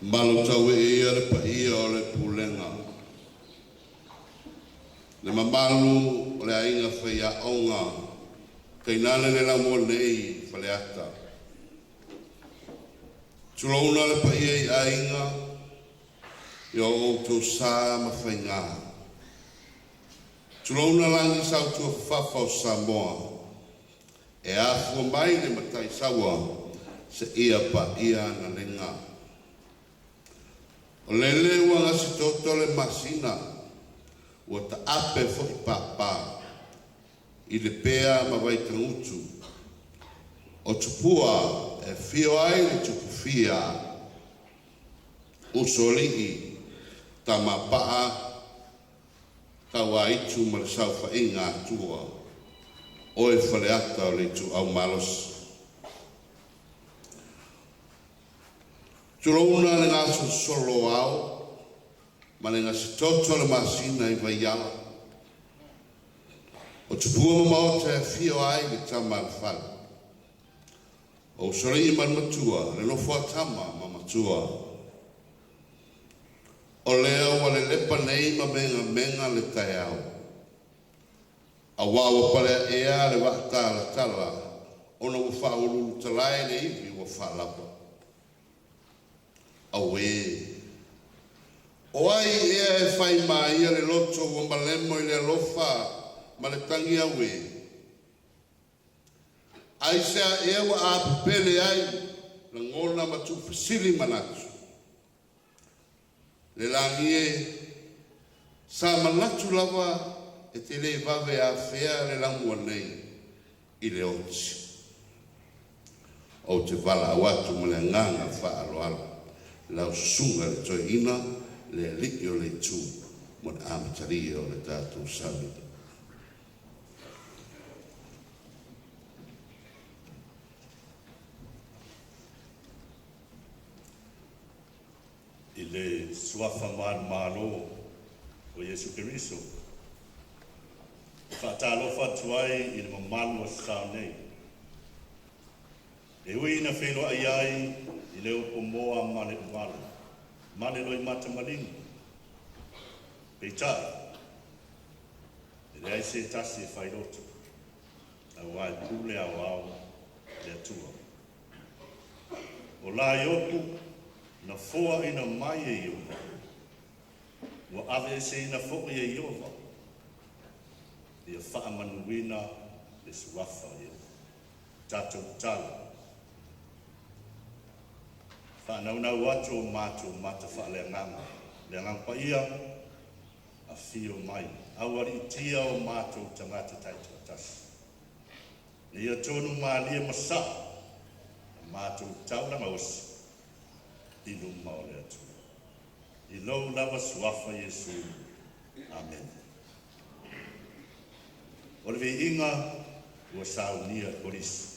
Malo tau ia le pa ia o le pulenga. Le mamalu o le ainga Faaleaoga. Kainale le la mo nei Faaleata. Tulauna le pa ia i ainga. Ia o tau sa ma whainga. Tulauna langi sau tua fafa o Samoa. E afua mai le matai sawa se ia pa ia na lenga. O lele wanga si toto le masina ua ta ape fo i papa i le pea ma vai tangutu. O tupua e fio ai le tupufia usolihi ta mapaa tawa itu ma le saufa inga tua o e Faaleata o le tu au malos. Tulauna le ngā solo au, ma le ngā sitoto le masina i vaiala. O tupua mao te fio ai le tama le whale. O sori i man matua, le nofua tama ma matua. O leo wa le lepa nei ma menga le tai au. A wawa pale ea le wata la tala, ona ufa ulu talai le iwi wa whalapa. Awe. O ai ea e whai mai ia le loto wa malemo i le alofa ma le tangi awe. Ai sea ea wa apipele ai la ngona ma tu fasili manatu. Le langi e sa manatu lava e te le vave a fea le langua nei i le oti. O te vala awatu ma le nganga wha alo alo. Lau sunga le toi ina, le liki o le tu, mo le amatari o le tātou Sauniga. I le suafa malo o Yesu Keriso. Whaatalofa tuai i le mamalu o Saunei. E ui na whenua ai ai i leo po moa male uwala. Male loi mata malingu. Pei tai. E rei se tasi e whairoto. A wai pule au au le atua. O la ioku na foa ina mai e iova. Ua ave se ina foa e iova. Ia whaamanuina le suafa iova. Tatou tala. Whanaunau atu o mātou mata Faaleaoga. Le ngangpa ia a fio mai. Awari tia o mātou tangata taita tasi. Ne ia tonu mālia masa. Mātou tauranga osi. Inu maole atu. I lau lava suafa Yesu. Amen. O le vi inga ua Sauniga korisi.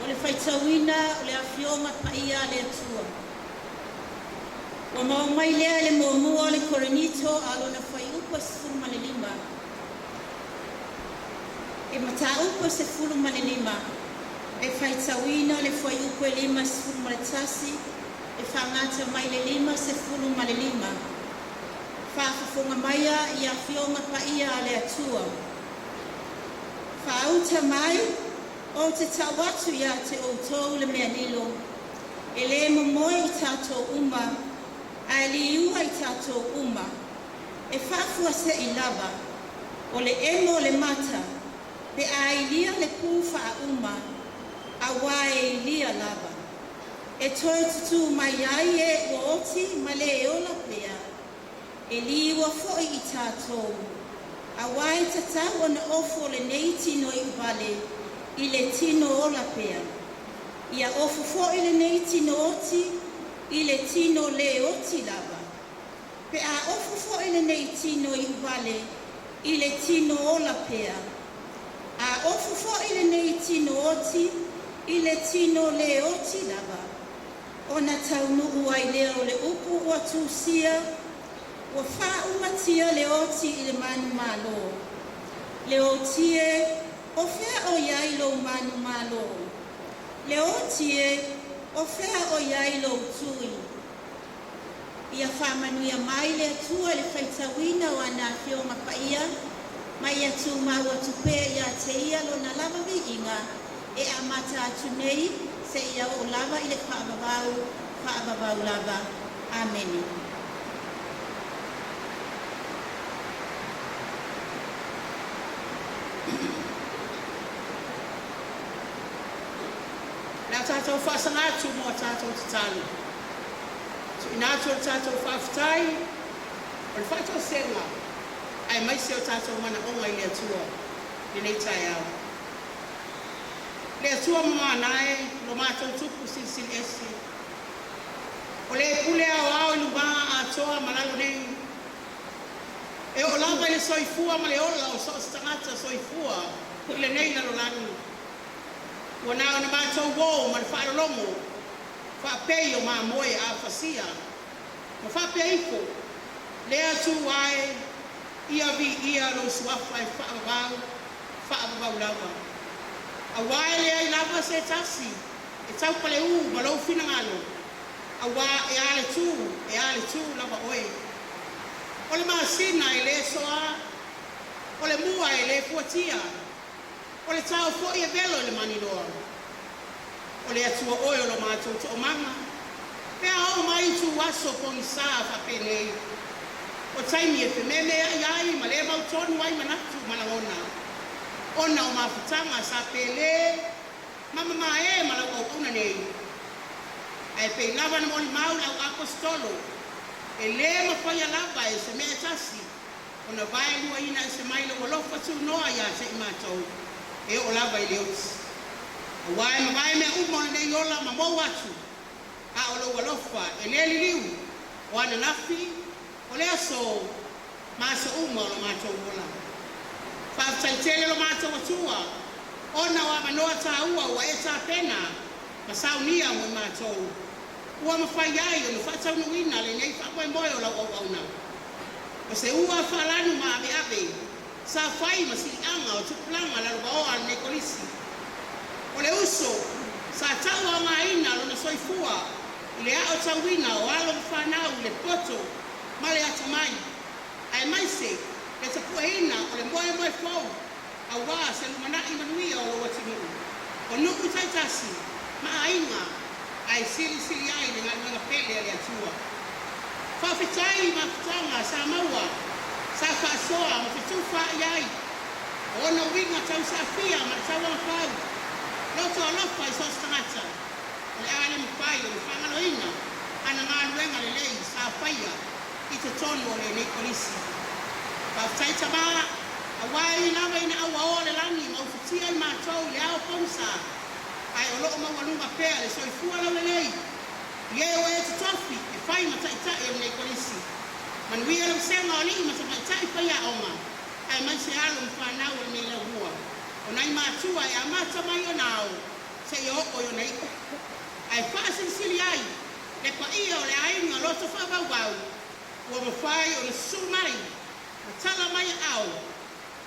o le faitauina o le afionga paia le atua. Wa maumai lea le muamua o le korenito alo na fai upa se fulu ma le lima. E mata upa se fulu ma le lima. E faitauina le fai upa e lima se fulu ma le tasi. E whangata mai le lima se fulu ma le lima. Whaafafonga maia i afionga paia le atua. Whaauta mai o te tawatu ia te outou le mea nilo. E le momoe i tātou uma. A li ua i tātou uma. E whaafua se i lava. O le emo le mata. Pe a i lia le pūwha a uma. A wae i lia lava. E toi tutu mai ai e o oti ma le e ola pea. E li ua foi i tātou. A wae tatau o na ofo le nei tino i ubale. I le tino ola pea. Ia ofo foi le nei tino oti. I le tino le oti lava. Pe a ofo foi le nei tino i ubale. I le tino ola pea. A ofo foi le nei tino oti. I le tino le oti lava. O na taunuu ai leo le upu ua tūsia. Ua whaumatia le oti i le manu malo. Le otie o fea o iai lo manu malo. Le otie o fea o iai lo tui. Ia whamanuia mai le atua le whaitawina o ana whionga paia. Mai atu maua tupe ia te ia lo na lava vi inga. E amata atu nei se ia o lava i le whaababau lava. Amen. Nā tātou whaasanga atu mō tātou te tālu. So ina atu o tātou whaafitai, o le whaatou senga, ai mai se o tātou mana onga i le atua, ni nei tai au. Le atua mamanae, lo mātou tupu sin esi. O le pule au i lumaa atoa malalo nei. E o lava i le soifua ma le ola o so stangata soifua, i le nei lalo lanu. Wana ona mātou wō ma le whaarolongo, whaapei o mā moe a whasia. Ma whaapei iko, le atu ai, ia vi ia lo suafa e whaababau lava. A wae lea I lava se tasi, e tau pale ma lau whina ngalo. A wā e ale tū lava oe. O le maasina e le soa, o le mua e le fuatia. O le tau fo i e velo le maniloa. O le atua oe o lo mātou to o manga. Pea o mai tu waso po ni saa whapelei. O taimi e whememe ai ma le mau tonu ai manatu malangona. Ona o mawhutanga sa pele. Mama e malau au una nei. Ai pei lava na moni mau au apostolo. E le mawhaia lava e se mea tasi. Ona vai lua ina e se mailo walofa tu noa ia se I mātou. E o lava I le oti. O wae ma vai mea umona nei ola ma mou atu. A o lo walofa e le liliu. O ana nafi, o le aso, ma asa uma o lo mātou ola. Whaaftaitele lo mātou atua. Ona o amanoa tā ua ua e tā pena. Ma Sauniga mo I mātou. Ua ma whai ai o no whaatau nuina le nei whakoe moe o lau au auna. O se ua whalanu ma ave. Sa whai ma si anga o tupulanga la ruba oa ne kolisi. O le uso, sa tau a ngaina lo na soifua, I le ao tauina o alo whanau le poto, ma le atamai. Ai mai se, le tapueina o le moe fau, a wā se lumanai manuia o lo watimu. O nuku taitasi, ma ainga, ai sili ai le ngā pele le atua. Whawhitai ma putanga sa maua, sa whaasoa ma whituwha iai. O na winga tau sa fia ma tau ang whau. Loto alofa I sos tangata. O le ale mwhai o le whangaloina. Ana ngā ruenga le lei sa whaia. I te tonu o le nei kolisi. Whawhitai tama. A wai lawa ina awa o le langi. Ma ufutia I mātou le ao ponsa. Ai o loo mawalunga pēr le soifua lau le lei. Ie o e te tofi. E whai ma taitai o le nei kolisi. Manuia lau senga o li ma taitai whaia onga. Ai mai se alo mwhanau o nei lau hua. O nai mātua e amata mai o nao. se yo o yo nei ai fasin sili ai le pa ia o le ai nga loto fa ba wa o mo fai o le sumai tala mai au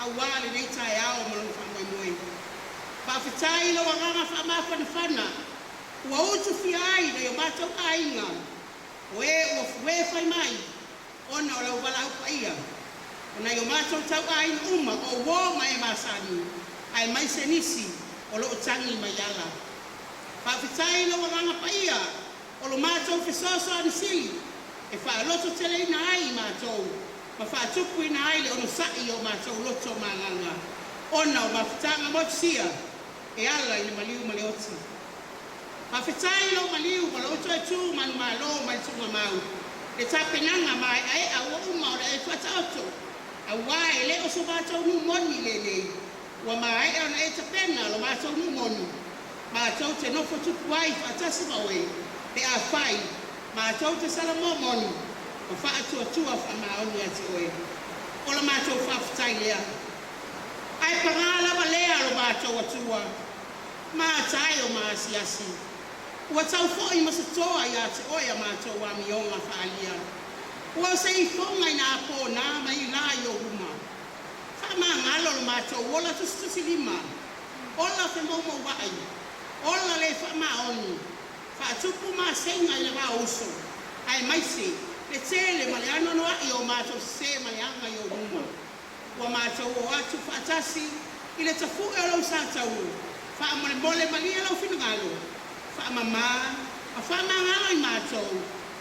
a wale nei tai au mo fa mo moi pa fitai lo nga fa ma fa fana wa utu fi ai le mato ai nga we fai mai ona o le wala pa ia ona yo mato tau ai uma o wo mai masani ai mai senisi o lo tangi mai ala pa fitai lo nga pa ia o lo mato fisoso an si e fa loto tele na ai mato ma fa tupu ina ai le ono sai o mato loto manganga ona o mafitanga mo sia e ala ile maliu maleoti ma fitai lo maliu ma loto e tu man malo mai tu mau le tapenanga mai ai a o uma o le fatauto a wai le o so mato nu moni le wa mai ona e tapena lo mato nu moni ma tau te no fotu wai fatasi mawe e a fai ma tau te sala momoni o fa atu fa ma oni ati oe o la ma tau fa fitai lea ai pangala ma lea lo ma tau atua ma tai o ma asiasi ua tau fo i masatoa ia te oe ma tau wa mionga faalia ua se i fonga ina po na mai la yo huma fa ma ngalo lo ma tau wola tusi lima ola fe momo wai ola le fa ma oni fa tupu ma senga le va uso ai mai se le tele ma le ano no ai o ma to se ma le anga yo huma wa ma to o atu fa tasi ile tafu e lo sa tau fa mo le mole ma li lo finu ngalo fa mama fa ma ngalo i ma to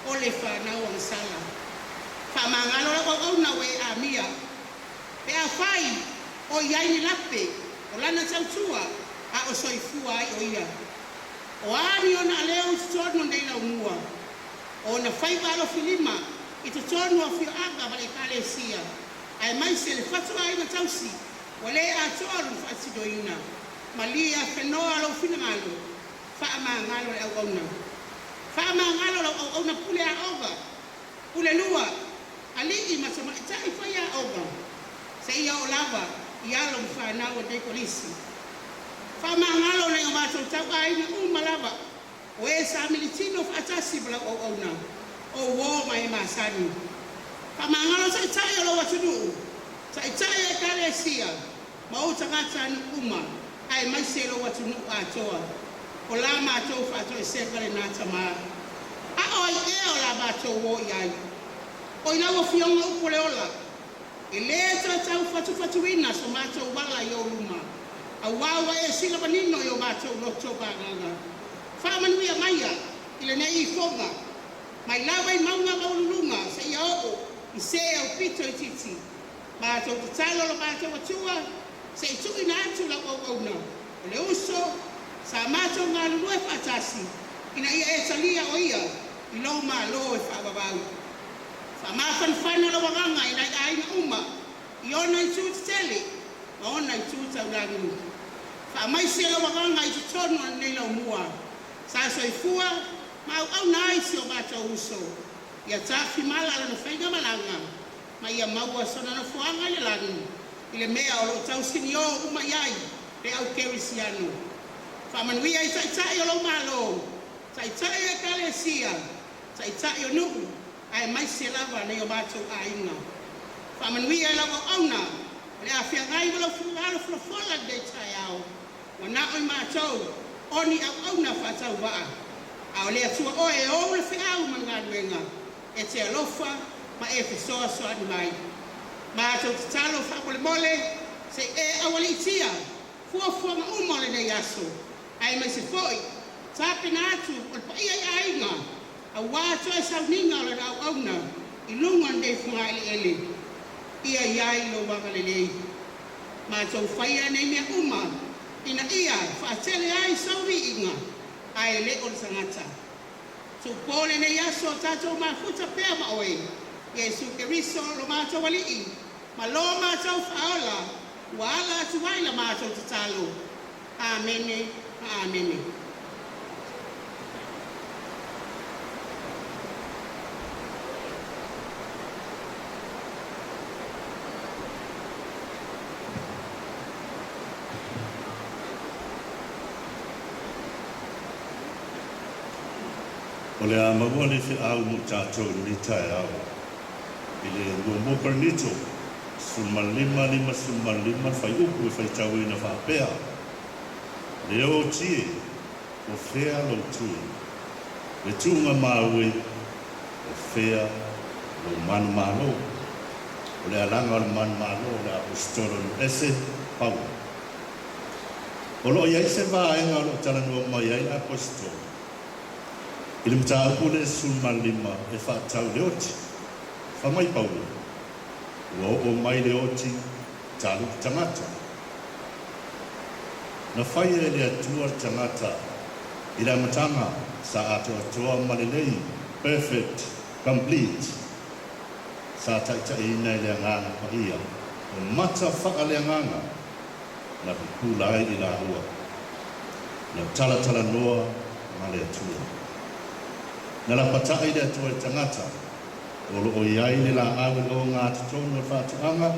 o le fa na o sala fa ma ngalo o na we a mia pe a fai o yai ni lape o lana tau tua a o soifua ai o ia o ani ona leo tonu nei la mua o na fai valo filima i te tonu a fio aga vale kale sia ai mai se le fatu ai na tausi wale a tonu fati doina malia fenoa lo finalo fa ma ngalo le ona fa ma ngalo lo ona pule a oga pule lua ali i masama tai fa ya oga se ia o lava ia lo fa na o de polisi fa ma ngalo le o mato tau ai na malava o esa militino fa tasi bla o ona o wo mai masani fa ma ngalo sai tai lo watu sai tai e kale sia ma o tangata ni uma ai mai se lo watu atoa o la ma to fa to se kale na tama a o e o la ba to wo yai o ina wo fiong o pole ola ele tau fatu ina so ma to wala yo uma a wawa e sila panino yo mato loto banganga fa manu ya maya ile nei fonga mai lava i maunga maulunga se ia o i se o pito i titi mato talo lo mato watua se tu ina atu la o na le uso sa mato ngalu e fatasi ina ia e talia o ia i lo ma lo e fa babau fa ma fan lo wanga ina ai na uma i ona i tu tele ma ona i tu tau lagu fa mai se lo wanga i tonu nei lo mua sa so i fua ma au nai si o bato uso ia tafi mala na faiga malanga ma ia maua sona na fuanga le lagu ile mea o lo tau sinio uma yai le au kerisiano fa manui ai sai lo malo sai e kale sia sai o nu ai mai se lava nei o bato ainga fa manui ai lava auna le afia ngai lo fulano fola de tai au wana o matou oni au na fatau va a le atua o e o le fiau mangaluenga e te alofa ma e fisoa so ani mai ma to talo fa mole se e awali tia fua ma umole de yaso ai mai se foi tapina atu o pa ia ainga a wato e Sauniga le au na ilunga de fuai ele ia yai lo wakalele ma to faia nei me uma ina ia fa tele ai sauri inga ai le o sangata tu pole ne yaso tato ma futa pe ma oe Yesu Kristo lo ma to wali ma lo ma to faola wala tu wai la ma to talo amen amen O le a mawale fe au mo tātou ni tae au. I le ngua mōparanito, lima whai upu e whai tau ina whapea. Le o tie, o whea lo tui. Le tūnga māue, o whea lo manu mālo. O le alanga o le manu mālo, o le apostolo no ese, pau. O lo iai se vāenga o lo talanua mai ai apostolo. I le mta apule lima e whaatau le oti. Whamai Paulo, o mai le oti talu tangata. Na whai e le atua tangata i la matanga sa atua malelei, perfect, complete. Sa taita i nei le anganga pa ia, o mata whaka le anganga na pupulai i la hua. Na tala noa ma le atua. Na la patai le atua tangata, o lo iai le la awe o ngā tatono whātuanga,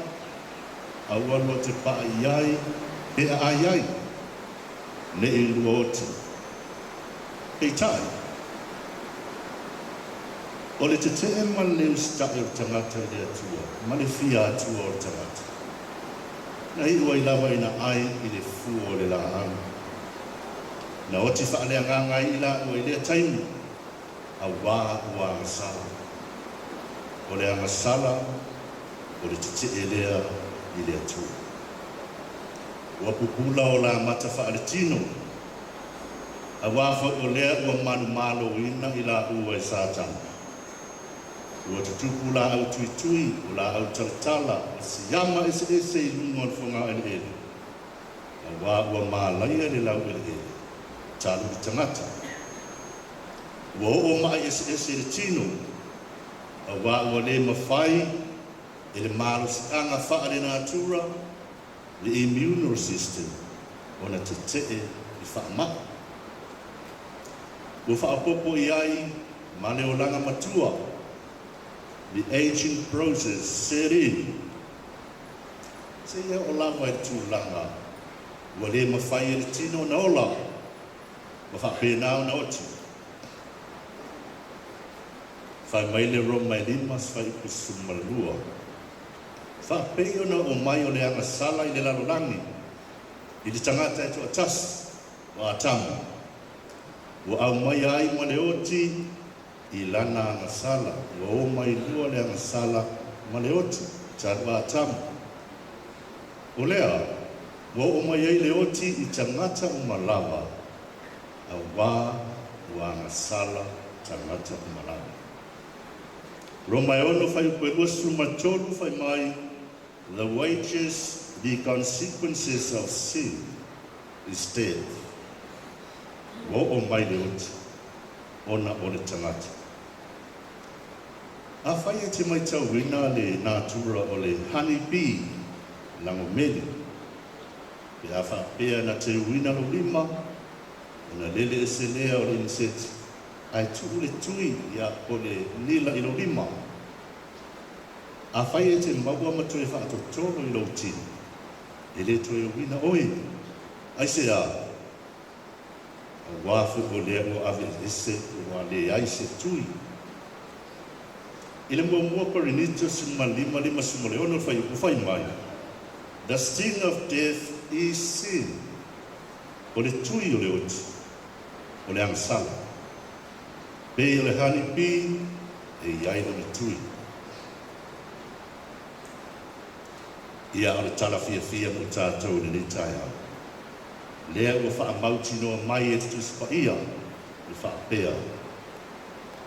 a walo te paa iai, e a iai, ne i luoti. E tai, o le te te ma leu stai o tangata le atua, ma le fia atua o tangata. Na i ua i lawa ina ai i le fu o le la awe. Na oti whaalea nganga i la ua i lea taimi, a wā ua ngasala. O le angasala, o le titi elea i le atua. Ua pupula o la mata whaaletino, a wāwha o lea ua manu malo ina i la ua e sātana. Ua tutupu la au tui o la au talatala, e se yama ese i lunga o whonga ele. A wā ua mālaia le lau ele, tālu i tangata. Ua o mai ese le tino, a wā ua le mawhai, e le malo si anga wha le natura, le immune system, o na te tee i wha maa. Ua wha apopo i ai, ma le o langa matua, the aging process set in. Se ia o lawa e tūlanga, ua le mawhai e le tino na ola, ma wha pēnao na oti. Whai mai le roma e limas whai kusumalua. Wha peo na o mai o le anga sala i le lalolangi. I le tangata e to atas o atamu. Ua au mai ai ma le oti i lana anga sala. Ua o mai lua le anga sala ma le oti. Tadu a atamu. O lea, ua o mai ai le oti i tangata o malawa. A wā ua anga sala tangata o malawa. Roma e ono whai uperua sumatolu whai mai, the wages, the consequences of sin is death. Wo o mai le oti, ona o le tangata. A whai e te mai tau wina le natura o le honeybee, lango mele. Pe a whapea na te wina lo lima, ona lele e se lea o le inseti. Ai tu le tui ia o le nila i lo lima. A whai e te maua matue whaatotoro i lo tini. E le tue o wina oi. Ai se a wafu o lea o ave ese o a le ai se tui. I le mua parinito suma lima suma le ono whai mai. The sting of death is sin. O le tui o le oti. O le angasala. Pei le honeybee e iai no le tui. Ia o le tala fia mo tātou le tai au. Lea ua whaamauti noa mai e tutusipa ia, le whaapea.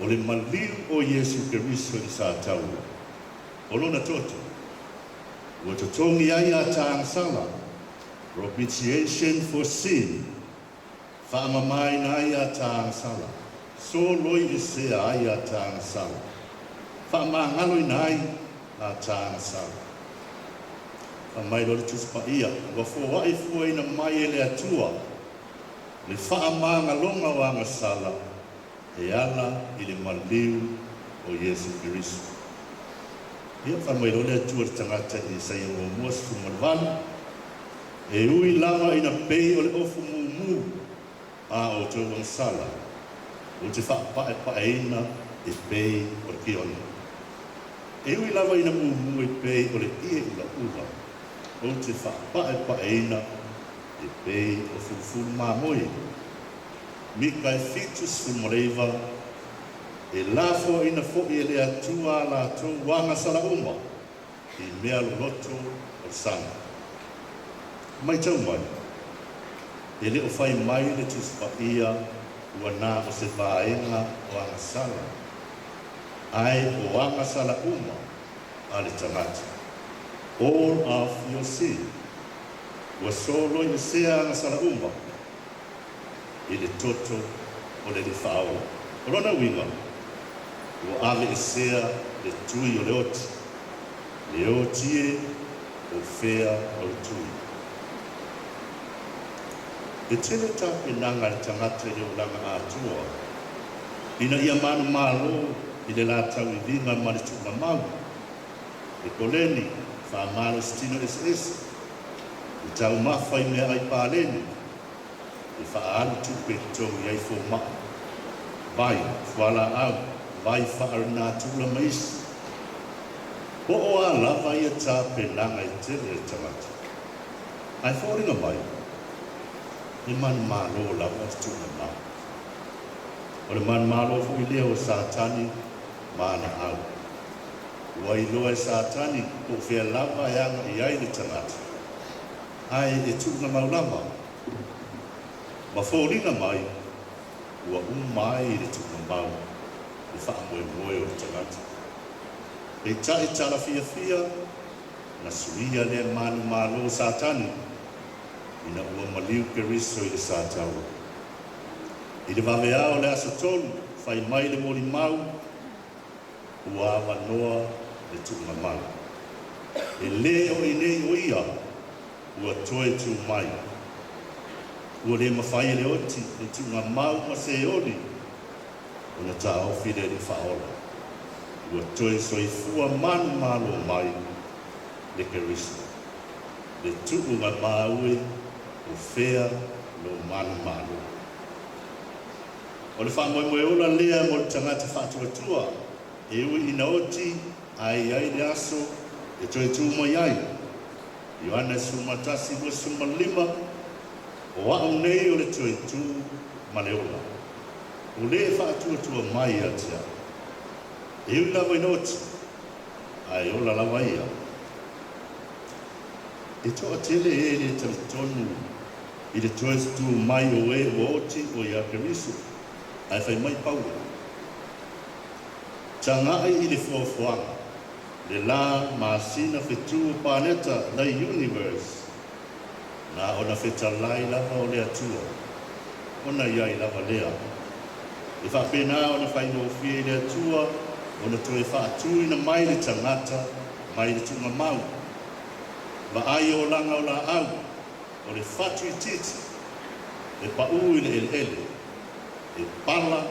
O le maliu o Yesu Keriso i sātau. O lona toto. Ua totongi ai a tāngsala. Propitiation for sin. Whaamamai na ai a tāngsala. So loi e se ai a tāng sala. Wha ngalo i nai a tāng sala. Wha mai lori tuspa ia. Wa fua i fua ina mai e le atua. Le wha longa wanga sala. E ala i le maliu o Yesu Keriso. Ia wha mai lori atua tangata i saia o muas fumalwana. E ui lava ina pei o le ofu mumu a o tau sala. o te whaapaeina e pei o ki ona. E ui lava ina mumu e pei o le ie ula ula, o te whaapaeina e pei o fulufulu mamoi. Mika e fitus fulmoreiva, e lafo ina fo'i e le atua la tau wanga sala uma, i mea loto o sana. Mai tau mai, e leo fai mai le tuspa ia ua nā o se vaenga o anga sala. Ai o anga sala uma a le tangata. All of your sin. Ua solo i sea anga sala uma i le toto o le whaao. Rona winga, ua ave e sea le tui o le oti. Le otie o fea o le tui. E tele tape nanga le tangata i o langa atua. Ina ia manu malo i le la tau i vinga ma le tuna mau. E koleni, wha malo stino SS. I tau mawha i mea ai pāleni. I wha alu tupe tau i ai fo maa. Vai, whala au, vai wha arina tula maisi. Ho o a lava ia tape nanga i tele le tangata. Ai whoringa mai. I man malo lava tuna mau. O le man malo fu i leo satani mana au. Ua i loa e satani o fea lava e anga i ai le tangata. Ai e tuna mau lava. Ma whoringa mai, ua umai i le tuna mau. I wha moe moe o le tangata. E tae tala fia fia, na suia le manu malo satani. Ina ua maliu ke riso i le sātau. I le waweao le asa tolu, whai mai le mori mau, ua awa noa le tūna mau. E le o i nei o ia, ua toe tū mai. Ua le mawhai le oti, le tūna mau ma se oli, una tā ofide le whaola. Ua toe soifua manu malo mai, le ke riso. Le tūna maue, o fea lo manu manu. O le whamoe moe ola lea mo le tangata whātua, e ui ina oti, ai ai le aso, e toi tūma iai. Ioana suma tasi ua suma lima, o au nei o le toi tū ma le ola. O le whātua mai atia. E ui lava ina oti, ai ola lava ia. E toa tele e le talitonu, i le toes tu mai o e o oti o ia kerisu, ai whai mai paua. Tangai i le fuafuanga, le la maasina whetu pāneta la universe, na ona whetalai lava o le atua, ona iai lava lea. E whapena ona whai o fie le atua, ona toe whaatui na mai le tangata, mai le tunga mau. Ma ai o langa o la au, o le whatu i titi, e pau i le ele, e pala,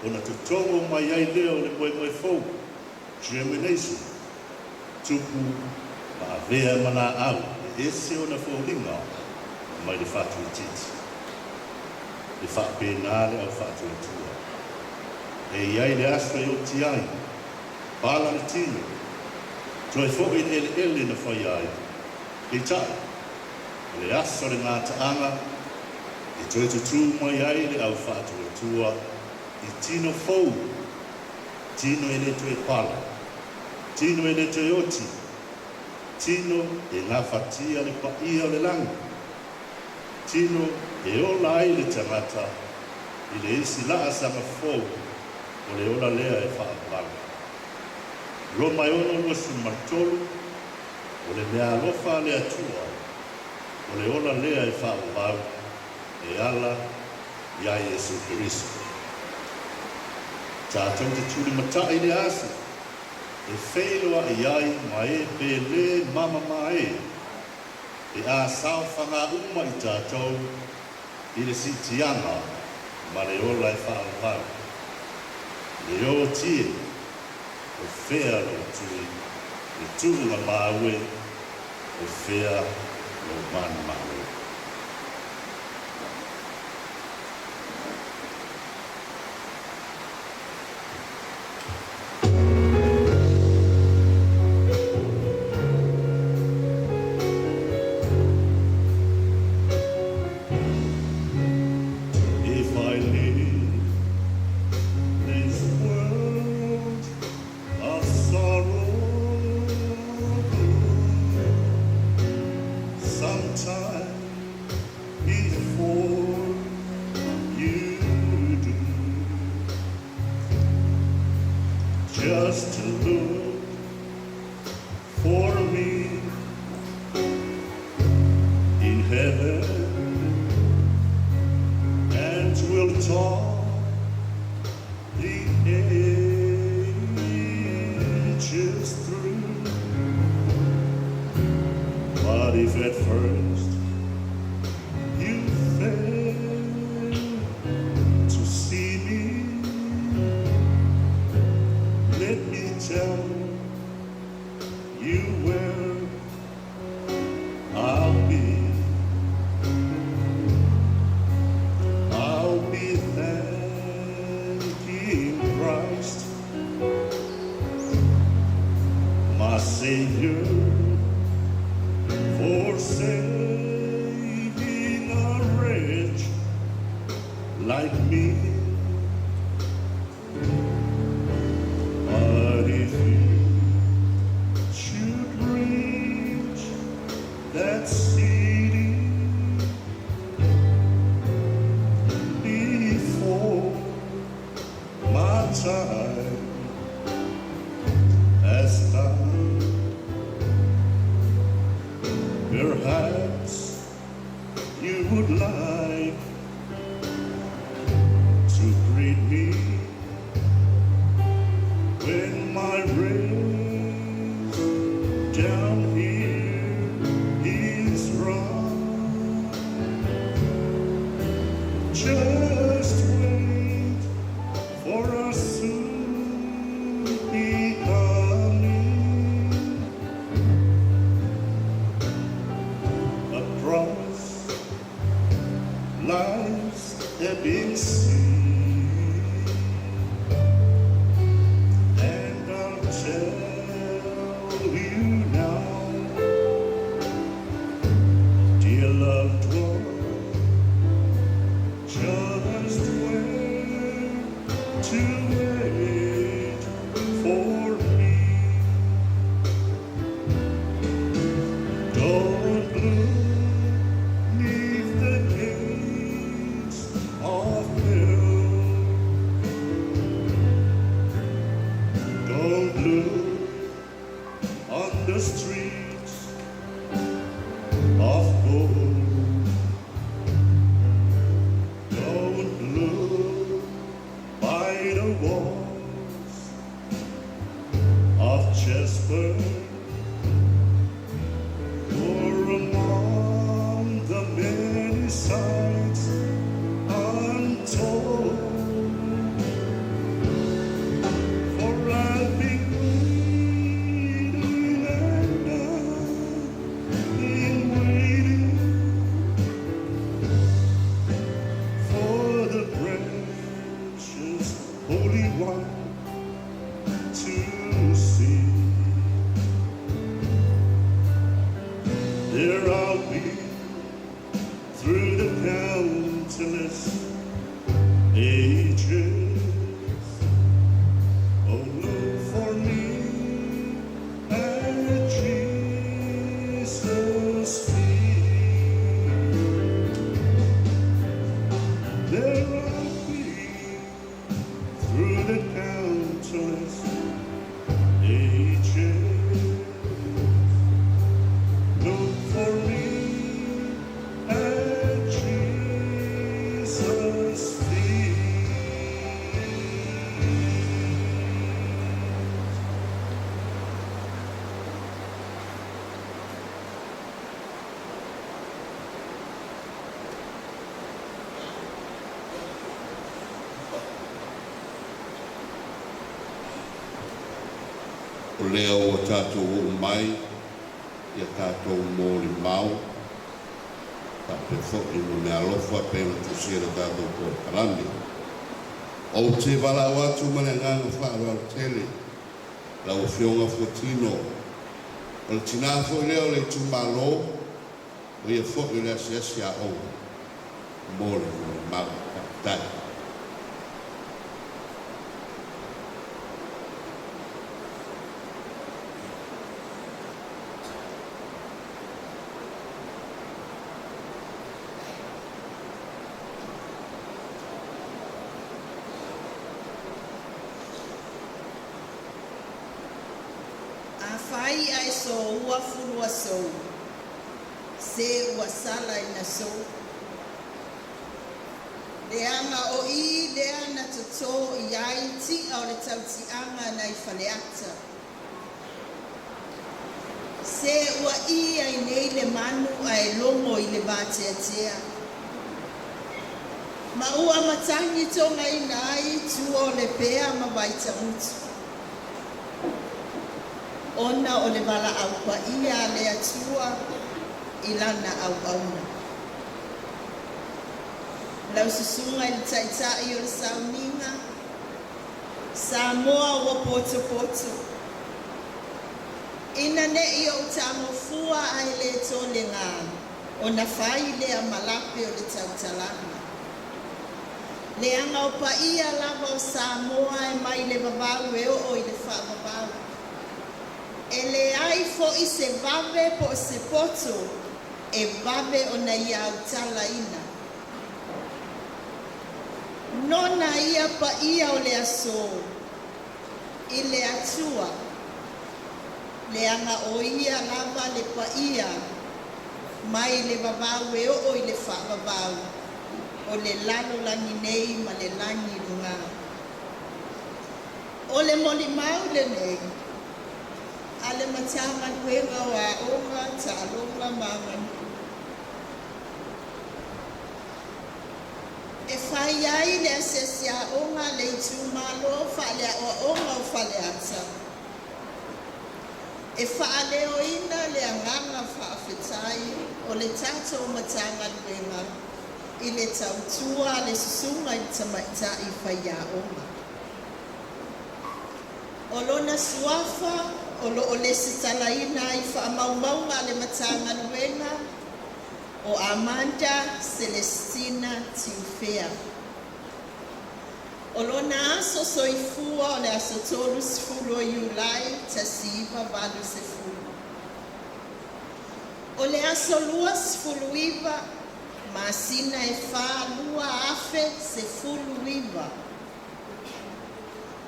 o na tutongo mai ai leo le moe moe fau, germination, tupu, ma avea mana au, e ese o na faulinga, mai le whatu i titi. Le whapenale au whatu i tua. E iai le aswa i o ti ai, pala le tino, toi fo i le ele na whai ai, e tai, le aso le ngā taanga, e toi tutu mai ai le au whātua tua, i tino fau, tino e le toe pala, tino e le toe oti, tino e ngā whatia le paia le langi, tino e ola ai le tangata, i le isi laa sanga fau, o le ola lea e whaapala. Roma e ono lua sumartolu, o le mea alofa le atua, o le ola lea e whaapau, e ala, ia Jesu Christo. Tātou te tūri matai le ase, e whailoa e iai ma e pele mama ma e a sao whanga uma i tātou, i le sitianga, ma le ola e whaapau. Le o tie, o whea lo tui, e tūrunga maue, o whea lo manu maue. saw the ages through. But if at first you fail to see me, let me tell you where I'll be. I'll be thanking Christ, my Savior, for saving a wretch like me. But if you should reach that city before my time has come, perhaps you would like to greet me when my race down here is run. Just wait for us soon be coming across life's ebbing sea. And I'll tell you now, dear loved one, just where to wait for me. Don't look neath the gates of hell. Don't look on the streets of gold. Don't look by the walls of Jasper, or among the many sights untold. For I've been waiting and I've been waiting for the precious Holy One to see. There I'll be through the countless ages. Oh, look for me at Jesus' feet. There I'll be through the countless ages. Look for me at Jesus' feet. O lea o tātou o mai, ia tātou mōri mau, ka pe whoki mo mea lofa pēna tu sira tātou kō kalami. O te wala o atu mana nganga whaarau tele, la o whionga whotino, o le tina fo leo le tumalo, o ia whoki le asiasi a o, mōri mo mau kapitai. Whai ai so ua furua sou, se ua sala ina sou. Leanga o I lea na toto I ai ti au le tautianga na I Faaleata. Se ua I ai nei le manu ai longo I le māteatea. Ma ua matangi tonga I nai tua o le pea ma waita utu. Ona o le wala au pa ia le atua I lana au auna. Lau susunga I le taitai o le Sauniga. Samoa ua poto poto. Ina ne I o tamofua ai le tole ngā. O na whai le a malape o le tautalanga. Le anga o pa ia lava o Samoa e mai le babau e o I le wha babau. E le ai fo I se vave po se poto e vave o na ia au tala ina. Nona ia pa ia o le aso. I le atua. Le anga o ia lava le pa ia. Mai le babau e o I le wha babau. O le lalo langi nei ma le langi runga. O le moli mau le nei. Ale matanga kuenga wa onga ta alonga mangan. E whai ai le asesia onga le itu malo Faaleaoga o Faaleata. E whaaleo ina le anganga whaafetai o le tato matanga kuenga. I le tautua le susunga I tamaita I Faaleaoga. O lona suafa o lo o le sitalaina I whaamaumaunga le matanga luenga o Amanda Celestina Tiufea. O lona aso soifua o le aso tolu sifulu o Iulai tasiiva valu sefulu. O le aso lua sifulu iva masina e wha lua afe sefulu iva.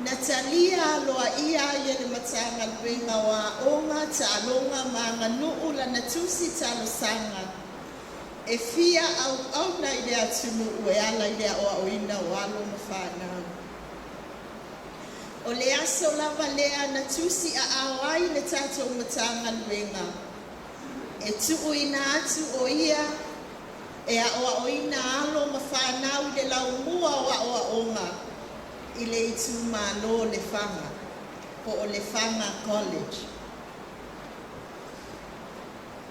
Natalia loa ia ia le matanga luenga wa onga ta alonga maanga nuu la natusi talo sanga. E fia au na I le atunu ue ala I le o oina o alo na whanau. O le aso lava lea natusi a awai le tato matanga luenga. E tuu ina atu o ia e a o oina alo ma whanau le lau mua o onga. I le itu malo le whanga, po o le whanga college.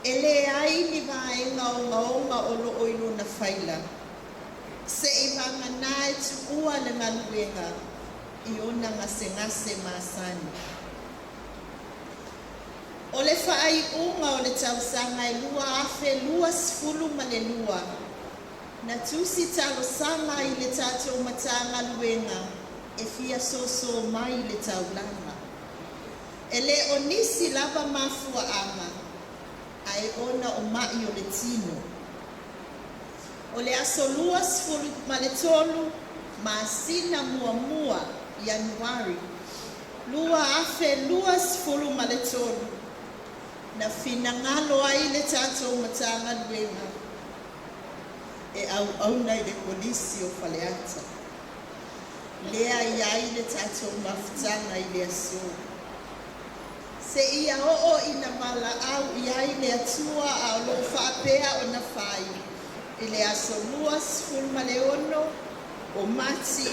E le ai ni vaenga o ngaonga o lo oilo na whaila. Se I vanga nae tu ua le maluenga, I ona ngase maasani. O le whaai unga o le tausanga I lua afe lua sifulu ma le lua. Na tusi talo sanga I le tato matanga luenga. E fia so mai le taulanga. E le onisi lava mafua ama. Ai ona o mai o le tino. O le aso lua sifulu ma le tolu. Masina mua Januari. Lua afe lua sifulu ma le tolu. Na finangalo ai le tato matanga luenga. E au nai le polisi o Faaleata. Lea iai le tato mafutanga I le aso. Se ia o ina mala au iai le atua a lo whaapea o na whai. I le aso lua sifulu ma le ono o mati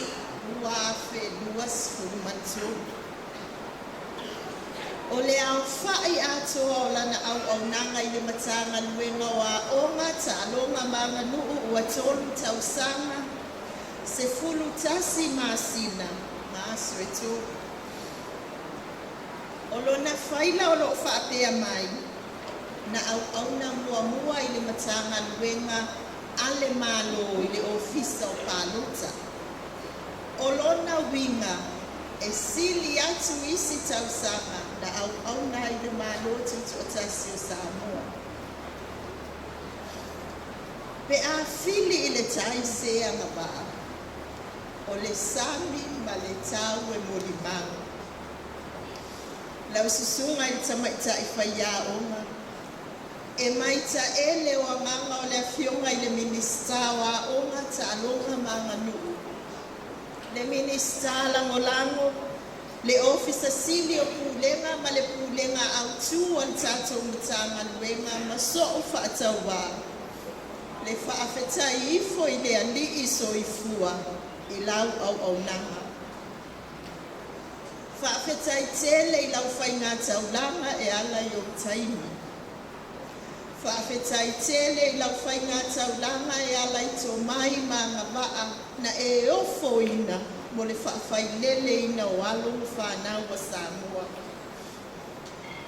lua afe lua sifulu ma tolu. O le au whai atoa o lana au nanga I le matanga luenga wa onga ta alonga manga nuu ua tolu tausanga. Se fulu tasi masina, maaso e tō. O lo na whaila o lo whaapea mai, na au na mua I le matanga luenga ale malo I le ofisa o Palota. O lo na winga e sili atu isi tausanga na au na I le malo tutu o tasi o Samoa. Pe a fili I le tai sea nga baa. O le sami ma le tau e molimau. Lau susunga I tamaita I Faaleaoga. E maita ele o nganga o le afionga I le minista wa onga alonga mga nuu. Le minista langolango, le officer silio pulenga, ma le pulenga au tu an tato mutanga luenga, ma so o whaatawa. Le whaafeta ifo I le ali iso ifua, I lau au nanga. Whaafeta I tele I lau whainga taulanga e ala I o taimi. Whaafeta I tele I lau whainga taulanga e ala I tō mai mga waa na e ofo ina mo le whaafai ina o alongu whanau wa Samoa.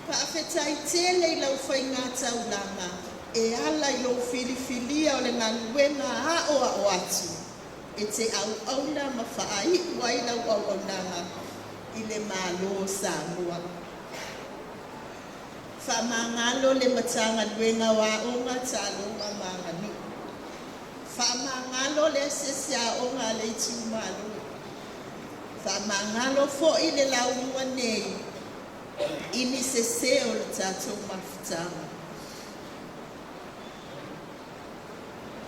Whaafeta I tele I lau whainga taulanga e ala I o filifilia o le ngaluenga o atu. E te auna ma whaai wai lau au nanga I le malo Samoa. Whamangalo le matanga luenga wa onga talonga mga nu. Whamangalo le sesia onga le tumalo. Whamangalo fo I le launga nei. Ini sese o le tato mafutanga.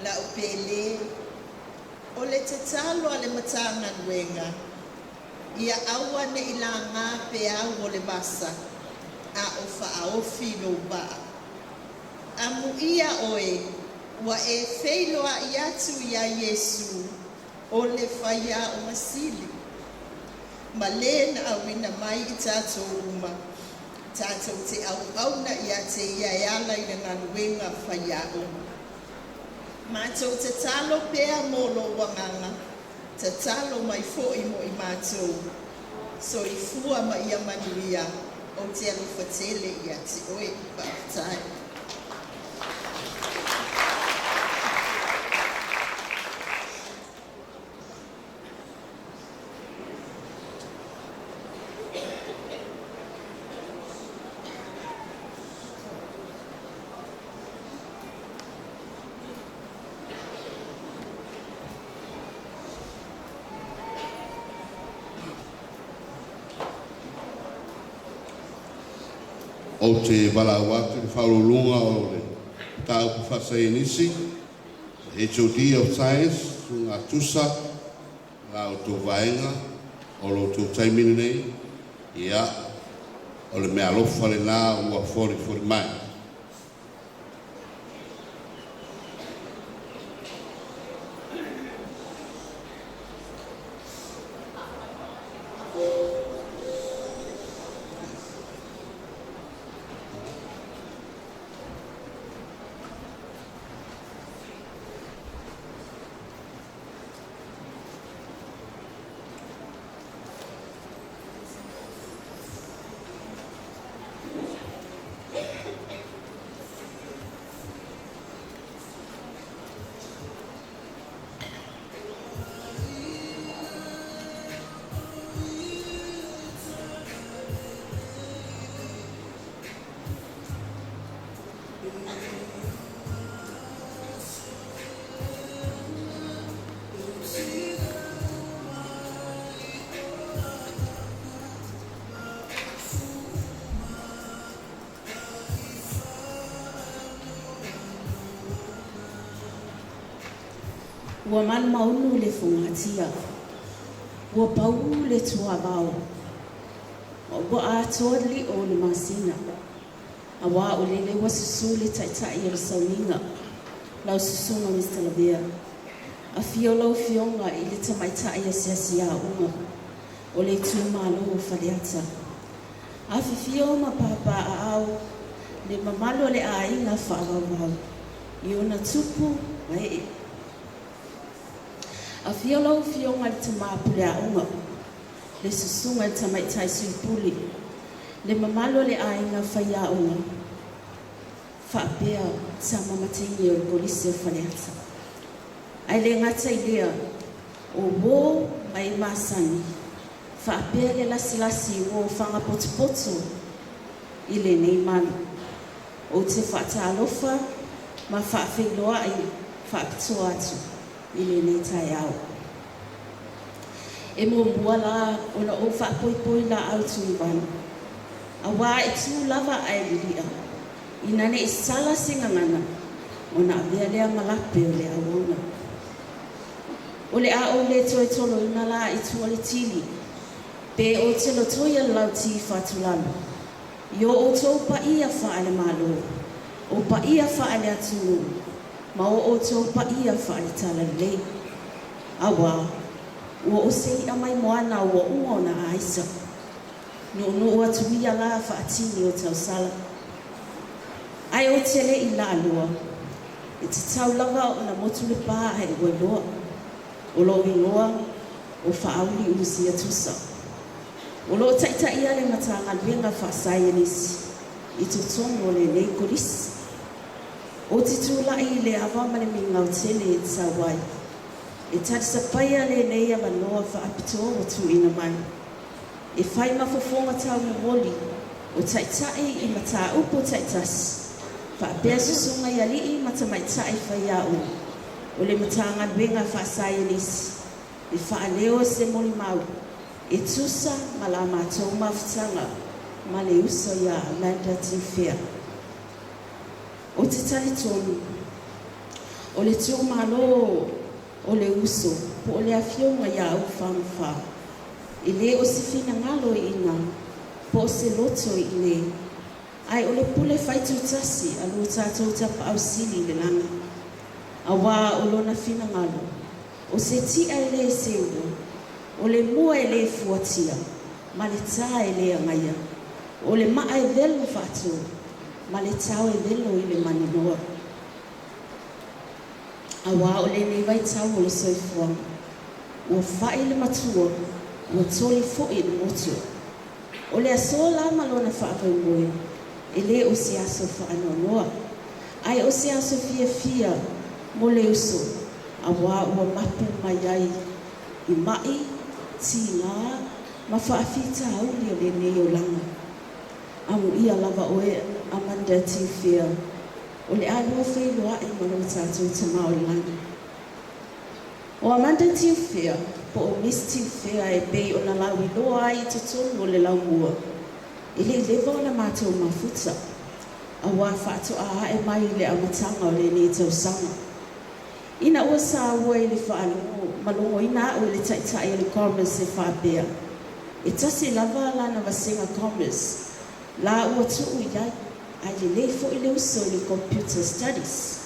La upele o le te talo a le matanga luenga. Ia awa ne ilanga pe au o le basa. A o whaaofi no ba. Amu ia oe, wa e wheiloa I atu ia Yesu, o le whaia o masili. Ma le na awina mai I tātou uma, tātou te auna ia te ia e ala I na nganuenga whaia o. Mātou te talo pēa molo wanganga, te talo mai fo I mo I mātou, so I fua ma ia manuia, o te alu whatele ia te oe whaatai. O te Faaleaoga te whaurulunga o le tau Miscellaneous, HOD of Science, ngā tusa, ngā o tō vaenga, o lo tō taimini nei, ia, o le mea lofa le nā ua fori mai. Ua man maunu le fungatia. Ua pau le tua bao. Ua atoli o le masina. Awa o lele wa susu le taitai o le Sauniga. Lau susunga Miscellaneous. A fio lau fionga I le tamaitai a siasia unga. O le tumalo o Faaleaoga. A fifio ma papa a au. Le mamalo le ainga whaagawau. I ona tupu mai a fiolo fionga le Faaleaoga, le susunga le tamaitai suipuli, le mamalo le ainga Faaleaoga, whaapea sama matingi o le polisi o Faaleaoga. Ai le ngata I lea, o wō mai masani, whaapea le lasilasi o whangapotopoto I le nei manu. O te whaatalofa, ma whaafeiloa I whaapitoa atu. I le nei tai au. E mo mua la o na o whaapoi la au tui wanu. A wā e tū lava ai lilia. I nane I sala singa ngana o na avea lea malape o le awona. O le a o le toi tolo ina la I tua le tili. Pe o te lo toia lau ti whatulalo. Yo o tau pa ia whaale malo. O pa ia whaale atunu. Ma o tau pa ia whaale tala le. Awa, ua o sei amai moana ua unga na aisa. No atu ia la whaatini o tau sala. Ai o te le I la alua. E te tau lava o na motu le pā hai ua loa. O lo ingoa o whaauli usi atusa. O lo taita ia le matanga luenga whaasaianisi. I tutongo le nei kolisi. O te tūlai le awa male minga o tele e tawai. E tati sa paia le nei ama noa whaapitoa o tu ina mai. E whai mawhafonga tau na woli. O taitai I mata upo taitasi. Whaapea susunga I alii matamaitai whaiau. O le matanga luenga whaasaianisi. E whaaleo se moli mau. E tusa ma la mātou mawhitanga ma le uso ia Landa Tifea. O te tali tonu, o le tū malo o le uso, po o le awhionga ia au whamawha. I le o se whina ngalo ina, po o se loto I le. Ai o le pule whaitu tasi, alu tātou tapa au sili le langa. A wā o lona whina ngalo, o se tia I le se ua, o le mua I le fuatia, ma le tā I le angaia, o le maa I velo whātou, ma le tau e velo I le maninoa. A wā o le nei vai tau o le soifuanga. Ua whai le matua, ua toli fo'i le motua. O le asoa la malona whaakau moe, e le o se aso whaanoa noa. Ai o se aso fia fia mo le uso, a wā ua mapu mai ai I mai, ti ngā, ma whaafita auli o le nei o langa. Amu ia lava oe Amanda Tifea. O le alua whailoa I maro tātou tamao I langa. O Amanda Tifea, po o Miss Tifea e bei o na lau I loa I tutonu o le lau mua. I le lewa o na mātou mafuta. A wā whaato a e mai le amatanga o le nei tau sanga. Ina ua sa ua I le whaanongo, malongo ina o le taitai le commerce e whaapea. E tasi lava lana wasenga commerce. La ua tuu iai, ai le leifo I le uso I le computer studies.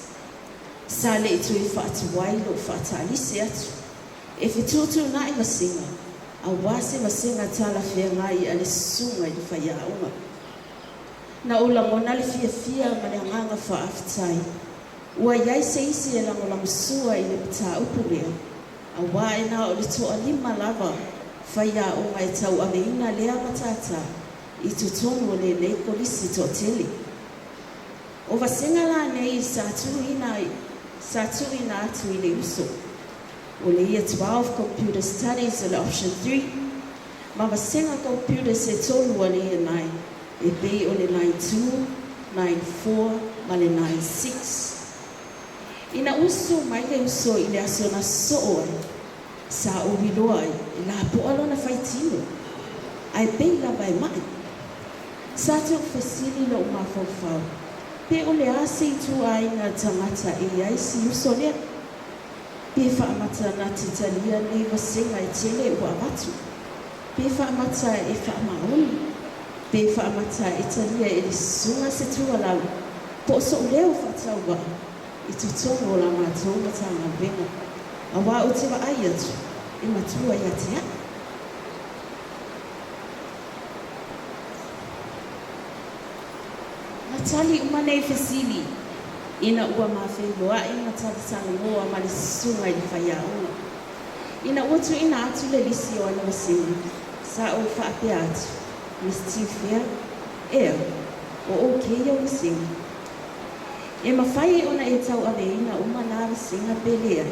Sa le itu I whaatu wailo whaatalise atu. E whitutu na I wasenga, a wase wasenga tala whea ngai a le sunga I le Faaleaoga. Na o langona le fia fia ma le anganga whaafitai. Ua iai se isi e langolango sua I le pita upulea. A wae na o le toa lima lava Faaleaoga e tau aveina lea matata. I tutonu o le nei kolisi to tele. O wasenga la nei sa ina atu I le uso. O le ia 12 computer studies o le option 3. Ma wasenga computer se tonu o le ia nai. E bei o le line 2, line 4, ma le line 6. Ina uso mai le uso I le aso na soo ai. Sa o wiloa ai, I la po alona whaitino. Ai bei la vai mai. Sa tau whesili lo umawhawhau. Pe o le ase I tu ai ngā tangata I ai si uso lea. Pe whaamata na titalia nei wasenga I tele ua watu. Pe whaamata e whaamaoni. Pe whaamata e talia e le sunga se tua lau. Po so leo whatau wa. I tutongo o la mātou matanga venga. A wā o te wa ai atu. I matua I atea. Tali umane fesili ina ua mawhailoa ina tali tali moa ma le sunga I le Faaleaoga. Ina uatu ina atu le lisi o ana wasenga. Sa o whaapea atu. Miss Tifea, ea, o keia o wasenga. E mawhai ona e tau ave ina umana wasenga pelea.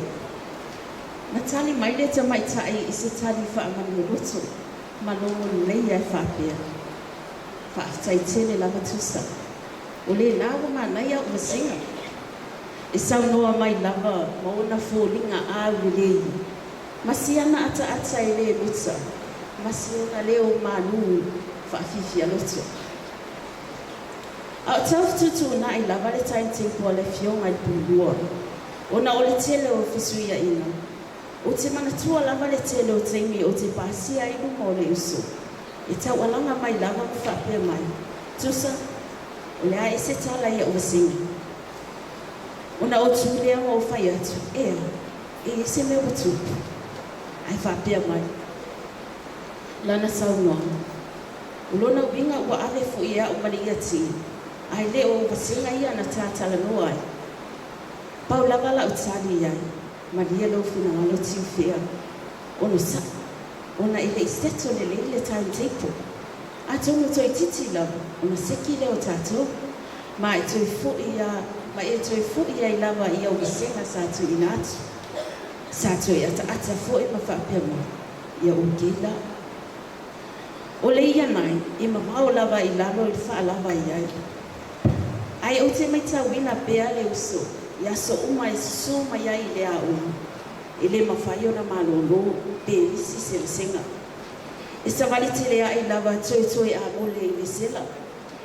Na tali mai le tamaitai I se tali whaamani o roto. Malongo leia e whaapea. Whaatai tele lava tusa. O le lawa manaya o wasenga. E saunoa mai lava maona fōlinga a ulei. Masiana ata I le luta. Masiona leo manu whaafifi aloto. A taututu na I lava le timetable le fionga I pulua. Ona o le tele o fisuia ina. O te manatua lava le tele o teimi o te pasia i lunga o le uso. E tau alanga mai lava ma whapea mai. Tusa, o le a e se tala ia o singi. Ona o tūlea o whai atu, e se me o tūpu. Ai whapea mai. Lana saunoa. Ulona winga ua ave fo ia o mani ia ti. Ai le o wasinga ia na tātala noa ai. Pau lava la utali iai. Maria lo fina ngalo tiu fea. Ono sa. Ona ile isteto le le timetable. Atono toi titi lava. Ona seki le o tato. Ma e toi fo ia i lava ia o wasinga sa tu inatu. Sa tu ia ata fo i mawhapea mo. Ia o gila. O le ia nai, i mamau lava i lalo i wha lava i ai. Ai o te mai tauina pea le uso, ia so uma i suma iai le a uma. I le mawhai o na malolo, pe isi se le senga. E sa wali te lea i lava toi a mole i le sela.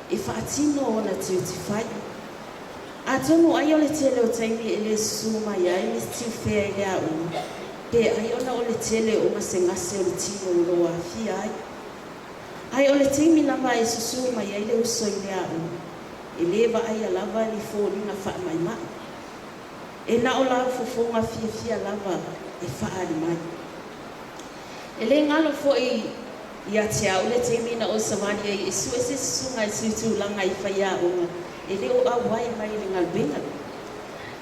E whaatino o na te uti whai. A tonu ai o le tele o taimi e le suma iai, le stiu whea i le a uma. Pe ai ona o le tele o ma se ngase o le tino o loa fia ai. Ai o le teimi lava e susu mai ai le uso i lea o. E lewa ai a lava ni fōringa wha mai mai. E na o lava fofonga fia lava e wha ari mai. E le ngalo fo i a te au le teimi na o samani ai e su e se susunga e suitu langa i whaia o nga. E le o au wai mai le ngalbenga.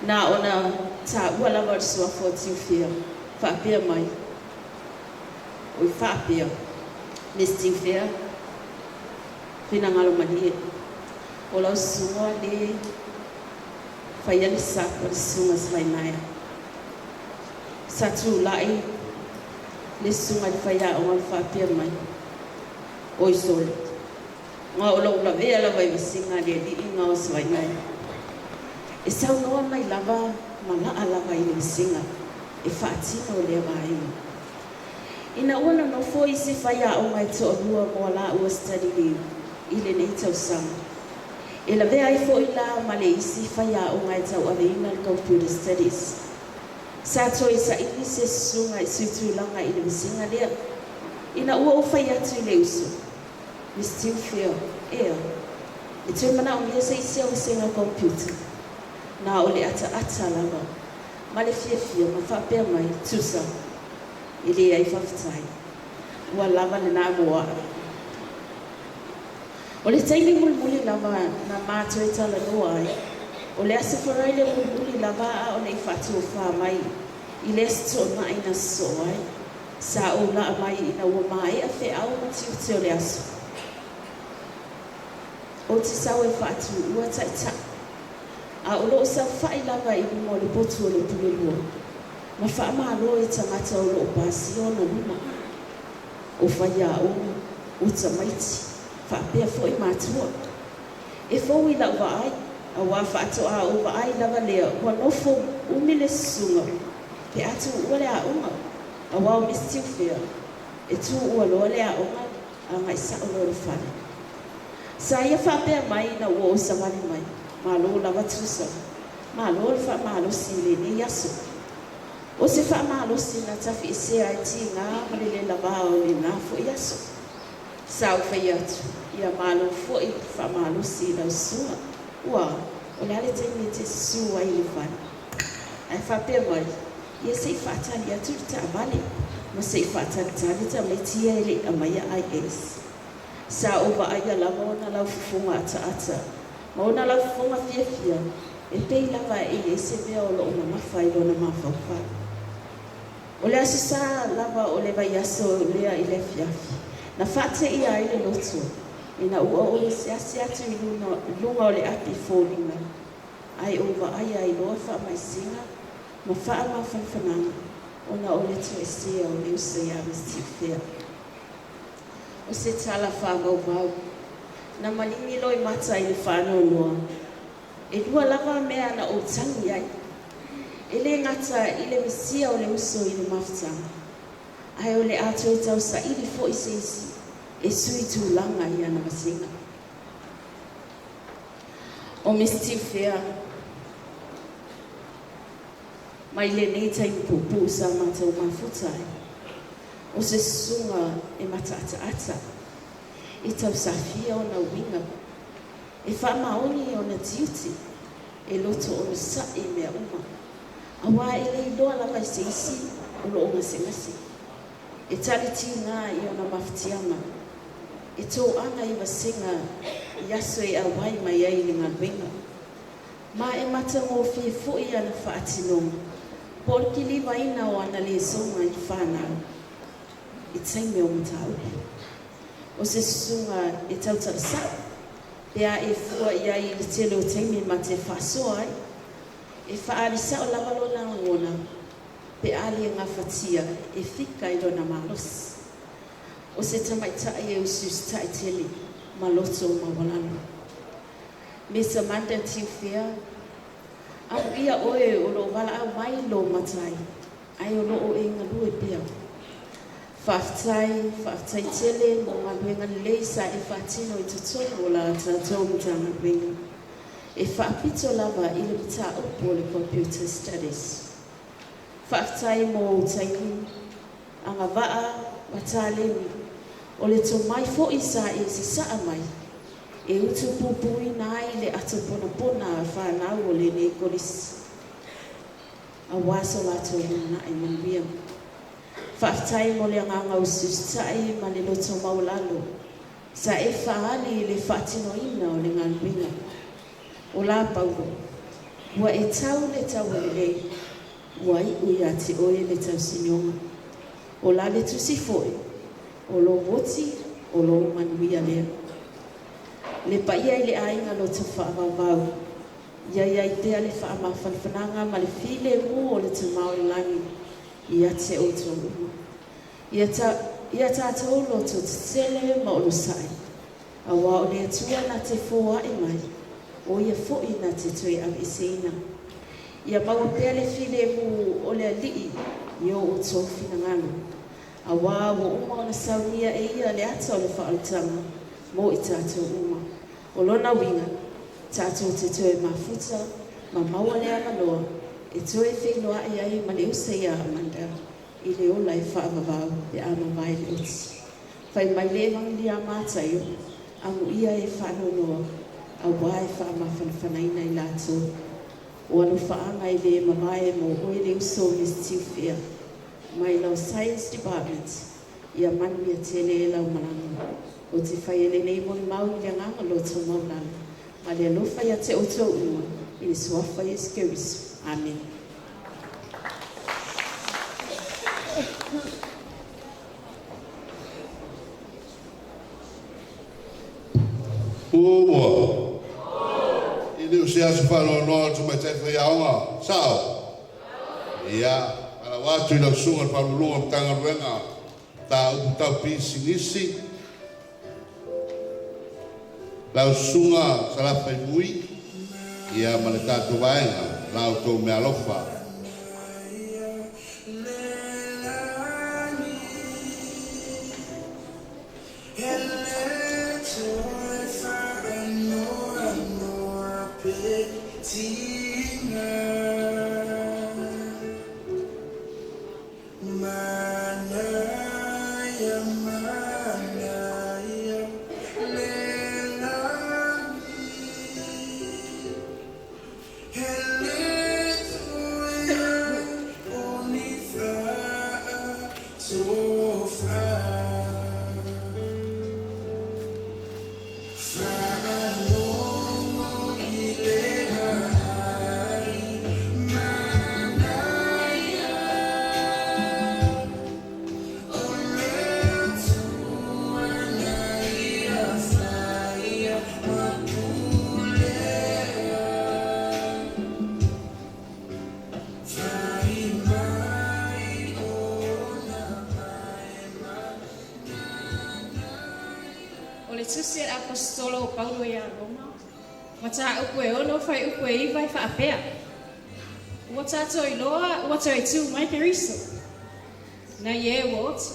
Na o na ta ua lava o sua fo tiu fia. Wha apea mai. O i wha apea. Misting Fair, Pinangalo Mani, Ola Sunga de Fayani Sapa, Sunga Svainaya. Satu Lai, the Sunga Faya on Fapia Mai, Oisol. Ola Vela by the singer, the Inga Svainaya. A sound no my lava, Mana Alava in the singer, a fatino leva. Ina wana no fo isi whaia o mai to rua mo la ua study leave, ile nei tau sama. E la vea I fo ila ma le isi whaia o mai tau aveina computer studies. Sa toi sa ili se sunga I suitu langa I le visinga lea. Ina ua o whaia tu le uso. We still feel, ea. E tui mana o mia sa isi au singa computer. Na o le ata lava. Ma le fia ma whapea mai tusa. Ili ai whawhitai. Ua lava le nā moa. O le taimi mulmuli lava na mātua e tala noa ai. O le asifarai le mulmuli lava a o le whatu o wha mai. I le sto na ina so ai. Sa o na mai ina ua mai a whe au matiu te o le aso. O te sau e whatu ua taita. A o lo sa whai lava I mo le potu o le pulelua. Ma wha maalo e tangata o lo pasi o na luma. O whaia o tamaiti. Wha pia fo I mātua. E fo I lau ai. A wā whaato a o ai lava lea. Wa nofo umile sunga. Pe atu ua lea unga. A wā o mistiu whea. E tu ua loa lea unga. A ngai sa o lo whane. Sa ia wha pia mai na ua o samani mai. Maalo lava tusa. Maalo le wha maalo sile ni yaso. O se wha maalosi na tafi I se ai ti ngā malele lava o le nā fo I aso. Sa o whai atu. Ia malo fo I wha maalosi na usua. Ua, o le ale teimi te sua I le whani. Ai whapea mai. Ia se I whaatani atu ta amale. Ma se I whaatani tani ta mai tia ele a maia ai es. Sa o wa aia lava o na lau fufunga ata. Ma o na lau fufunga fia. E pei lava e se mea o lo o na mawhai lo na mawhauwhai. O le asisa lava o le vai aso lea I le fiafi. Na whate ia I le loto. Ina ua o le seasi atu I lunga o le api fōlinga. Ai o wa aia I loa wha mai singa. Ma wha ma whanwhananga. Ona o le tu estea o le usa ia misti whea. O se tala whangau vau. Na malingi loi mata I le whanau noa. E lua lava mea na o tangi ai. E le ngata I le misia o le uso I le mafutanga. Ai o le ato e tau sa ili fo I se isi. E sui tu langa I ana masinga. O misti whea. mai le nei tai pupu sa mātou mafutai. O se sunga e mataata e tau safia o na winga. E wha maoni o na tiuti e loto o na sai mea uma. Awa e lei loa lava se isi o lo onga se ngasi. E tali ti ngā i o na mafutiama. E tō anga i wasenga i aso e awai mai ai ni ngā winga. Ma e mata ngō fie fui ana whaatinonga. Por ki liwa ina o ana le songa i whanau. I taime o matau. O se sunga e tautara sa. Pea e fua i ai le tele o taime ma te whasoa ai. E whaari sa o lawalo na ngona. Pe ali ngā whatia e whika i rona malos. O se tamaitai e usus tai tele ma loto ma walano. Me sa manda tiu whia. Au ia oe o lo wala au mai lo matai. Ai o lo o e ngalue pia. Whaftai tele mo ngā luenga leisa e whatino i tutongo o la tātou mtanga luenga. E whaapito lava i le mita upo le computer studies. Whaftai mo taini, anga waa, watalemi, o le to mai fo isa e se saa mai. E utu pupui nai le ato pona a whanau o le ne kolisi. A waso lato na e manuia. Whaftai mo le nganga usus tai ma le loto maulalo. Sa e whaali le whatino ina o le ngaluinga. O la paulo. Wa e tau le tau le rei. Wa i ui ati oe le tau sinonga. O la le tusi foi. O lo woti, o lo manuia lea. Le paia i le ainga lo te whaamawau. Ia i tea le whaamawhanwhananga ma le file mu o le te maolangi. Ia te o tō uma. Ia tātou lo tō te tele ma o lo sai. A wā o le atua na te fōa e mai. O ia fōi na te tui av iseina. Ia maua pēr le file mu o le alii. Ia o tō whina ngano. A wā o uma o na Sauniga e ia le ata o le whaalutanga. Mo i tātou uma. O lona winga. Tātou te tui mafuta. Ma maua le amanoa. E toe whenua e ai ma le usa ia amanda. I le ola e whaamawau e amawai le uti. Whai mai le wangi a mātai o. Angu ia e whanonoa. A wai whaamawhanwhanaina i lātou. O anu whaanga i le mawai mo oe le uso Miss Tiwhia. Mai lau Science Department. Ia manu ia tele e lau malanga. O te whai ele nei moni mau i le nganga loto maulana. Ma le alofa ia te oto ua. I le suafa i skerisu. Amen. Ua. Ili usi asu whalo noa tu mai tai Faaleaoga. Sao? Ia. Ala watu ila usunga whalo lunga mtanga ruenga. Ta upu tau pisi nisi. La usunga salafa i mui. Ia male tātou waenga. Lau tō mea alofa. Tusi apostolo Paulo ia Roma. Mata upu e ono fai upu e iwa i whaapea. Ua tātou i loa, ua tau e tū mai periso. Na ie ua otu.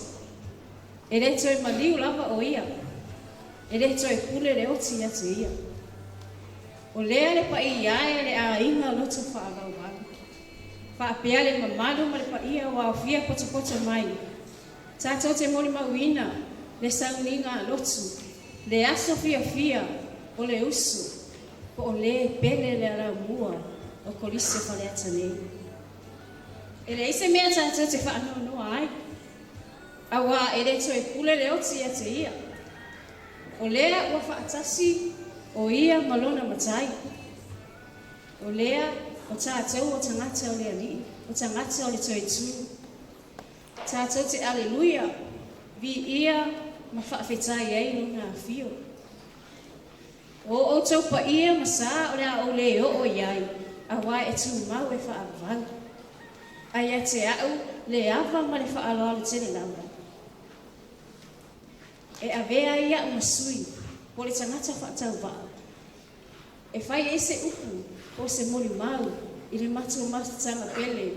E re toi maliu lava o ia. E re toi pule le oti atu ia. O lea le pa i ae le a inga loto whaagau wala. Whaapea le mamalu ma le paia wa awhia poto mai. Tātou te mori mawina, le Sauniga lotu, le aso fia o le usu, po o le pele le ala mua o kolise Faaleata nei. E le ise mea tātou te whaanoa ai. Awa e le toi pule le oti a te ia. O lea ua whaatasi o ia malona matai. O lea o tātou o tangata o le ali, o tangata o le toi tū. Tātou te aleluia, vi ia ma whaafetai ei luna a fio. O tau pa ia masa o lea o le o iai, a wai e tū mau e whaavau. Ai a te au le ava ma le whaaloa le tele laura. E avea ia masui, po le tangata whaatau vaa. E whai e se upu, o se mori mau, i le matu matutanga pele,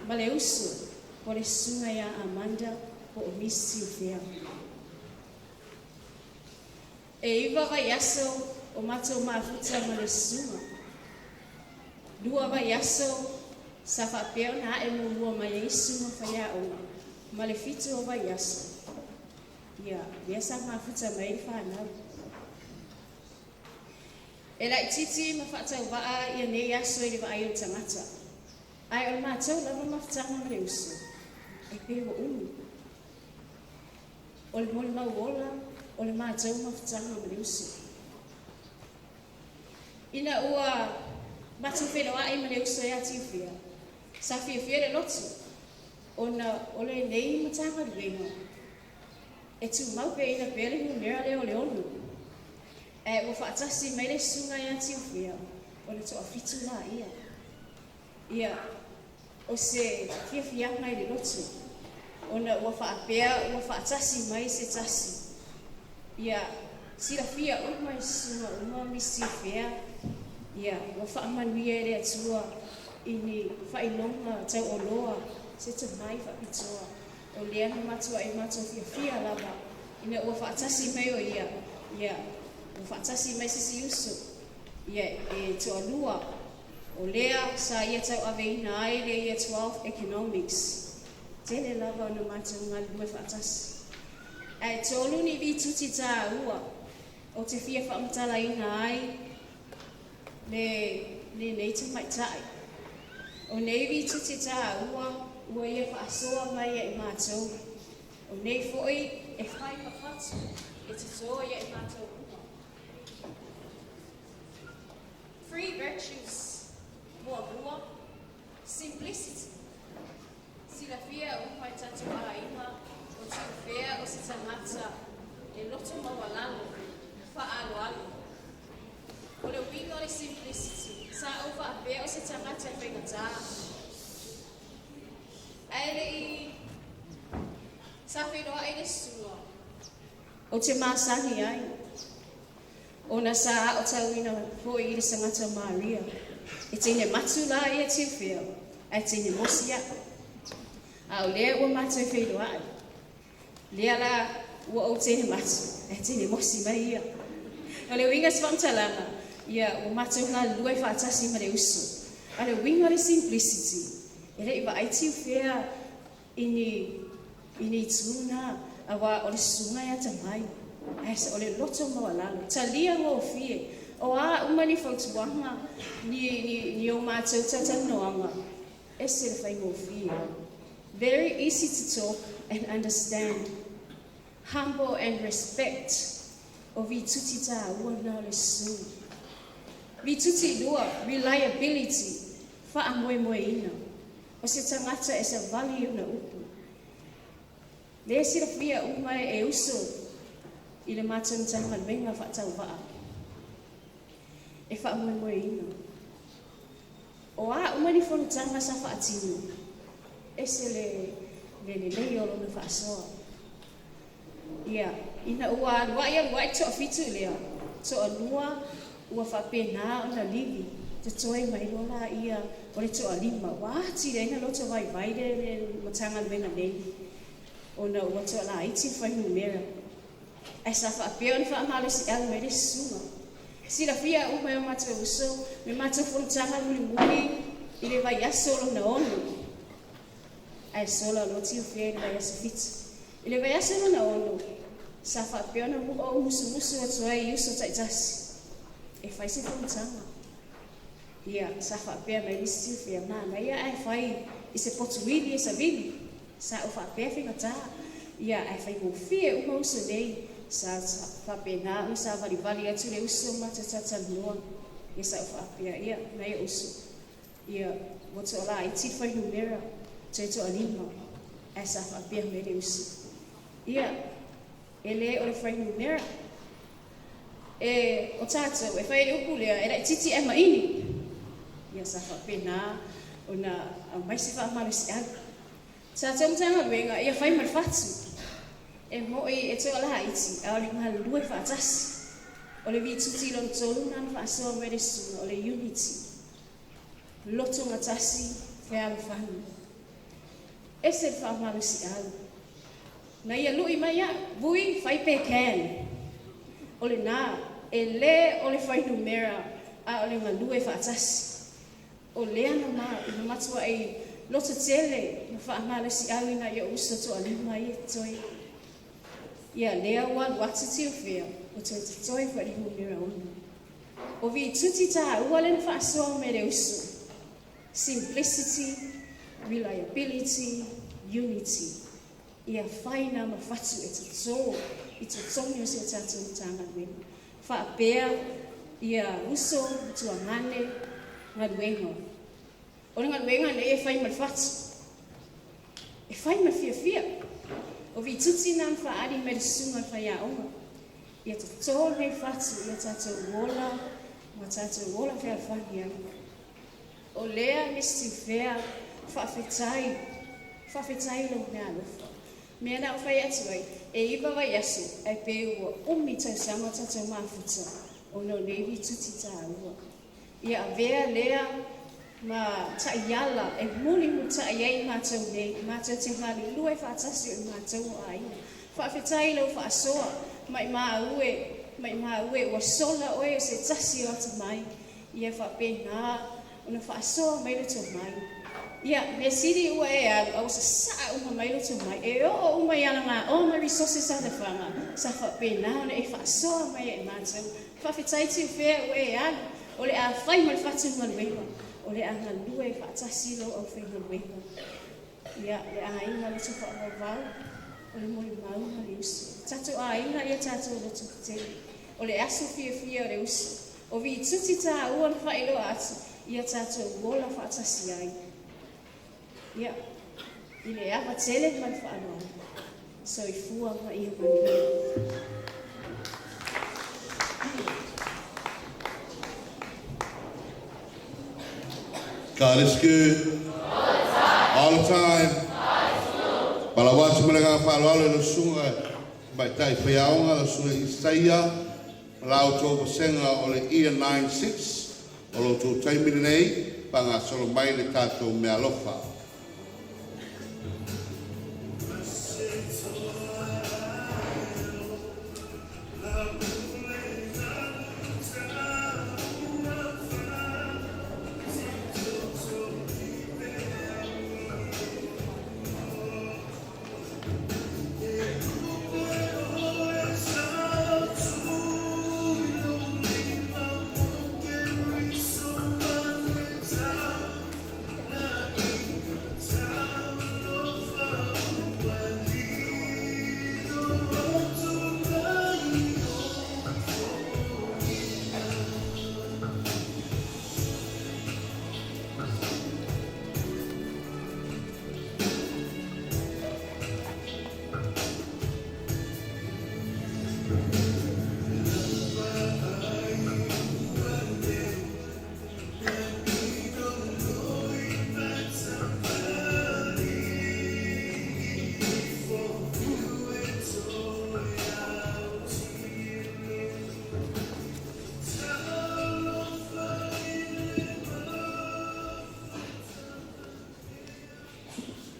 ma le usu, po le sunga ia Amanda, po o misi ufea. E iwa vai aso, o matu mafuta ma le sunga. Lua vai aso, sa whapeo na e mua mai e sunga Faaleaoga, ma le fitu o vai aso. Ia, sa mafuta mai whanau. E la titi ma whaatau waa ia nei aso i le wa aio tangata. Ai o mātou lava mawhatanga ma le usu. E pewa unu. O le moli mauola, o le mātou mawhatanga ma le usu. Ina ua matu whenua ai ma le usu e ati uwhia. Sa whiawhia le lotu. O le nei matanga luenga. E tu mau pe ina pere hu mera leo le onu. E ua whaatasi mai le sunga i ati uwhia. O le toa fitu la ia. Ia, o se whiawhia le lotu. O na ua whaapea, ua whaatasi mai se tasi. Ia, sira whia uma i sunga uma misi whea. Ia, ua whaamanuia le atua i ni whainonga tau o loa. Se te mai whapitoa. O lea na matua i matua whiawhia lava. Ina ua whaatasi mai o ia. Ia, ua whaatasi mai sisi usu. Ia, e toa lua. O lea sa ia tau aveina ai le ia 12 economics. Tele lava o na matua ngā lua whaatasi. E tolu ni vi tuti tā ua. O te whia whaamtala ina ai. Le nei te maitai. O nei vi tuti tā ua. Ua ia whaasoa mai e mātou. O nei foi e whai mawhatu. E te toa ia e mātou uma. Three virtues. Mua mua. Simplicity. Sila whia umai tatu aina. O tiu whea o se tangata. E loto mawalalo. Whaaloalo. O le winga o le simplicity. Sa uwa a bea o se tangata whaingataa. Ai sa whenua e le sua. O te māsangi ai. O na sa o tauina hoi i le sangata Maria. E tine matu la i a tiu whea. E tine mosia. A o lea ua matu e whenua ai. Lea la ua o tine matu. E tine mosi mai ia. O le winga swantalanga. Ia ua matu ngā lua i whaatasi ma le usu. A le winga le simplicity. E rei wa ai tiu whea ini tūna awa o le sunga ia tamai. Asa o le loto mawalalo. Talia ngō fie. O a umani whautuanga ni o mātou tatanoanga. Ese le whai ngō fie. Very easy to talk and understand. Humble and respect. O vi tuti tā ua na le su. Vi tuti lua reliability. Wha moe moe ina. O se tangata e sa vali una upu. Le sira whia umai e uso i le mātana tanga wenga whaatau waa. E wha moe moe ina. O a umani whanu tanga sa whaatinu. E se le olo na whaasoa. Ia, ina ua alua ia lua i toa fitu lea. Toa lua ua whapena o na livi. Te toe mai lola ia o le toa lima. Wāti reina loto vai vaide le matanga wenga nei. O na ua toa la iti whainu mera. E sa whaapeo ni whaamale si ala me le sunga. Sira whia umai o matua uso, me matua whulutanga muli muli, I le vai aso lo na ono. Ai sola lo tiu fia le vai aso fiti. I le vai aso lo na ono. Sa whapea na mu o musu atu ai uso taitasi. E whai se whamitanga. Ia, sa whapea mai visi tiu fia mana. Ia, ai whai i se potu wili e sa vili. Sa o whapea whinga tā. Ia, ai whai mo fia uma uso nei. Sa whapea ngā, sa vali atu le uso matatata noa. Ia sa o whapea, ia, nei uso. Ia, moto ala i tit whai numera. Teto anima. Ai sa whapea me le uso. Ia, e le o le whai numera. E o tātou, e whai le upu lea, e lai titi e maini. Ia sa whapea nā, o na maisi whaamale si alu. Tātou mtanga luenga, ia whai marwhatu. E moi e tō alaha iti, a o le ngā lue whaatasi. O le vituti lon tōlu nana whaasoa mere sunga, o le unity. Loto ngatasi, whea le whanu. E se whaamale si alu. Na ia lui mai a, vui whai pe can. O le nā, e le o le whai numera, a o le ngā lue whaatasi. O lea na mā, i matua e loto tele, na whaamale si alu ina ia uso to alima i toi. Ia lea walu atu tiu whea, o toi te toi whai numera onu. O vi tuti tā ua le na whaasoa me le uso. Simplicity, reliability, unity. Ia whaina ma whatu e te tō, i te tongi o se tātou tāngā luenga. Whaapea, ia uso, tua ngane, ngā luenga. O ngā luenga ne e whai ma whatu. E whai ma fia. O vi tuti nā whaari me le sunga Faaleaoga. Ia te tō nei whatu, ia tātou wola, ma tātou wola whea whani au. O lea nisi whea, whawhetai lau mea alofa. Mea nā whai atu ai, e iwa vai asu, ai pe ua umi tau sama tātou mafuta, o no nevi tuti tā ua. Ia avea lea, ma taiala, e muli mu taiai mātou nei, mātou te hali lue whaatasi o mātou o aina. Whawhetai lau whaasoa, mai mā ue, ua sola oe o se tasi o ata mai, ia whapena, ona whaasoa mai le tō mai. Ia, me siri ua e au sa saa uma mai lo tō mai. E o uma iana ngā o ma resources a te whanga. Sa whapena ona e whaasoa mai e mātou. Whawhetai tiu whea ua e alu. O le a whai mai whatu manuenga. O le a ngā lue whaatasi lo au whai manuenga. Ia, le a inga lo tō whaavau. O le mori maunga le usu. Tatou a inga ia tatou lo tō kutele. O le aso fia o le usu. O vi tuti tā ua na whai lo atu. Ia tātou wola whaatasi ai. Ia, i le awa tele mai whaanoa. So i fua ma ia mani. God is good. All the time. Pala watu malega Faaleaoga lo sunga. Mai tai Faaleaoga lo sunga Isaia. Lau tō pasenga o le ia 96. O lo tō taimiri nei. Panga solo mai le tātou mea lofa.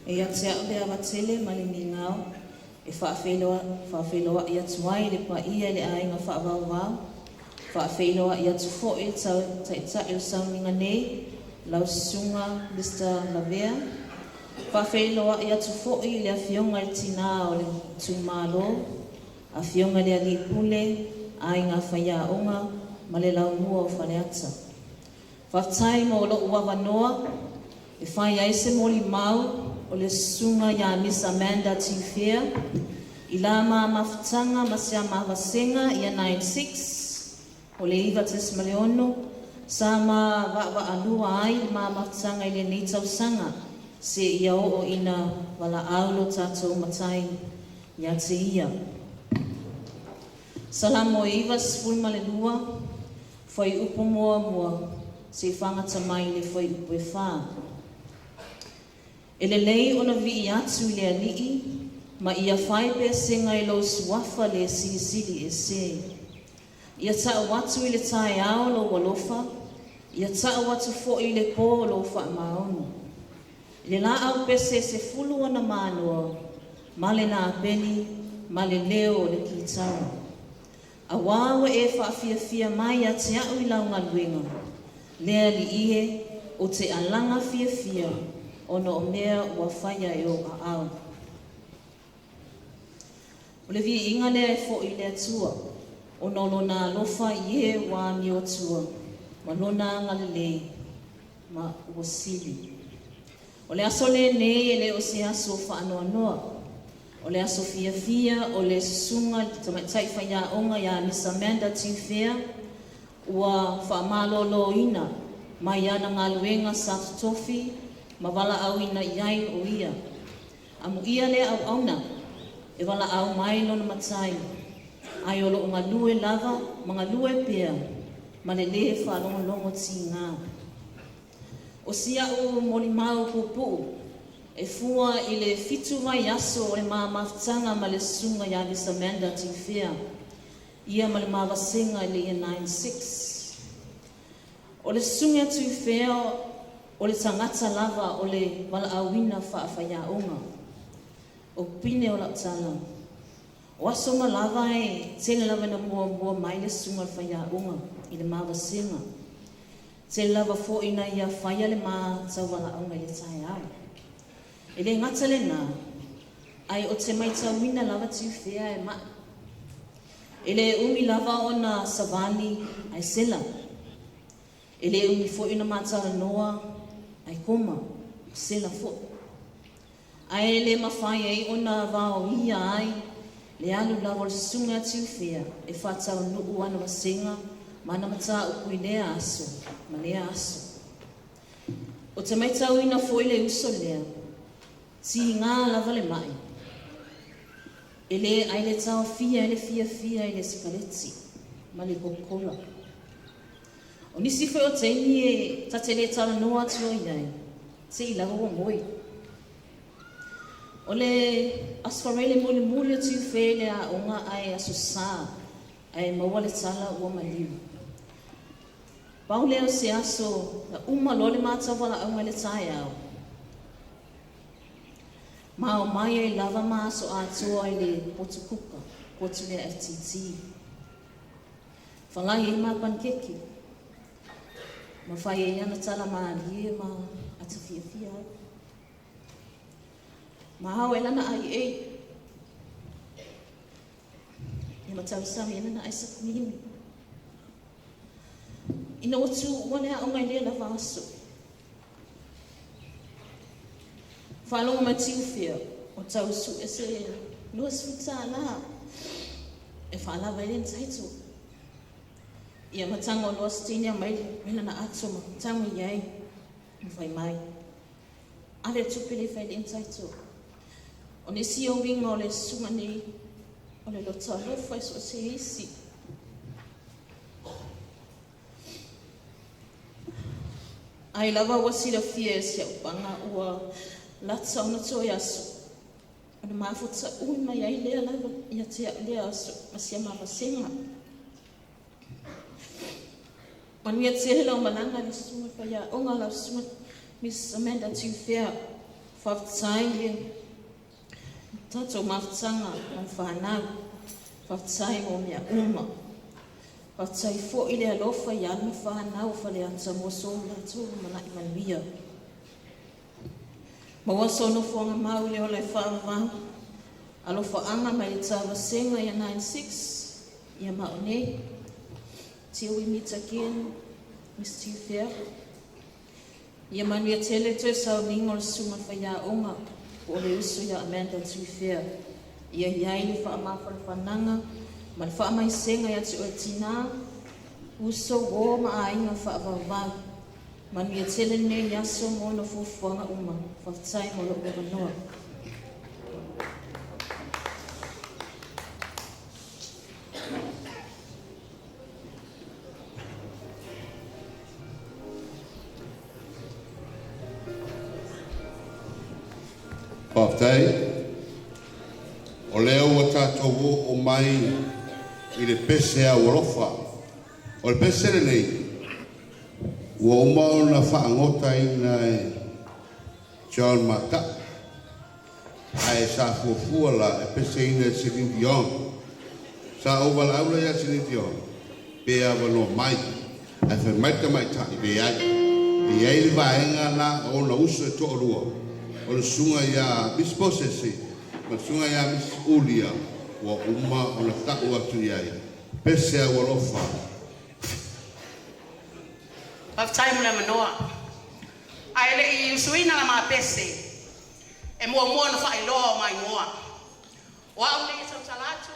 E ate au le awatele ma le mingao, e whaawheloa i atu ai le pa ia le ainga whaawawau, whaawheloa i atu foe tau taitai o Sauniga nei, Lausunga Mr. Lavea. Whawhailoa i atu fo'i le awhionga i tina o le tūmalo, awhionga le alipule, ai ngā Faaleaoga, ma le launua o Faaleata. Whaftai mo lo ua wanoa, e whai aise moli mau, o le sunga ia Miss Amanda Tifea, i la mawhitanga ma sea mawasenga ia 96, o le iwa tesmaleono, sa ma wa alua ai ma mawhitanga i le neitausanga, se ia o ina wala aulo tātou matai ia te ia. Salamo e iwa sifulma le lua, whai upo mua, se whangata mai le whai upo e whā. E le lei ona vi atu le alii, ma ia whai pe senga i lo suafa le silisili e se. Ia taa watu i le tae ao lo walofa, ia taa watu fo i le pō lo wha maonu. Le la au pese se fulu ona mānoa, ma le nā peni, ma le leo le kitara. A wawa e whaafia mai a te au i launga luenga, lea li ie o te alanga fia, ono o mea ua whaia e o a au. O le vi inga lea e fo i lea tua, ono lona lofa i e wa mi o tua, ma lona ngalele, ma ua sili. O le aso le nei e le o se aso whaanoa noa, o le aso fia, o le sunga tai Faaleaoga ia Miss Amanda Tifea, ua whaamalolo ina, mai ana ngā luenga sa tofi, ma wala au ina iai o ia. Amu ia le au auna, e wala au mai lona matai, ai o loo ngā lue lava, ma ngā lue pia, ma le whalongo ti ngā. O sia o moli mau pupu, e fua i le fitu vai aso o le mawhitanga ma le sunga ia Miss Amanda Tifea, ia ma le mawasenga i le ia 96. O le sunga Tifea, o le tangata lava o le wala awina Faaleaoga, o pine o la tala. O aso ma lava e tele lava na mua mai le sunga Faaleaoga i le mawasenga. Tele lava fo ina ia whaia le tau wala aunga i le tae au. E le ngata le nā, ai o te mai tauina lava Tifea e maa. E le umi lava o na savani ai sela. E le umi fo ina mātara noa ai koma, sela fo. Ai le mawhai ai o na vao ia ai, le alu lava o le sunga Tifea, e whatau nuu ana wasenga, mana mata upu i lea aso, ma lea aso. O te mai tauina fo i le uso lea, si ngā lava le mai. E le ai le tau fia, e le fia, e le sikaleti, ma le kokola. O nisi whai o teini e tate le tala noa tua i nei, te i lava o ngoi. O le asfarele muli o tiu whele a onga ai aso sā, ai maua le tala ua maliu. Pau leo se aso, na lole māta wala aunga le tae au. Ma o mai e lava maaso atua i le potu kuka, potu le FTT. Whalai e ma pankeki. Ma whai e ana tala maari e ma ata fia. Ma hao e lana ai e. E ma tau sami e lana ai sa kumihimi. Ina watu wane a onga i lea lava aso. Whalonga mai tiuwhia, o tau su e se luas futa la, e whaalawa e taito. Ia matanga o luas tinia mai, mena na ato ma tangu iai, mwhai mai. Ale tupili whai le taito. O ne si o winga o le sunga ni, o le lota lofa so se isi. Ai lava wasila fia se upanga ua, Latsa ona toi aso. Ona mafuta ui mai ai lea lava ia te lea aso. Masia mawasenga. Ona ia te hela o malanga ni sunga Faaleaoga la sunga Miss Amanda Tifea. Whaftai le. Tato mafutanga o whanau. Whaftai o mea uma. Patai fo ile alofa ya me fa na o fa le anta mo so la tu mana i malvia. Ma wa so no fo nga mau le ola fa va. Alofa anga mai le tava senga ya 96 ya maone. Till we meet again, Mr. Fair. Ia manu ia tele toe Sauniga o le sunga Faaleaoga o le uso ia Amanda Fair. Ia iai le faamafalafananga ma le faamaisenga ia te o tina uso o maaiga faavavau. Manu ia tele nei aso mo na fuafuaga uma faafetai mo loo gavanoa. Paftai, o leo o tātou o mai i le pese a urofa. O le pese le nei, ua umao na whaangota i na John Mata. Ai sa fuafua la e pese i na Celine Dion. Sa uwala aula ia Celine Dion. Pea wano mai, ai whai maita mai ta i be ai. I ai le vaenga na o na uso e toa rua. O le sunga ia misposese, ma sunga ia misulia, wa uma o na tau atu iai. Pese a walofa. Paftai mo le manoa. Ai le I usuina na ma pese. E mua na whailoa o mai moa. O au le tau talatu.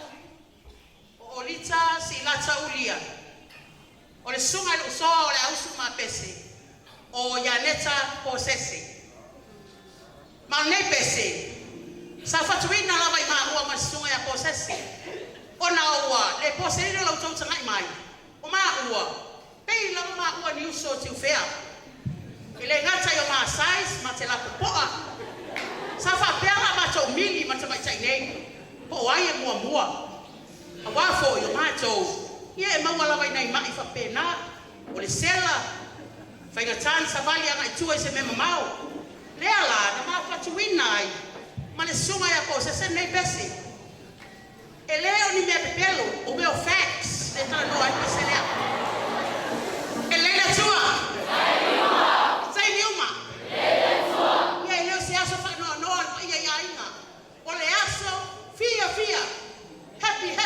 O olita si lata ulia. O le sunga le usoa o le ausu ma pese. O Yaneta posese. Ma nei pese. Sa fatuina lava I maa ua masunga ya posese. O na ua, le posese lau tau tangai mai. O maa ua. Pei lava maa ua ni uso tiu fea. I le ngata yo maa sais, ma te la popoa. Sa fa peanga ma tau mili ma te mai tai nei. Po ai e mua. A wafo yo maa tau. Ia e maua lava I mai fa pena. O le sela. Whaingatani sa vali anga I tua I se mema mau. Lea la, na maa fatuina ai. Ma le sunga ya ko se nei besi. E leo ni mea pepelo, o meo facts. Le tala noa I pese lea. E leila tua. Sai niuma. Leila tua. Ia e leo se aso wha noa noa, ia ia inga. O le aso, fia. Happy.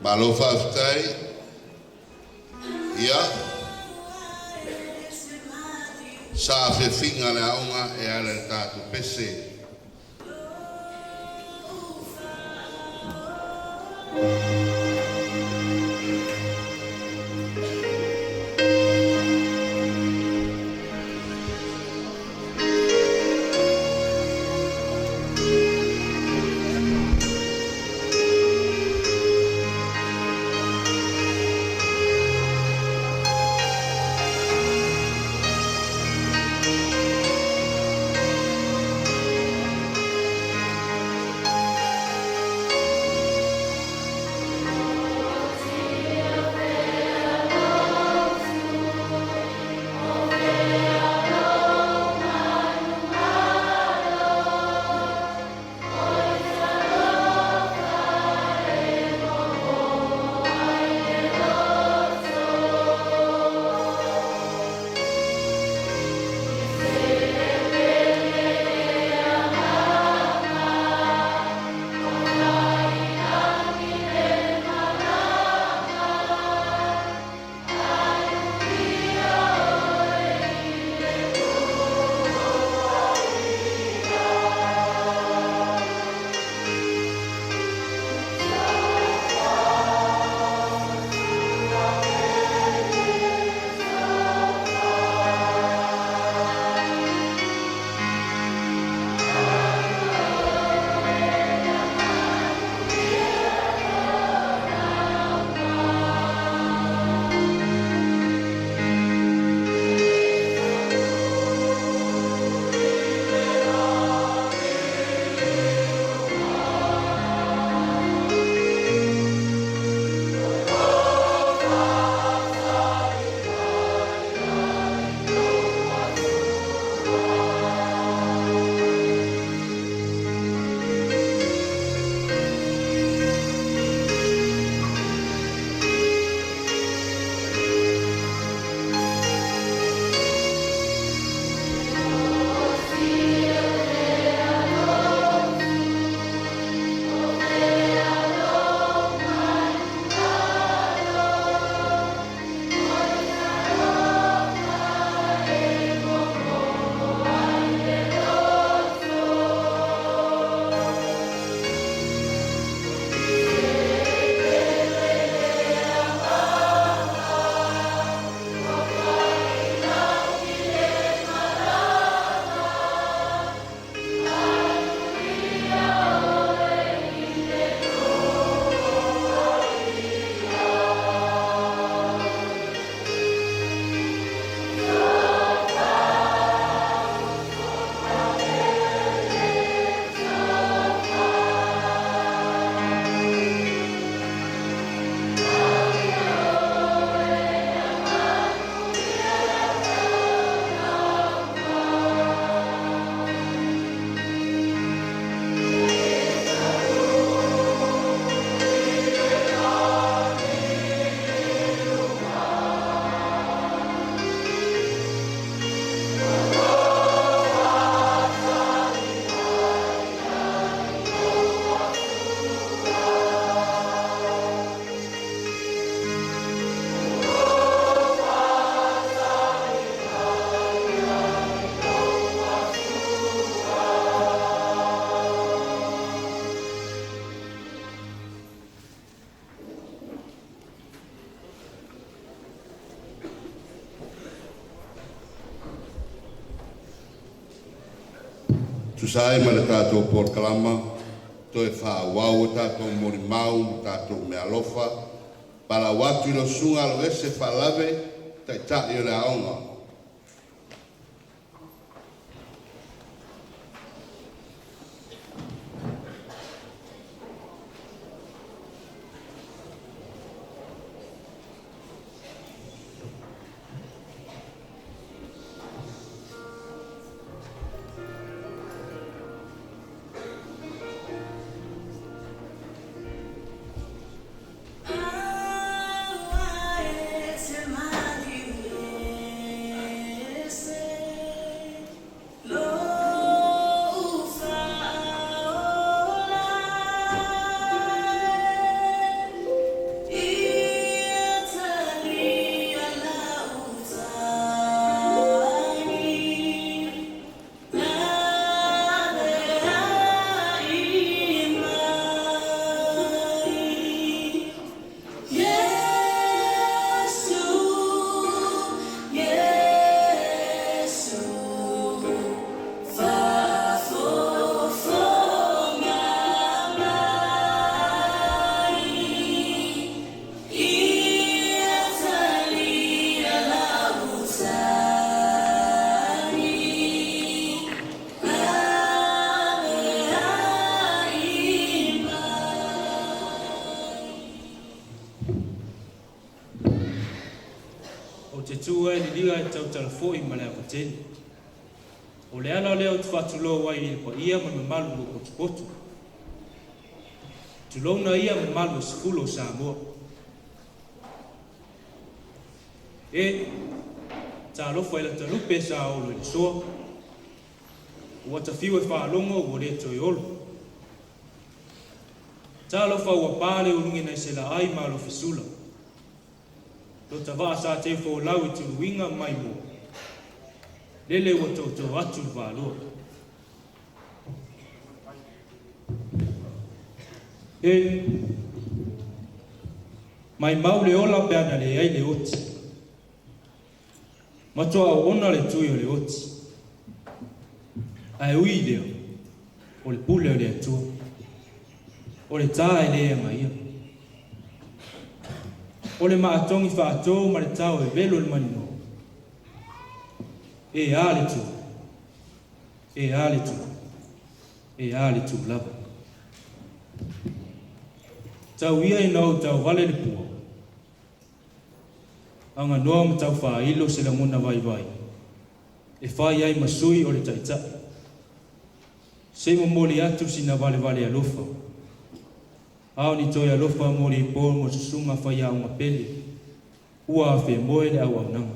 Malo whaafitai. Ia. Sa whewhinga le aonga e ale tātu pese. Tusai ma le tātou por kalama, to e whāwau tātou mori mau, tātou me alofa, para watu ilo sunga lo ese whalave, tai tai o le aonga. se tua e liga e tau talafoi ma lea pateni. O le ala leo tu whatulo wai i pa ia ma malu o potu. Tu lona ia ma malu se fulo sa mua. E ta alofa ila ta lupe sa olo i soa. Ua ta fiu e whaalongo o le to i olo. Ta alofa ua pāle o lungi nei se la ai ma alo fisula. Lo ta waa sa te fo lau i tu winga mai mo. Lele ua tau atu wāloa. E mai maule ola pe ana le ai le oti. Matoa o ona le tui o le oti. Ai ui leo, o le pule o le atua. O le tā e lea mai ia. O le maatongi whātou ma le tau e velo le manino. E ale tu. E ale tu. E ale tu lava. Tau ia i nau tau vale le pua. Anga noa ma tau whailo se la muna vai vai. E whai ai masui o le taitai. Se mo moli atu sina vale vale alofa. Ao ni toi alofa moli i pōl mo susunga Faaleaoga pele. Ua a whe moe le au au nanga.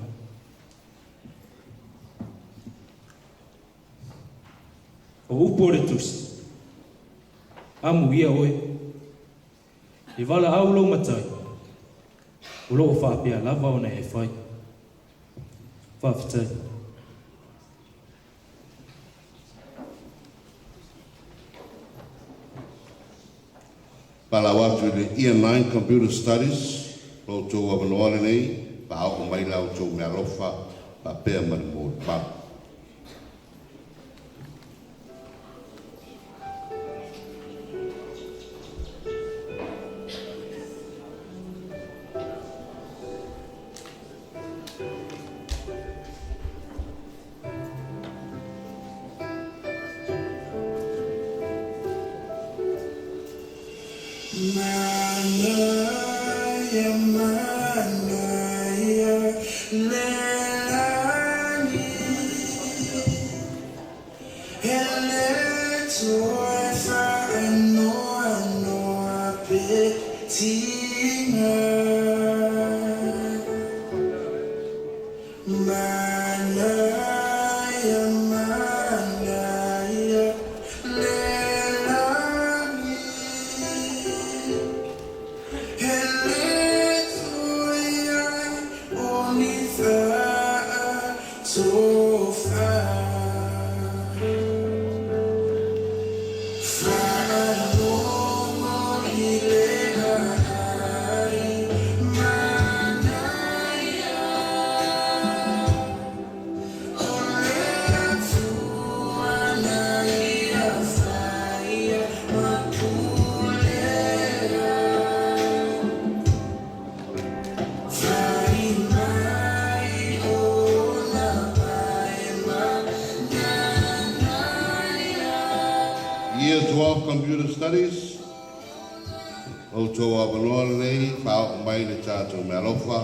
O upo le tusi. Amu ia oe. E wala au lo matai. O loo whaapea lava o na e whai. Whaafitai. Faaleaoga le Year 9 Computer Studies, lo tō avanoale nei, pa au mai lau tō mea lofa, pa pēr mani mō pa. Year 12 Computer Studies, o tō avanoale nei, whao mai le tātou mea lofa.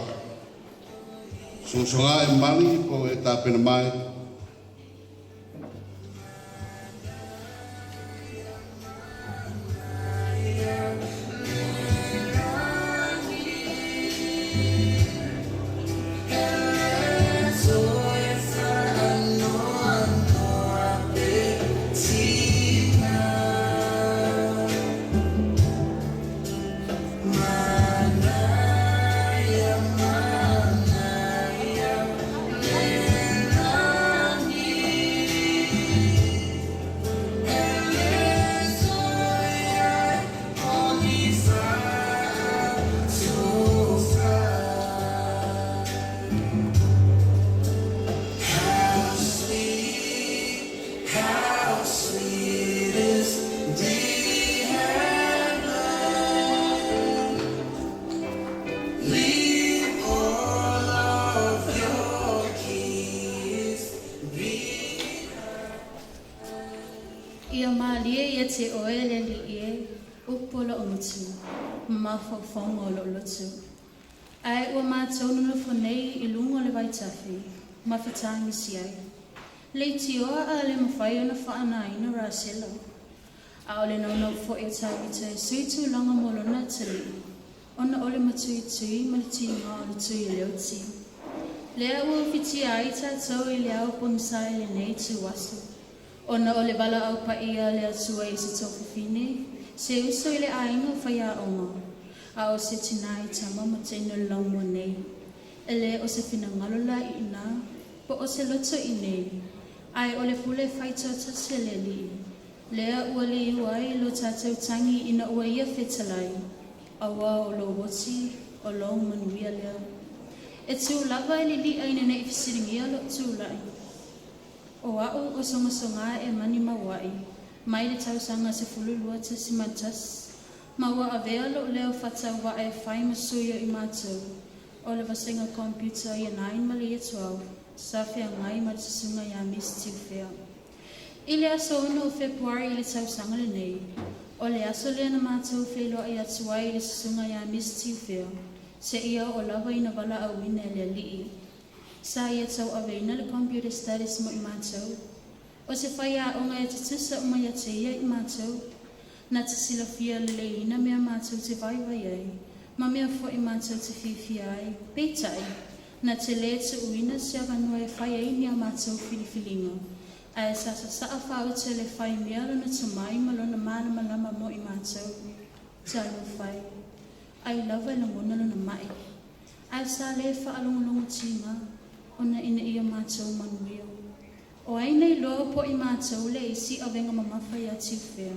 Sosonga e mani po e tāpena mai. Ia malie ia te oele li ie, upola o mutu, mawhawhongo lo lotu. Ai ua mātou nuna whanei I lunga le waitafi, mawhitangi si ai. Le tioa a le mawhai ona whaana ina rāsela. A ole nauna fo e tāwita e sui tū langa molona tali. Ona ole matui tui ma le tinga o le tui leo ti. Lea ua whiti ai tātou I lea o pongsai le nei tū wasu. Ona ole wala au pa ia le atua I se tofu fine, se uso I le ainga Faaleaoga. A o se tinai tama ma teina laumua nei. Ele o se fina ngalola I ina, po o se loto I nei. Ai ole pule whaitota se le li. Lea ua li uai lo tātou tangi ina ua ia whetalai. Awa o lo woti o lo manuia lea. E tū lava I li li aina nei fisiringia lo tū lai. O au o songa e mani mawai. Mai le tausanga se fululua te simantas. Maua avea lo leo whatau wa e whai masuio I mātou. O le vasenga computer I a 9 mali e 12. Sawhia ngai ma le susunga ia Miss Tiwhea. I le aso ono o Februari I le tausanga le nei. O le aso lea na mātou wheloa I atuai I le susunga ia Miss Tiwhea. Se ia o lava I na wala au ina e le lii. Sa ia tau aveina le computer studies mo I mātou. O se Faaleaoga e tatusa o mai ate ia I mātou. Na te silafia le leina mea mātou te vai ai. Ma mea fo I mātou te whiwhia ai. Peitai. Na te le te uina se avanua e whai ai ni a mātou whiliwhilinga. A e sa whao te le whai mea lona tamai ma lona mana malama mo I mātou. Talo whai. Ai lava I langona lona mai. A e sa le whaalongalonga tima. Ona ina ia mātou manuia. O ai nei loa po I mātou le isi a venga mamawhai a Tiwhea.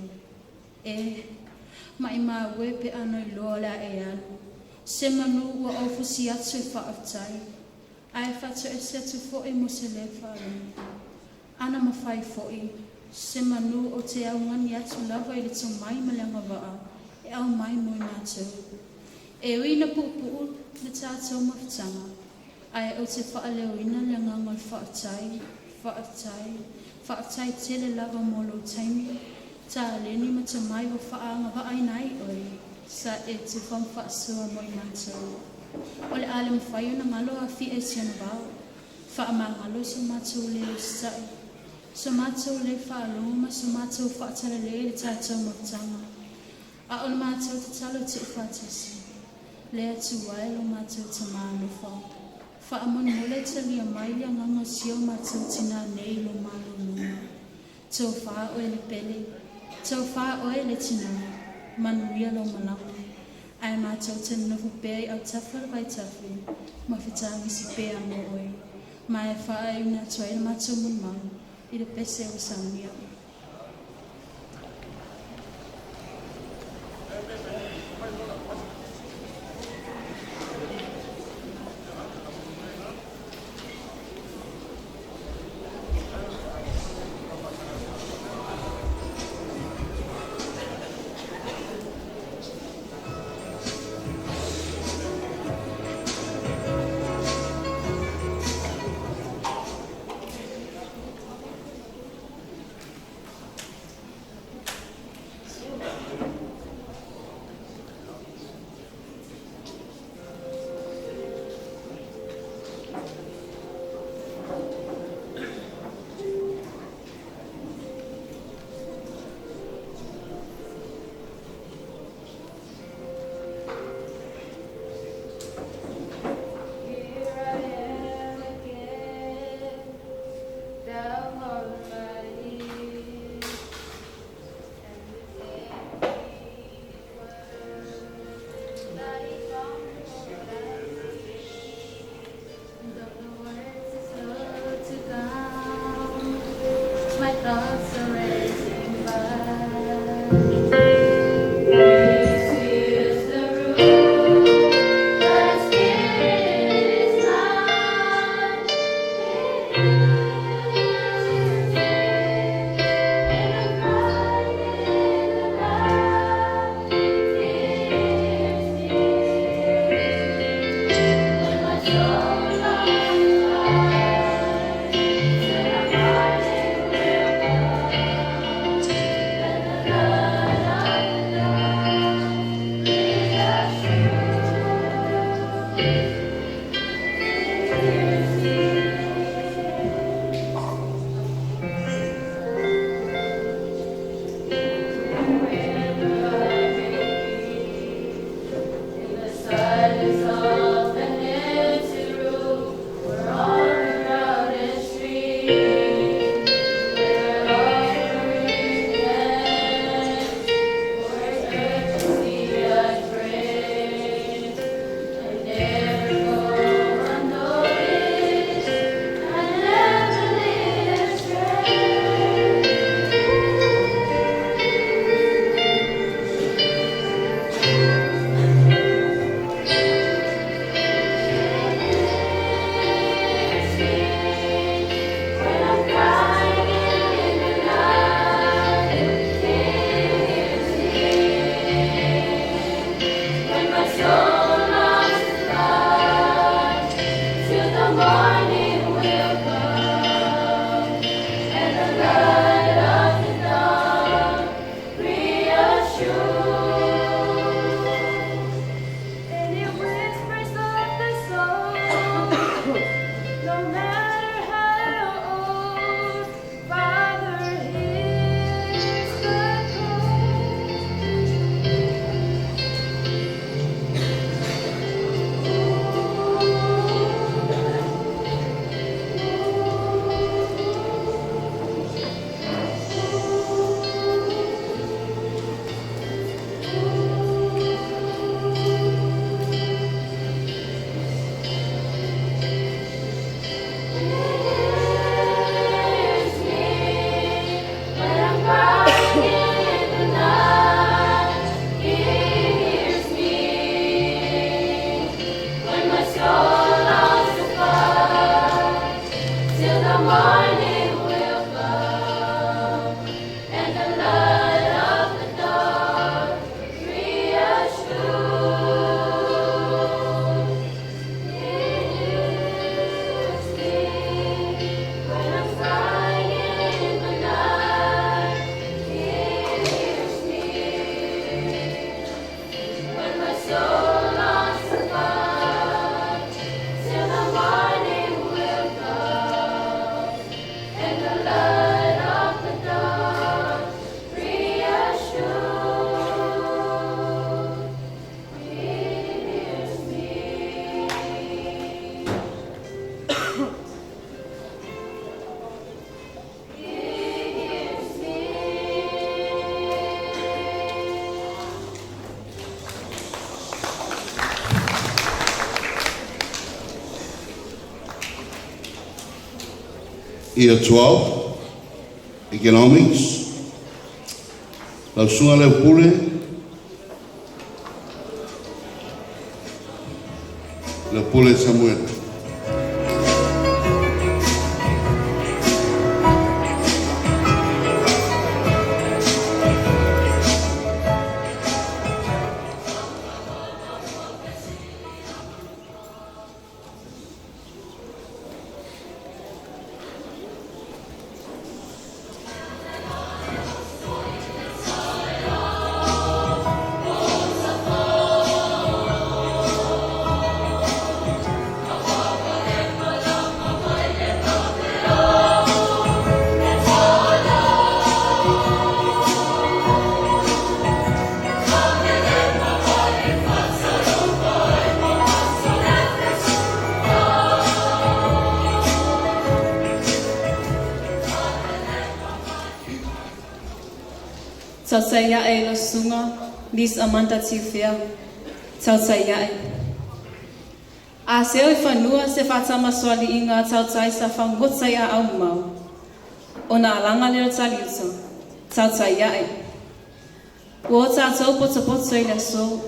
Ma I maa wepe ano I loa la e alu. Se manu ua ofusi atu e whaaftai. Ai whatu e setu fo E mo se le whaalonga. Ana mawhai fo I. Se manu o te au ngani atu lava I le tau mai malanga waa. E au mai mo I mātou. E uina pupu le tātou mawhitanga. Ai o te whaaleo le ngangol whaatai. Whaatai tele lava molo taimi. Ta leni ma te mai o whaanga wa ai nai oi. Sa e te whamwhaasua mo I mātou. O le ale mwhai o na ngalo a fi e siana wao. Wha ma ngalo so mātou le o stai. So mātou le whaaloma, so mātou whaatara le tātou mawtanga. A o le mātou te talo te whaatasi. Le atu wai lo mātou te māno whao. Wha amon mole te lia mai lia nganga sio mātou tina nei lo mālo nunga. Tau wha o le pele. Tau wha o le tina. Manuia lo malangu. Ai mātou te nufu pēi au tawhara vai tawhi. Mawhitangi si pēa mo oi. Mai e wha ai una tuai na mātou mun mau. I le pese o Sauniga. Year 12, Economics, Lausunga leo pule, leo pule Samuel. Tausaya e lo sunga, lis amanta tifea, tausaya e. A seo I whanua se whatama swali inga tautai sa whangotai a au mau. O na alanga leo tali uto, tausaya e. Wo tātou poto I le so,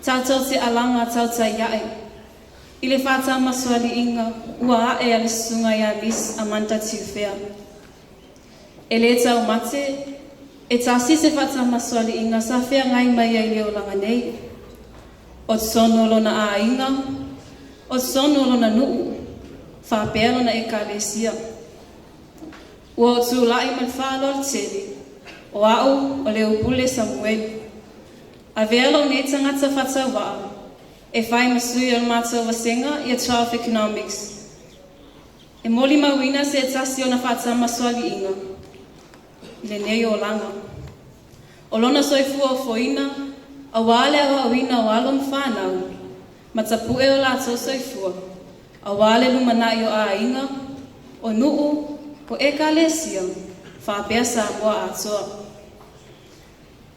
tātou te alanga tausaya e. I le whatama swali inga, ua a e ale sunga ia lis amanta tifea. E le tau mate, e tasi se whatama swali inga sa whea ngai mai ai leo langa nei. O sono lona a inga, o sono lona nuu, whapea lona e kalesia. Ua o tūlai man whālol teli, o au o leo pule Samuel. A vea lau nei tangata whatawaa, e whai masui o mātou wasenga i a 12 economics. E moli mawina se e tasi o na whata maswali inga. I le nei o langa. O lona soifua o foina, a wale a wawina o alon whanau, ma tapu e o lātou soifua, a wale lumanai o a inga, o nuu, o e ka lesia, whapea sa moa atoa.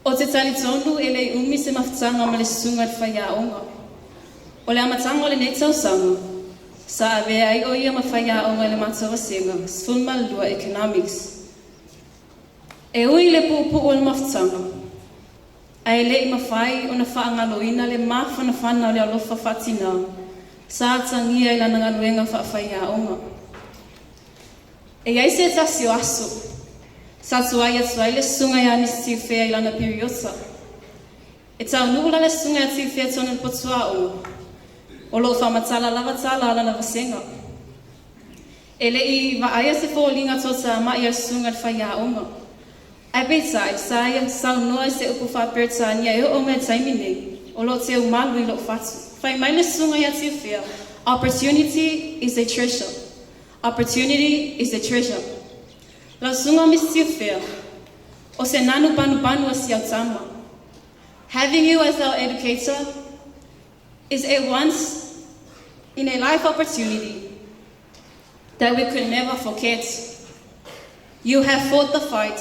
O te tali tonu e lei umi se mawhtanga ma le sunga le Faaleaoga. O le amatanga o le nei tausanga, sa avea ai o ia ma Faaleaoga le mātou wasenga, sfulma lua economics. E ui le pupu o le mawhtanga, a e lei mawhai o na whaangaloina le mawhanawhana o le alofa whatina, sa atangia i lana ngaluenga Faaleaoga. E ai se tasi o aso, sa tuai atuai le sunga ia ni stifea i lana periota. E tau nuula le sunga ia stifea tonu le potua o lo whamatala lava tala lana wasenga. E le i vaaya se fōlinga tota ma ia sunga le Faaleaoga. Ai peitai, sa ia sau noa se upu whapertania e o me taimine, o lo te umalu i lo fatu. Whai mai le sunga ia stifea, opportunity is a treasure. Opportunity is a treasure. La sunga mistifea, o se nanu panu a siautama. Having you as our educator is a once in a life opportunity that we could never forget. You have fought the fight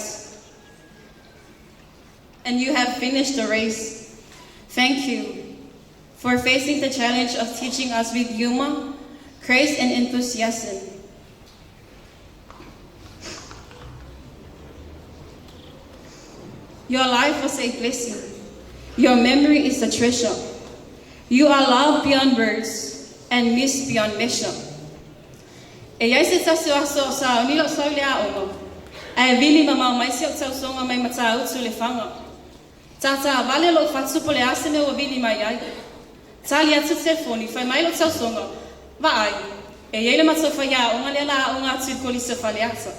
and you have finished the race. Thank you for facing the challenge of teaching us with humor, grace, and enthusiasm. Your life was a blessing. Your memory is a treasure. You are loved beyond words and missed beyond measure. E ai se tasi o aso sa unilo Faaleaoga, a e vili mamau mai se o tausonga mai mata utu le whanga. Tata vale lo whatsupo le ase me o vili mai ai. Tali atu telefoni, whai mai lo tausonga, va ai. E iele mata Faaleaoga le la o ngā tuikolisa Faaleata.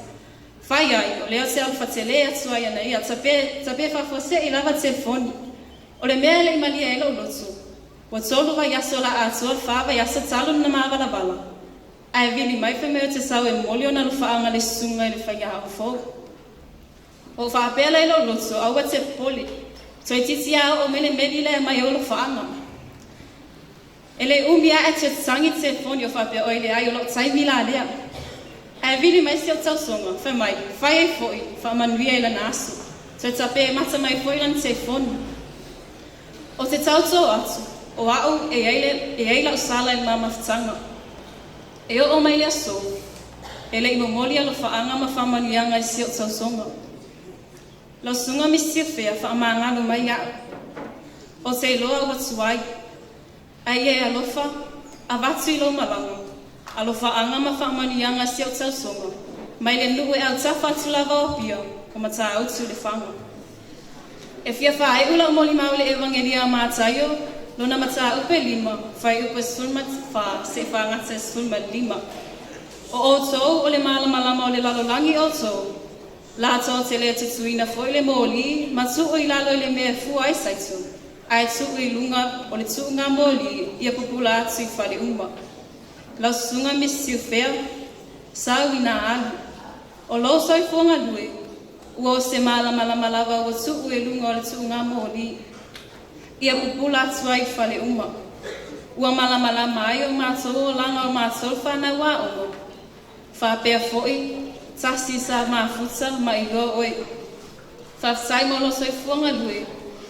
Whai ai, o leo se alfa tele atu ai ana ia, tape whawhose i lava telefoni. O le mea le imalia e lo lotu. Wa tolu wa yaso la atua whawa yasa talu na mawala bala. Ai vili mai whemeo te sau e molio na lufaanga le sunga i le Faaleaoga fōu. O whaapela e lo lotu, aua te poli. Toi titi au o mele medile mai o lufaanga. E le umia e te tangi telefoni o whapea o ile ai o lo taimila lea. Ai vili mai se o tausonga, whai mai, whai ai fōi, whaamanuia i la nasu. Toi tape e mata mai fōi lan telefoni. O te tauto atu, o au e eila usala i mamawhtanga. E o mai lea so, e le imomolia lo whaanga ma whamanianga i si o tausonga. Lo sunga mistifea whaamanganu mai au. O te loa watuai, ai e alofa, a watu i lo malanga. Alofa anga ma whaamanianga si o tausonga. Mai le nuu e au tawhatu lava o pia, o mata autu le whanga. E fia whae ula o moli maule evangelia mātaio, lona mata upe 5, whai upe sulma wha, se whangata sulma 5. O tou o le malamalama o le lalolangi o tou, lato te le tutuina foi le moli, ma tuu i lalo le mea fua ai saitu, ai tuu i lunga o le tuunga moli, ia pupula atu i Faaleaoga. Lau sunga misiu fea, sau i nā alu, o lo soi fuanga lue, ua o se malamalama o tuu e lunga o le tuunga moli, ia pupula atu ai Faaleaoga. Ua malamalama ai o mātou o langa o mātou whanau a ongo. Whapea foi, tasi sa mafuta ma i roa oi. Whaftai mo lo soi fuanga lue,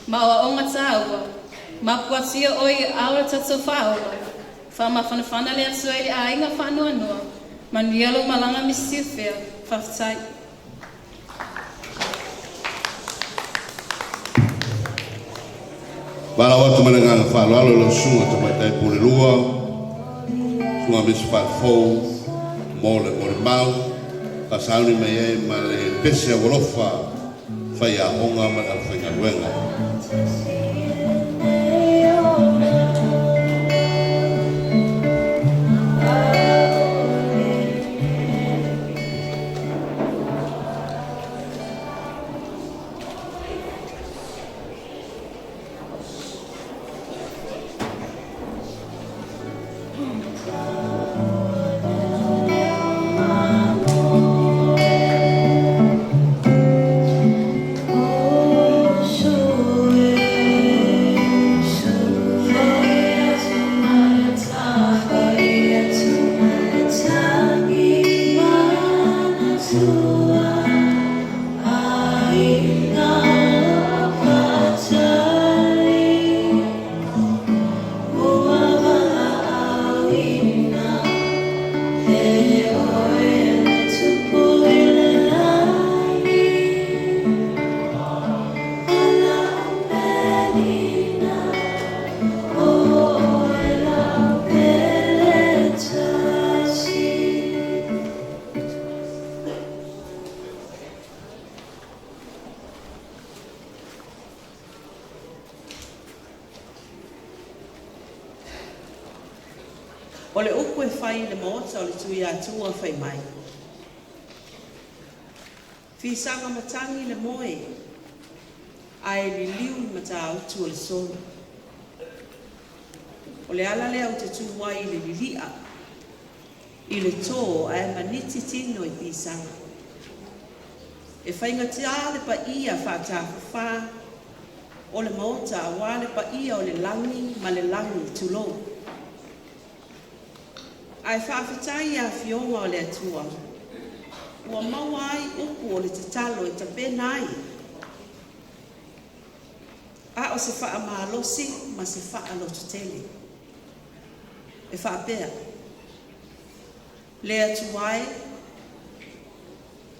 ma o onga tāua, ma puatia oi aura tato whaola. Whamawhanawhana le atu ai le a inga whanua noa, ma nielo malanga misiu fea, whaftai. Wala watu mananga whaaloalo lo sunga ta mai tai pule lua, sunga misi whaafou, mole mau, ka sauni mai e ma le pese a wolofa, Faaleaoga ma le whaingaruenga. O le upu e whai le mota o le tui atua whai mai. Fisanga matangi le moe, ai li liu mata autu o le solo. O le ala lea o te tu wai le lilia, i le tō ai maniti tino i fisanga. E whainga te ale pa ia whātāwha, o le mota a wale pa ia o le langi ma le langi tulo. Ai whawhitai a fionga o le atua. Ua maua ai upu o le te talo e te penai. A o se wha maalosi ma se wha alotu tele. E wha pea. Le atuai.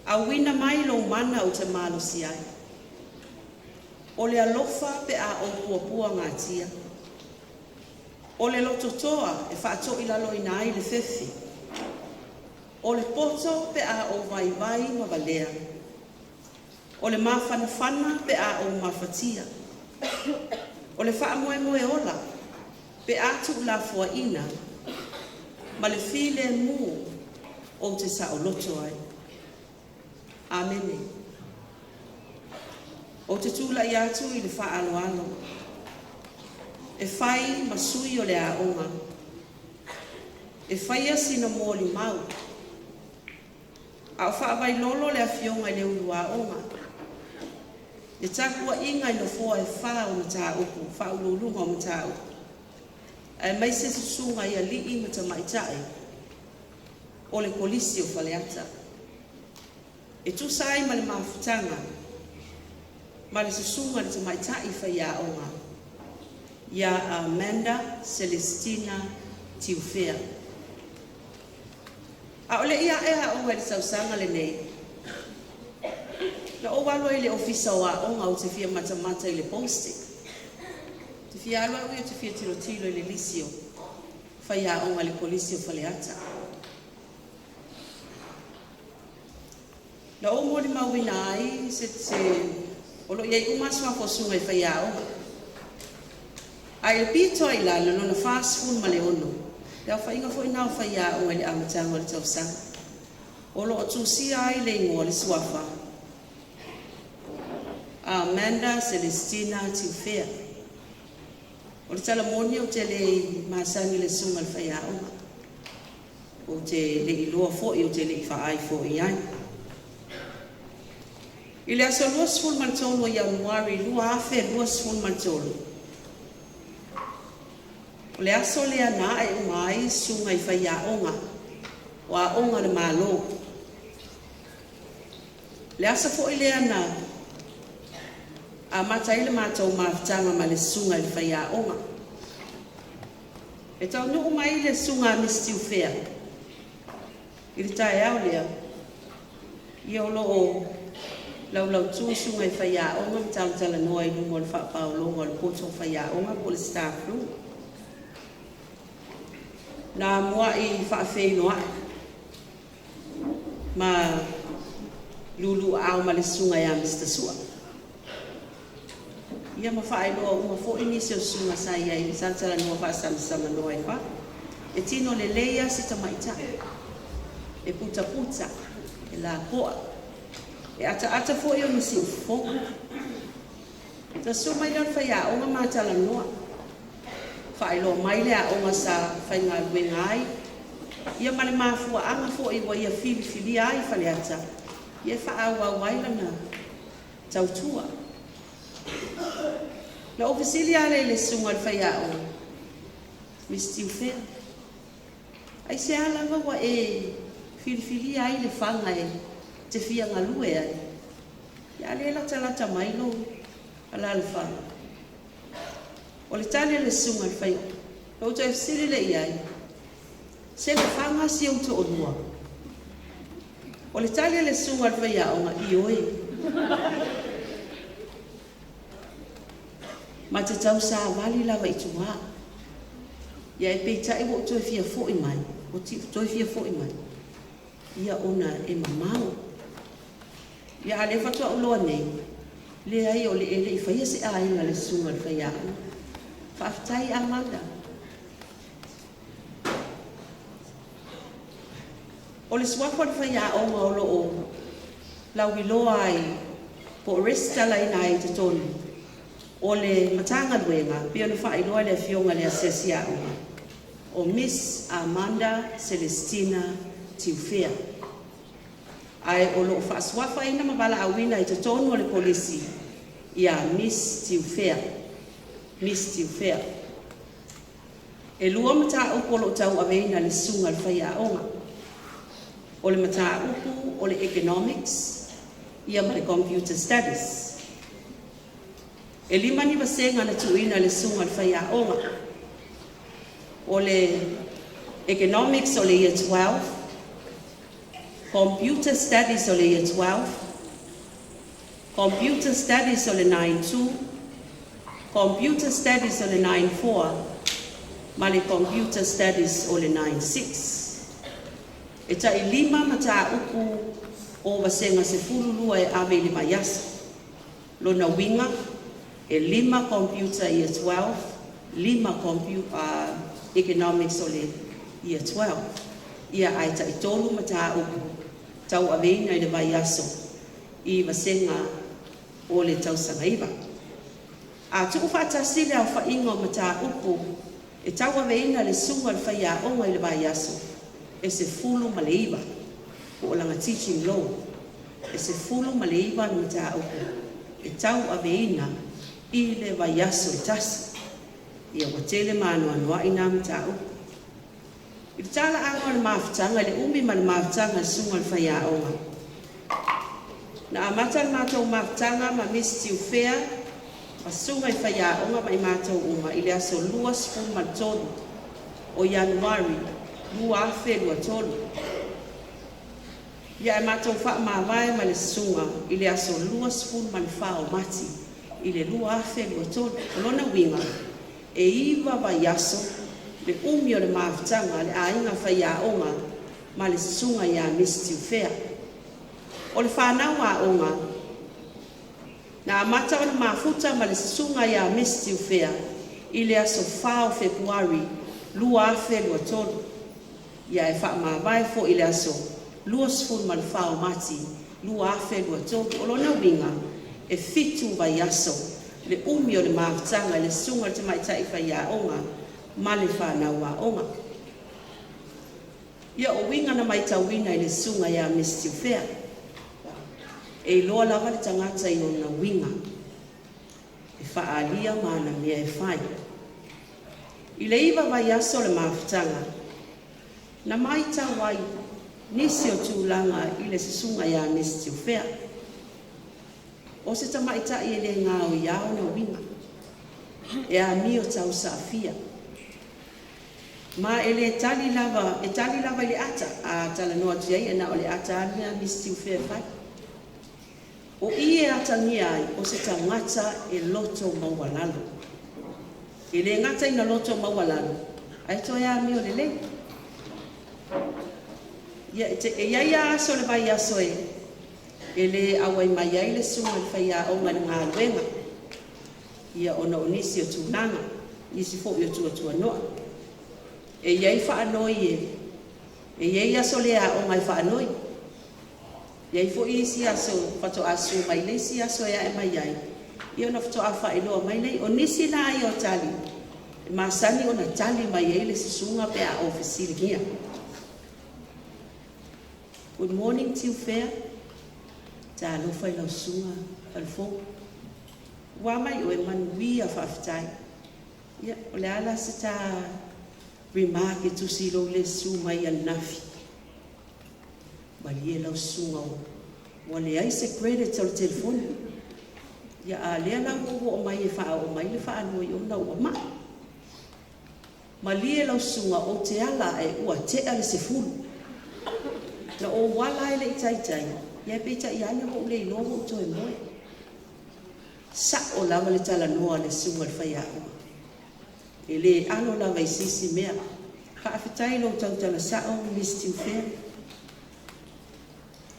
A wina mai lo mana o te maalosi ai. O le alofa pe a o puapua ngātia. O le lototoa e whaato i lalo ina ai le fefi. O le poto pe a o vai vai ma valea. O le mawhanawhana pe a o mawhatia. O le wha moe moe ola pe a tu la fua ina. Ma le file mu o te sa o loto ai. Amene. O te tūla i atu i le wha alo alo. E whai masui o le aonga. E whai asina mōli mau. A o whaavai lolo le awhionga i le ulu aonga. E takua inga i no fōa e wha o mta upu, wha ululunga o mta upu. E mai se susunga i a lii mta maitai. O le kolisi o Faaleaoga. E tu sai ma le mawhutanga. Ma le susunga le te maitai whai aonga. Ia Amanda Celestina Tiufea. A ole ia ea o le sausanga le nei. Na o walo i le ofisa o aonga o te fia matamata i le posti. Te fia alwa ui o te fia tilo tilo i le lisio. Whai aonga le polisi o Faaleaoga. Na o mori mawina ai se olo iai umaswa fosunga i whai aonga. Ai le pito ai la no na fast food ma le ono. Ia whainga fo ina whai a o le amatanga o le tausanga. Olo o tusia ai le ingo le suafa. Amanda Celestina Tiufea. O le talamoni o te le masangi le sunga le whai a o. O te le iloa fo i o te le i whaai fo i ai. I le aso luas ful mantolo i Januari lua afe luas ful mantolo. O le aso le ana e umai sunga i whai aonga. O aonga le malo. Le asa fo i le ana. A mata i le mātou mawhtanga ma le sunga i whai aonga. E tau nu umai le sunga Miss Tiufea. I le tae au lea. I olo o lau tu sunga i whai aonga. Tala noa i lungo le whapaolonga le poto whai aonga po le staff room. Na mua i whaafei noa. Ma lulu au ma le sunga ia Mr. Sua. Ia ma whaai noa uma fo inisi o sunga sa ia i santara noa whaasama noa i wha. E tino le leia si tamaita. E puta puta. E la poa. E ata fo i o nisi ufo. Ta suma i lor whaia o ma matala noa. whaelo mai lea o ngā sa whainga wenga ai. Ia male mafua anga fo i wa ia fili ai Faaleata. Ia whaawa wailana tautua. Na ofisili ale le sunga Faaleaoga. Mistiu fea. Ai se ala wa e fili ai le whanga e te fia ngalue ai. Ia le lata mailo ala le whanga. O le tale le sunga Faaleaoga. O te ofisili le iai. Se le whanga si au to onua. O le tale le sunga Faaleaoga i oe. Ma te tau sa wali lava i tua. Ia e peitai wo toi fia fo i mai. O ti toi fia fo i mai. Ia ona e mamau. Ia ale fatua uloa nei. Le ai o le ele i whaia se a inga le sunga Faaleaoga. Whaftai a manda. O le suafa le Faaleaoga o lo o. Lau iloa ai. Po resta la ina ai te tonu. O le matanga luenga, pia le whailoa le fionga le Asesiaoga. O Miss Amanda Celestina Tiufea. Ai o lo whaaswafa ina mawala awina i te tonu o le polisi. Ia Miss Tiufea. Miss Tiufea. E lua mata upo lo tau aveina le sunga le Faaleaoga. O le mata upu o le economics. Ia ma le computer studies. E lima ni vasenga na tuina le sunga le Faaleaoga. O le economics o le year 12. Computer studies o le year 12. Computer studies o le 9-2. Computer studies o le 9-4. Ma le computer studies o le 9-6. E ta i lima mata upu o vasenga se fululua e ame le maiasa. Lona winga. E lima computer year 12, lima economics o le year 12. Ia ai ta i tolu mata upu tau aveina i le vaiaso i vasenga o le tau sangaiva. A tuku whaatasile au whainga o mata upu e tau aveina le sunga le Faaleaoga i le vaiaso e se fulu ma le iwa o langa teaching law. E se fulu ma le iwa ni mata upu e tau aveina i le vaiaso i tasi. Ia watele maanoanoa i nā mata upu. I tala anga le mawhitanga, le umi ma le mawhitanga sunga le Faaleaoga. Na amata le mātou mawhitanga ma Miss Tiufea, ma sunga i Faaleaoga ma i mātou uma, i le aso lua spun ma tolu o Januari, lua afe lua tolu. Ia e mātou wha mawai ma le sunga, i le aso lua spun ma le whao mati, i le lua afe lua tolu. Olona winga, e iwa vaiaso, le umi o le mawhitanga, le ainga Faaleaoga, ma le sunga ia Miss Tiufea. O le whanau a onga, na amata o le mafuta ma le sunga ia Miss Tiufea, i le aso whao Februari, lua afe lua tolu. Ia e wha mawai fo i le aso, lua sfun ma le whao mati, lua afe lua tolu. Olona winga, e fitu vaiaso, le umi o le mawhitanga, le sunga le te maitai Faaleaoga, ma le whanau a onga. Ia o winga na maitawina i le sunga ia Miss Tiufea. E loa lava le tangata i ona winga. E whaalia mana mea e whai. I le iwa vaiaso le mawhitanga. Na maita wai nisi o tūlanga i le sunga ia Miss Tiufea. O se tamaita i ele ngāo i au na winga. E a mi o tau saafia. Ma ele tali lava i le ata. A tala noa tiai e na o le ata alia Miss Tiufea whai. O i e ata ni ai o se tangata e loto mawalalo. E le ngata ina loto mawalalo. Ai to e a mi o le le. E ia aso le vai aso e. E le awai mai ai le sunga le Faaleaoga le ngā luenga. Ia ona o nisi o tūnanga, nisi fo i o tua noa. E iai whaanoi e. E iai aso le a o ngai whaanoi. Iai fo i si aso whato asu mai le si aso ea e mai ai. I ona whato a whaeloa mai nei, o nisi la ai o tali. masani ona tali mai ai le susunga pe a ofisilingia. Good morning to you, fair. Ta lo fai la sunga al fo. Wa mai o e manuia whaftai. Ia, o le ala se ta remark e tusi lo le su mai al nafi. Mali e lau sunga o. Wa le ai se credit al telefone. Ia a lea la o mai e wha o mai le wha anu i o na ua ma. Mali e lau sunga o te ala e ua te ale se fulu. Na o wala e le itai. Ia pita i ane ho le inoa o to e moe. Sa o lava le tala noa le sunga le Faaleaoga. E le ano lava i sisi mea. Whaafitai lo tau tala sao mistiu fea.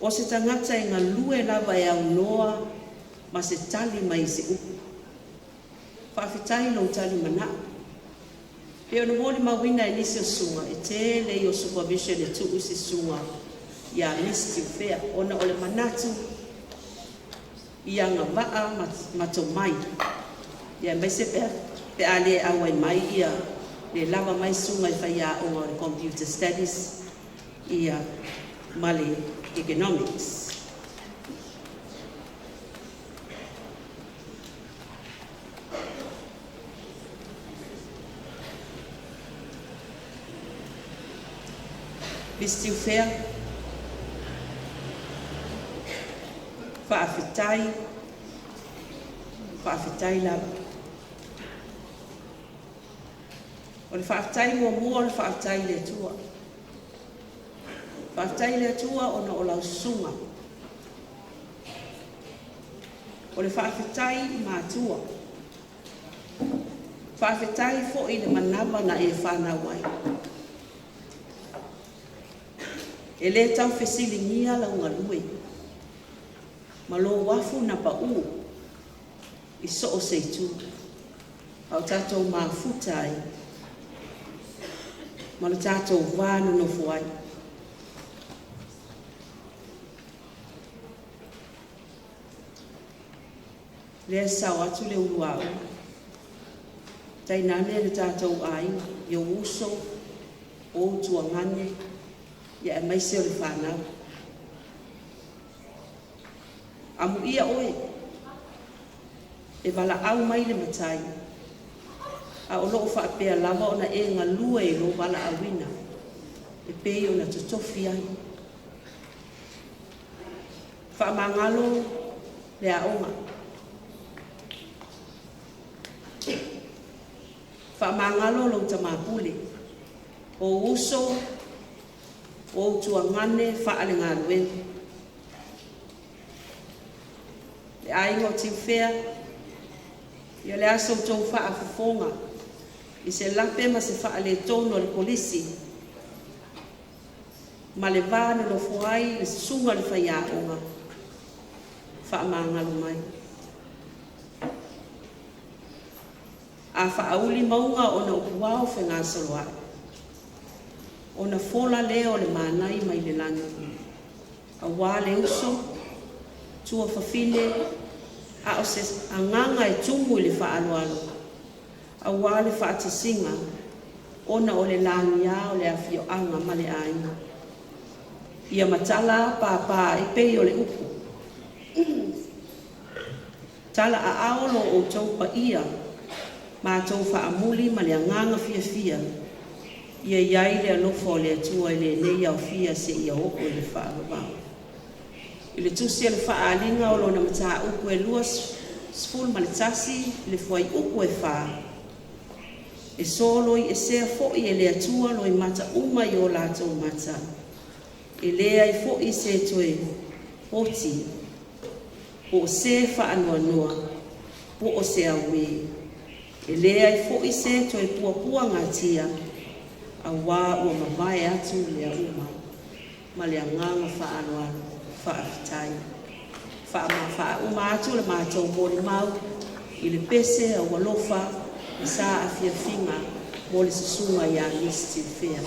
O se tangata e ngā lue lava e au noa ma se tali mai se upu. Whaafitai lo tali mana. Pe ono mōli mawina e nisi o sunga. E te le o supervision e tuu se sunga. Ia mistiu fea. Ona ole manatu. Ia ngā waa mato mai. Ia mai se pea. Pe ale awa mai ia. Le lava mai sunga i Faaleaoga le computer studies. Ia male economics. Mistiu fea. Whaafitai lava. O le whaafitai mua o le whaafitai le tua. Whaafitai le tua o na o lau sunga. O le whaafitai mātua. Whaafitai fo i le manaba na e whanawai. E le tau whesilingia lau ngalue. Malo wafu na pa u. I so o seitu. Au tātou mafutai. Malo tātou wānu no fuai. Lea sau atu le uruau. Tai nane le tātou ai. Yo uso. O tuangane. Ia e maise o le whanau. Amu ia oe. E wala au mai le matai. A o loo whaapea lava o na e ngā lua e lo wala awina. E pei o na tutofi ai. Whaamangalo le aonga. Whaamangalo lo tamapule. O uso, o tuangane whaale ngā luengu. Le aingo tiu fea. Ia le aso tau whaafufonga. I se lape ma se whaale tono le polisi. Ma le vāne lo fuai le sunga le Faaleaoga. Whaamangalo mai. A whaauli maunga o na upuao whenga saloa. O na fola leo le manai mai le langi. A wā le uso. Tua whawhine. A o se anganga e tumu i le whaaloalo. A wā le whaatasinga. Ona o le langi a o le awhio anga ma le aina. Ia matala pāpā e pei o le upu. Tala a aolo o tau pa ia. Ma tau whaamuli ma le anganga fia. Ia iai le alofo o le atua i le nei au fia se ia oko i le whaalawao. I le tusi le whaalinga o lona mata uku e luas sful ma le tasi le fuai uku e wha. E solo i e sea foi e le atua lo i mata uma i o lātou mata. E lea i foi se toe hoti. Po o se whaanua noa. Po o se awe. E lea i foi se toe pua ngatia. A wā ua mawai atu lea uma. Ma lea nganga whaanoano. Whaafitai. Uma atu le mātou mōre mau. I le pese a walofa. I sā a whiawhinga. Mōre susunga i a mistiu fea.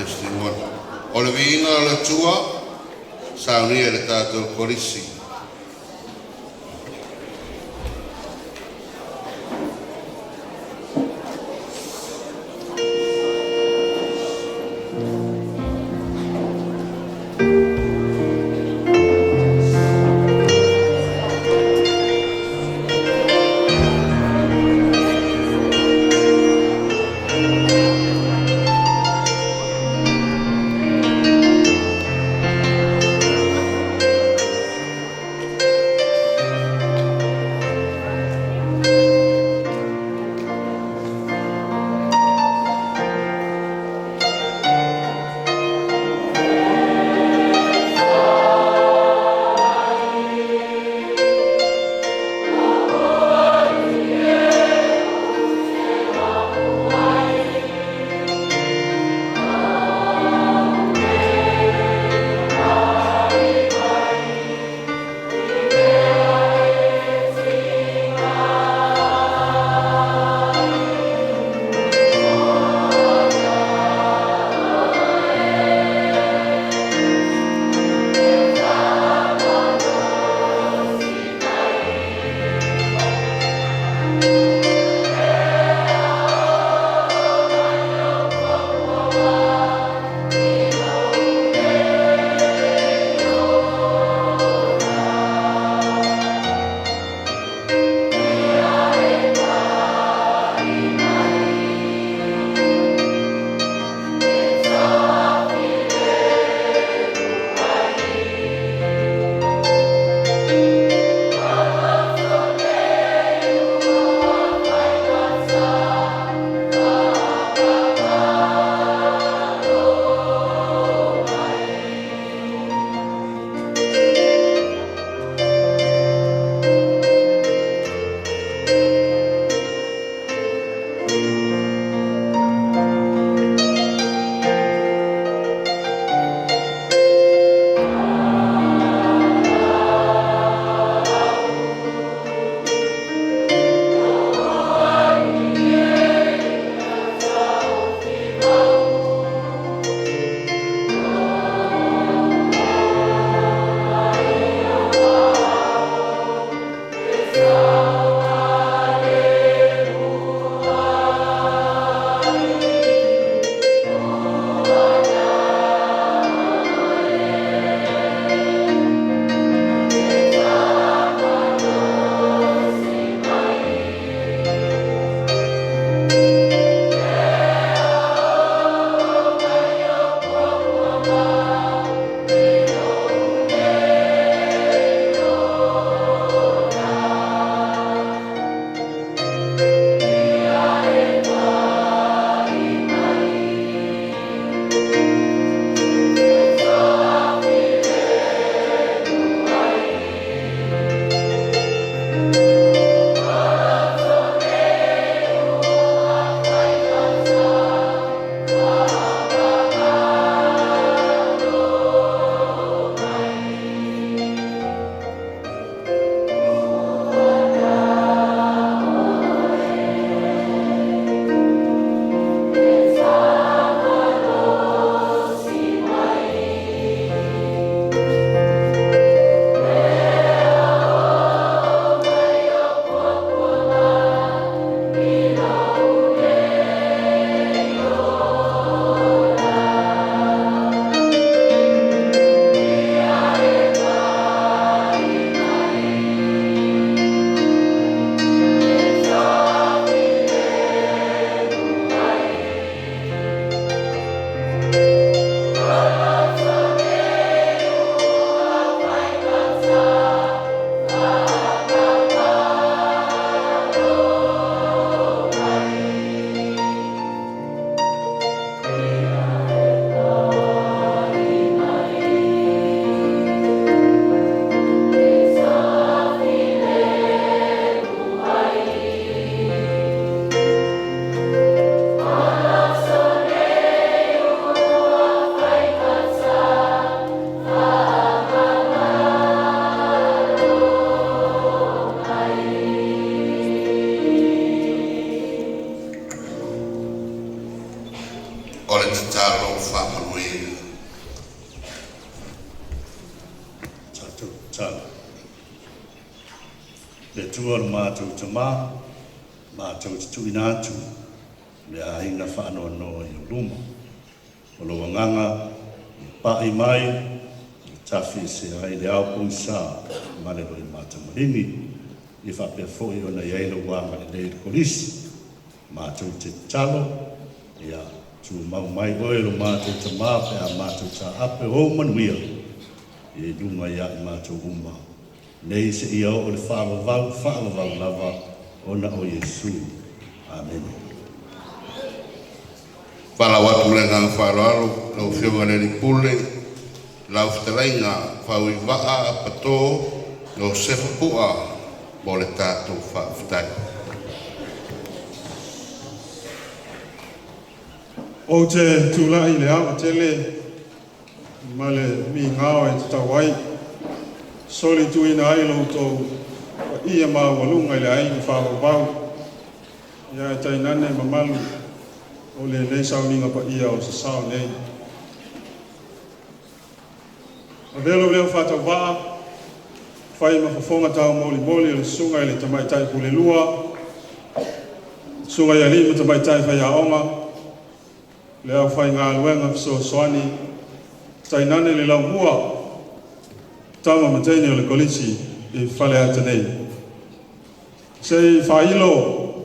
testimoni. O le viina o le tua, Sauniga le tātou polisi. whaamanoina. Tātou. Le tua le mātou te mātou te tuina atu, le aina whaanoanoa i luma. O lo nganga, pa'i mai, tafi se ai le au punsa, mane lo i matamaringi, i whapea fōi o na iailo wanga le le kolisi. Mātou te talo, ia tu mau mai oe lo mātou te māpe a mātou ta ape o manuia, i lunga ia i mātou uma. Nei se ia o le whaavavau lava o na o Yesu. Amen. Whala watu le ngā wharoalo, lau whionga le ripule, lau whtalainga, whaui waa pato, lau sefapua, mo le tātou whaafutai. O te tūlai le awa tele, ma le mi ngāo e te tawai, soli tuina ai loutou, ia ma walunga i le aini whaavavau, ia e tainane mamalu, o le nei Sauniga pa ia o se sao nei. A velo leo whatau waa, whai mawhawhonga tau moli o le sunga i le tamaitai pule lua, sunga i alima tamaitai Faaleaoga, le au whai ngā luenga soani, tainane le lau mua, tama matene o le kolisi i Faaleaoga nei. Sei whailo,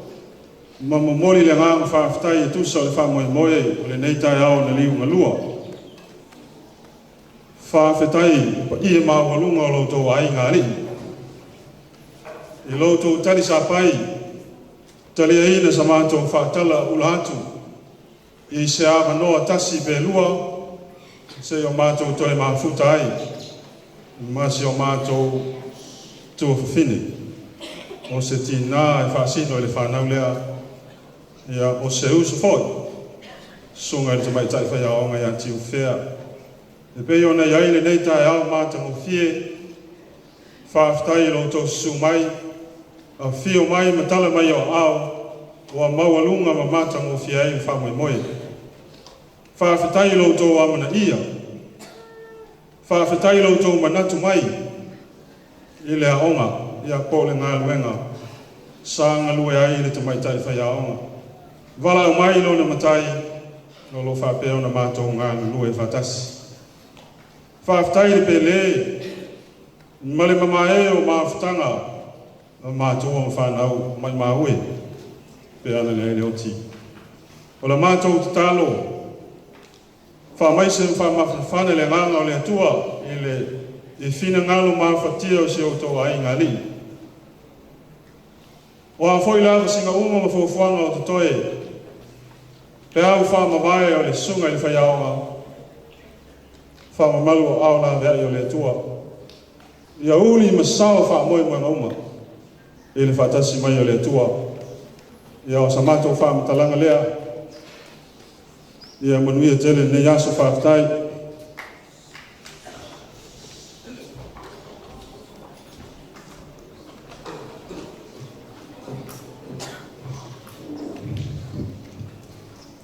ma momoli le ngā whaaftai e tusa o le whamoe o le neitai ao na liunga lua. Whaafetai pa ia mā walunga o loutou ai ngā ri. I loutou tali sa pai, tali aina sa mātou whaatala ulatu, i se a manoa tasi pe lua, se o mātou tole mā futa ai, ma se o mātou tua whawhine. O se tina e whaasino le whanau lea, ia o se usu foi, sunga i te mai tai Faaleaoga ia tiu whea. E pei ona iai le nei tae au mātango fie, whaaftai loutou su mai, a fio mai matala mai o au, o a maualunga ma mātango fie ai whamoe moe. Whaafetai loutou amana ia, whaafetai loutou manatu mai, i le aonga, ia po le ngā luenga, sanga lue ai le te mai tai Faaleaoga. Vala o mai lo na matai, no lo whapeo na mātou ngā lue whatasi. Whaaftai le pele, male mamae o maafutanga, mātou o whanau mai maue, pe ana le oti. O la mātou te talo, whamaise whamawhana le nganga o le atua, i whina ngalo mawhatia o se o tō ai ngā li. O a whoi lava singa uma ma whauwhanga o te toe, pe au whamamae o le sunga i Faaleaoga, whamamalu o au la vea i o le atua. Ia uli ma sao whamoe mga uma, i le whatasi mai o le atua. Ia o sa mātou whamatalanga lea, ia manuia tele ne yaso whaftai,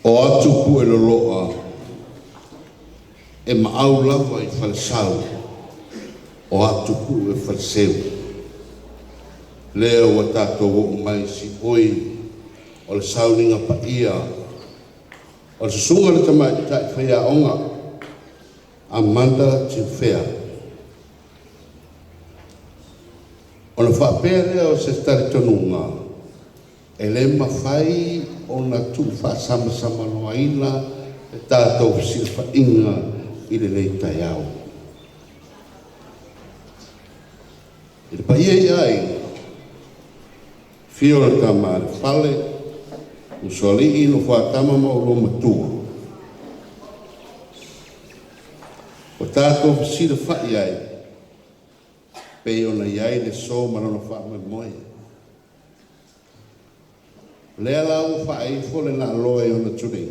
O atu pu e loloa, e maau lava i whalesau, o atu pu e whaleseu. Leo wa tātou o mai si oi, o le Sauniga pa ia, o le susunga le tamai tai Faaleaoga, Amanda Tiwhea. O na whapea lea o se tari tonunga, e le mawhai o na tu whaasama noa ina e tātou silfa inga i le nei tai au. I le paia i ai, whio le tama le whale, usoli i no whaatama ma o lo matua. O tātou sila whai ai, pei o na iai le so marana whaama moe. Lea lau whae fo le na loe o na turi.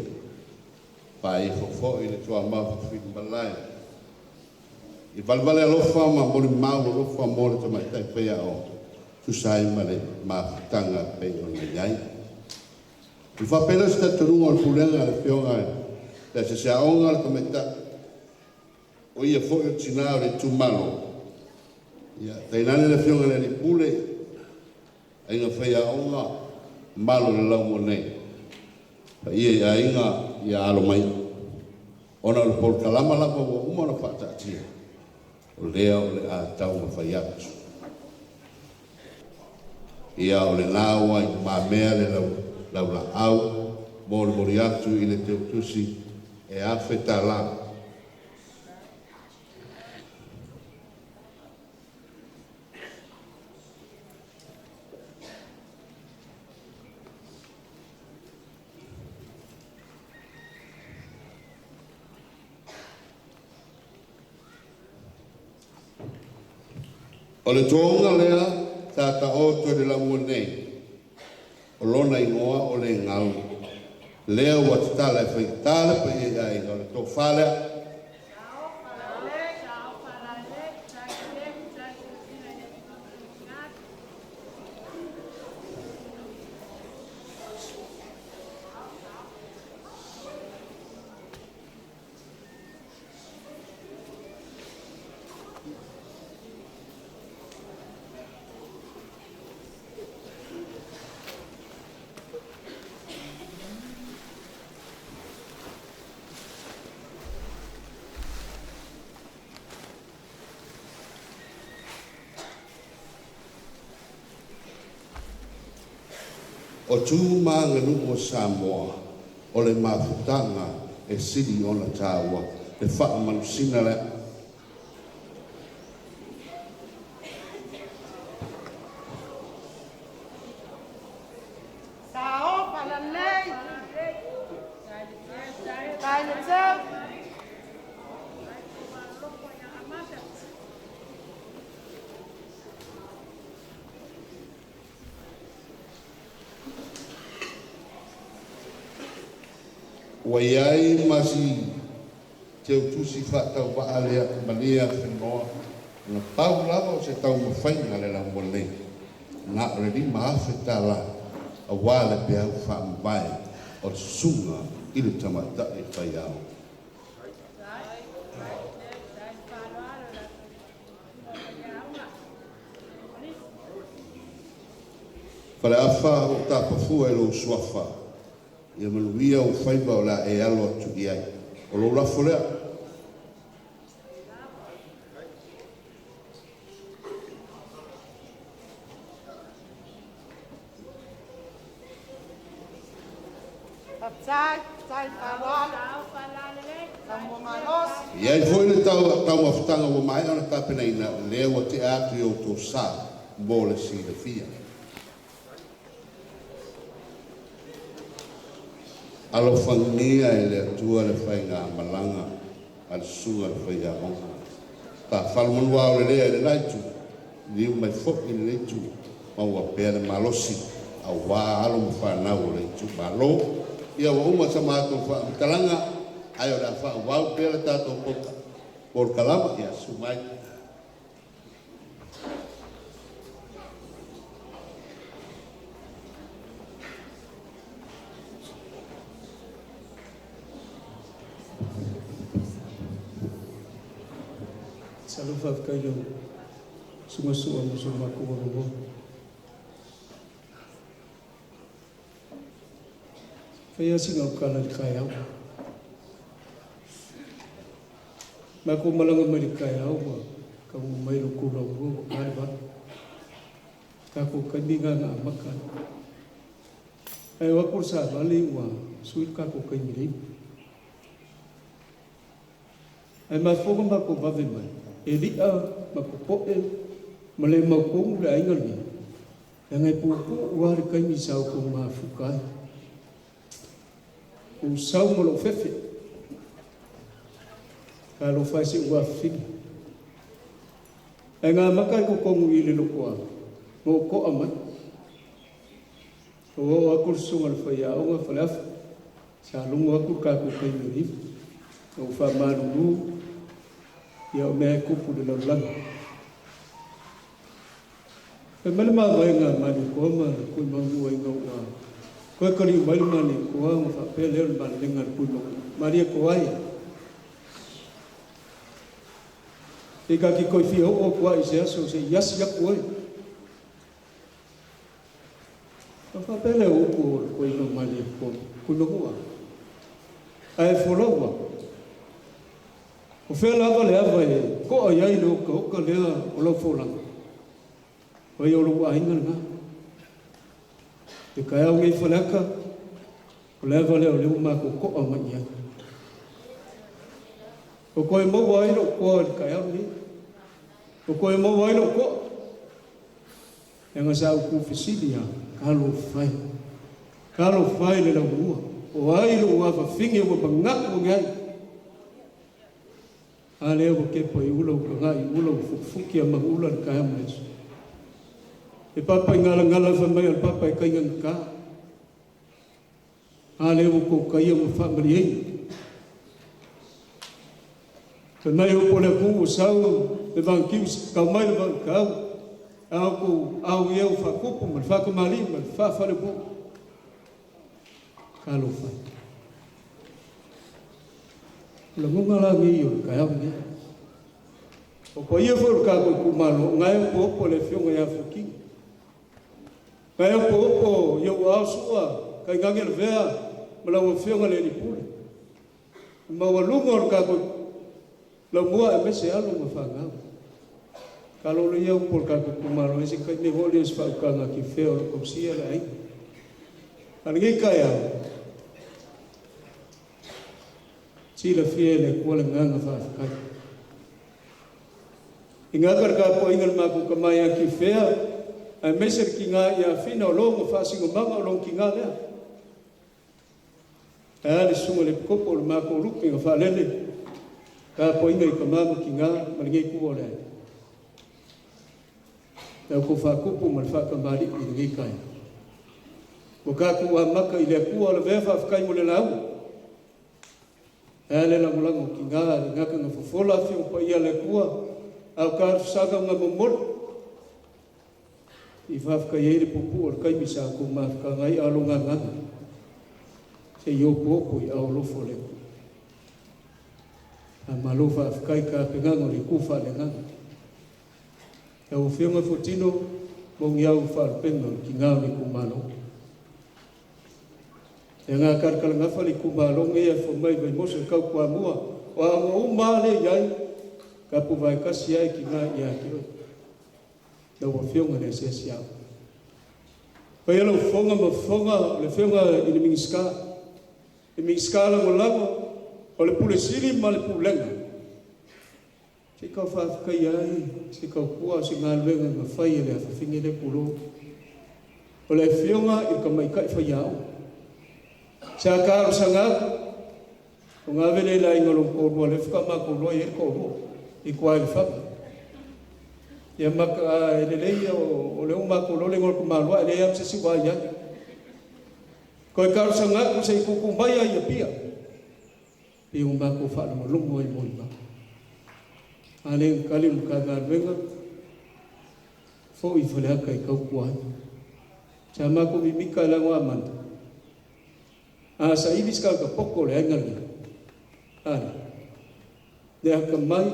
Whae fo i le tua mawa whini balai. I valvale alofa ma mori mau alofa mori to mai tai pea o. Tu sai ma le mawhitanga pe o na iai. I whapena sta turunga o pulenga le whionga Le se aonga le kometa. O ia fo o tina o le tumalo. Ia tainane le fionga le pule. Ai nga Faaleaoga malo le lau nei. Pa ia inga ia alo mai. Ona le pol kalama la po uma na fataatia. O lea o le a tau ma fai atu. Ia o le nawa i mamea le lau la au. Mo le mori atu i le teutusi e awheta la. O le tonga lea tata oto le lamua nei. O lona ingoa o le ngau. Lea ua tatala e whaitala pa ia ai. O le tō whalea. O tū maa nganu o Samoa, o le mafutanga e siri o na tāua, le wha manusina le. Waiai masi te utusi whatau wa alea malia whenua na pau lava o se tau mawhainga le la mwale na redi maafeta la a wale pe au whaambai o sunga i le tamata e Faaleaoga. Faaleafa o tapafua e lo suafa ia manuia o whaiva o la e alo atu i ai. O lo lafo lea. Ia i foi le tau mawhutanga o mai ana tapena ina lea wa te atu i o tō sā mō le si le fia. Alo whangia e le atua le whainga malanga al sunga le Faaleaoga. Ta whalmanua o le lea e le laitu, liu mai whoki le leitu, maua pēr le malosi, a wā alo ma whanau o leitu malo. Ia wa uma sa mātou whaamitalanga, ai o le a wau pēr le tātou por kalama, ia sumai. Salu whawhakaio sunga mo sunga kuwarongo. Whaia singa o kāna li kai au. Mā ko malanga mai li kai au wa ka mo mai lo kuwarongo arwa. Ka ko kaiminga ngā maka. Ai wakor sa vali wa suit ka ko kaimiri. Ai mā whoka mā ko wawe mai. E ria ma ko poe ma le maukongu le aingali. E ngai pōpō uare kaimi sau ko ngā whukai. O sau ma lo whewhe. Ka lo whaise ua whiki. E ngā makai ko kongu i le lokoa. Mō koa mai. O akur sunga le Faaleaoga Faaleafa. Sa lungo akur ka ko kaimi rifu. O whamaruru. Ia o mea kupu de laulanga. E mele maa vai ngā mani koa ma kui maunua i ngā ua. Koe kari umailu mani koa ma whapea leo mani lenga kui maunua. Maria Koai. E ka ki koi fia o kua I se aso se yasi aku oi. Ka whapele o ko ino mani ko kunokua. Ai wholaua. O whea lava le awa e ko a iai lo ka oka lea o lau wholanga. Oi o lau ainga nga. Te kai au ngei whanaka o le awa leo leo mako ko a mai ai. O koe mau airo koa le kai au ni. O koe mau airo koa. E nga sa au kufisidi a kalo whai. Kalo whai le lau ua. O airo ua whawhingi ua bangaku ngai. A leo o kepo I ula uka ngai, ula u fuki a mahula le kai au nesu. E papa I ngala ngala whamai al papa I kai ngang ka. A leo ko kai au whamari hei. Ka nai o pole kungu sau, le vang kiu kau mai le vang kau. Au ko au iau whakupu, ma le whakamali, ma le whawhare po. Ka lo whai. La munga la ngi o ka au ni. O ko ia fo ka ko kumalo, ngai po po le fionga ya fuki. Ngai po po yo au sua, kai gange le vea, ma la fionga le ni pule. Ma wa lungo ka ko la mua e mese alu ma whangau. Ka lo le iau por ka ko kumalo, esi kai me holi es whaukanga ki feo le kopsia le ai. Alingi kai au. Sila fie le kuala nganga whaakai. I ngā karaka po ingal māku ka mai a ki whea, ai meser ki ngā ia whina o longa whaasingo mama o longa ki ngā lea. E ale sunga le kopo le māku o rupi ngā whaalele, ka po inga I ka mama ki ngā, maringi kua lea. Tau ko whaakupu ma le whaakamari I ngi kai. Ko ka kua maka I le kua le vea whaakai mo le lau. Ele la mulango ki ngā ngaka ngā whafola whio pa ia le kua, au ka saga ngā mamor. I whafka iere pupu or kai misa ko mafka ngai alo ngā nganga. Se yo popo I au lofo le. A malo whafkai ka pengango le kufa le nganga. E o whionga fotino, mong iau wharpenga ki ngā le kumalo. E ngā karkala ngawhali kumalong e a whamai vai mosa kau kua mua. O a ngā umale iai, ka puwai kasi ai ki ngā ia ki oi. Nau a whionga ne se siau. Pai alo whonga ma whonga, le whionga I le mingiska. Le mingiska lango lango, o le pule siri ma le pulenga. Se kau whaakai ai, se kau kua, se ngā luenga ma whai e le a whawhingi le pulo. O le whionga I ka maikai whai au. Sa karo sanga o nga vele la ingolong ko lo le fka ma ko lo e ko lo I kwa le fa ya maka ele le o le ma ko lo le ngol ko ma lo ele am se si wa ya ko karo sanga ko se ku mai ya pia e un ma ko fa lo mo mo ba ale kalim ka ga venga fo I fole ka ka kwa chama ko mi mika la wa man a sa ibis ka poko le angal ni ana de ka mai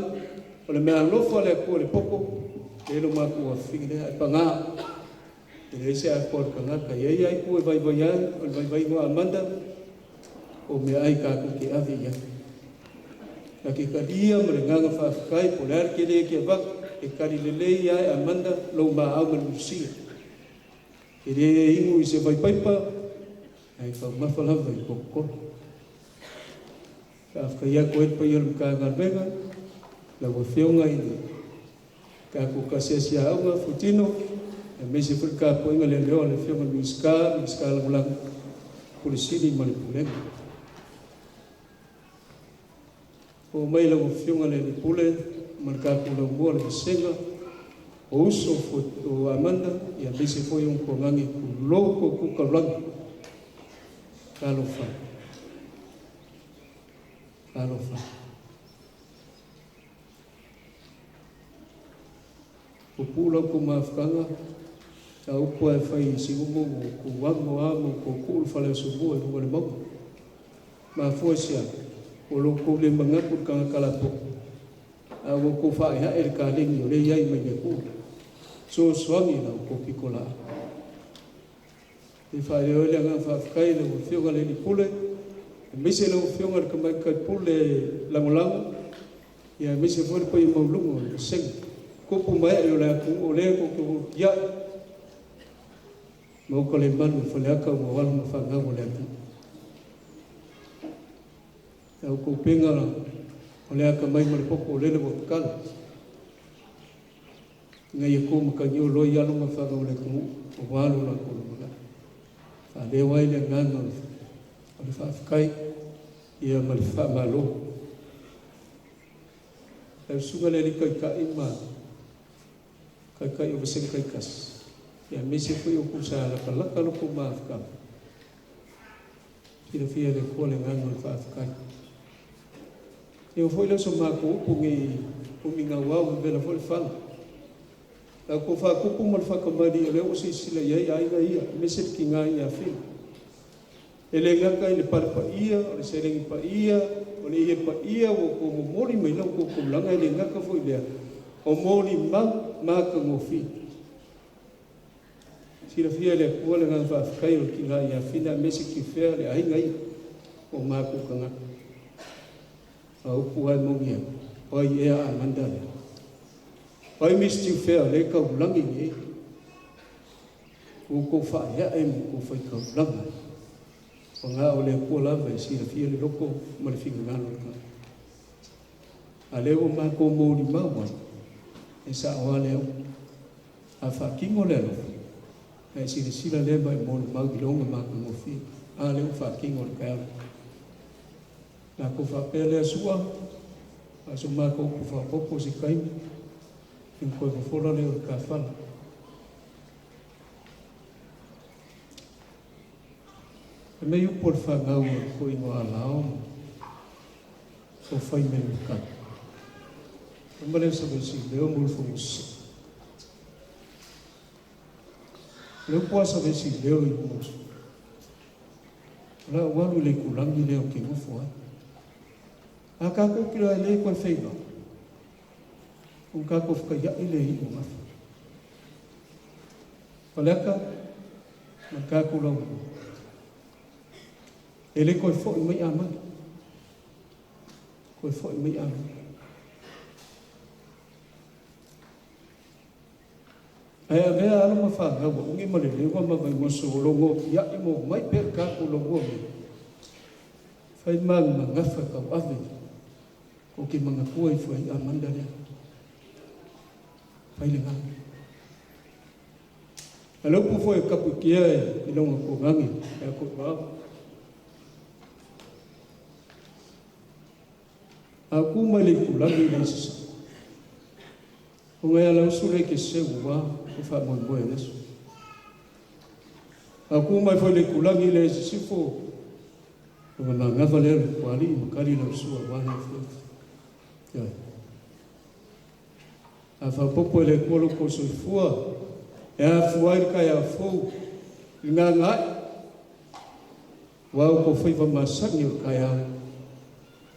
o le mea lofa le ko le poko e lo ma ko fingi le panga e se a por ka nga ka ye ai ko vai vai ai o vai ngo amanda o me ai ka ko ki avi ya la ki ka dia mo le nga fa kai po le ke le ke va e ka le le ai amanda lo ma au mo si e le ingu I se vai paipa ai fa mafala vai koko ka ia ko et pa ia ka ngarbenga la wo fionga I ka ko ka se sia au futino e me se fur ka po inga le leo le fionga miska la mulang pulisini manipuleng o mai la wo fionga le pule man ka ko la mo le senga o uso foto amanda ia me se foi un kongangi ku loko ku ka lang Kalo fa. Pupula ko mafkanga. Ta upo e fai si umo ko wango amo ko kul fale subo e ngole mo. Ma fosia. o lo ko le manga ku ka kala po a wo ko fa ya el ka le ni le ya me ku so swangi na ko pikola e fa le ole nga fa kai le wo fio le ni pule me se lo fio nga ka mai ka pule la molang ya me se fo po i mo lungo se ko po mai le la ku o le ko ya mo ko le manu fa le ka mo wal mo fa nga mo le ta ko penga o le ka mai mo po le mo kala ngai ko mo ka yo lo ya no ma fa ga le ko o walo la ko ma fa le wai le ngano o fa kai ia ma fa malo e suga le kai ka ima kai o se kai kas ia me se foi o ku sa la ka lo ko ma fa fia le ko le ngano fa kai eu foi le so ma ko o mi nga wa o bela foi fa la ko fa ko mo fa ka mari le o si sila ia ia me se ki nga ia fi ele nga ka le par pa ia o se le pa ia o le pa ia o ko mo mori me lo ko langa le nga ka foi le o mori ma ka mo fi sila fia le ko le nga fa ka i ki nga ia fi na me se ki fe le ai nga o ma ko ka nga au ku ai mo ia o ia amanda le pai misti fea le ka ulangi ni ko fa ya ko fa ka ulangi o nga o le ko la vai si fia le loko ma le finga ngalo ka ale o ma ko mo ni ma wa e sa o le a fa ki mo le e si le le mai mo ma ki longa ma ko mo fi ale o fa ki mo ka la ko fa pele sua aso ma ko fa popo si kai in ko fora le ka fala me yu por fa ga ko i no alao o fai me ka o le so si le o mo fo le po sa si le o i mo la wa le kulangi le o ki mo fo a ka ko ki le ko fai ba un kako fika ya ile hi o mafa. Paleka, na kako lau. Ele koe fo i mai amai. Koe fo i mai amai. Ai a mea alo ma whangawa, ungi male lewa ma mai moso o longo, ya i mo mai per kako longo me. Whai mang ma ngafa kau ave, ko ki mga kua i fwai amanda lea. Pai le ngang. Alo pu foi kapu kia i longa ko ngangi, e ko wao. A ku mai le kulangi le sisa. O ngai ala usule ke se ua, o fa moi moi lesu. A ku mai foi le kulangi le sisifo. O nga ngava le kuali, makali la usua wana fuwa. A fa popo le kolo ko so fua e a fuai ka ya fo nga wa ko foi va masangi ka ya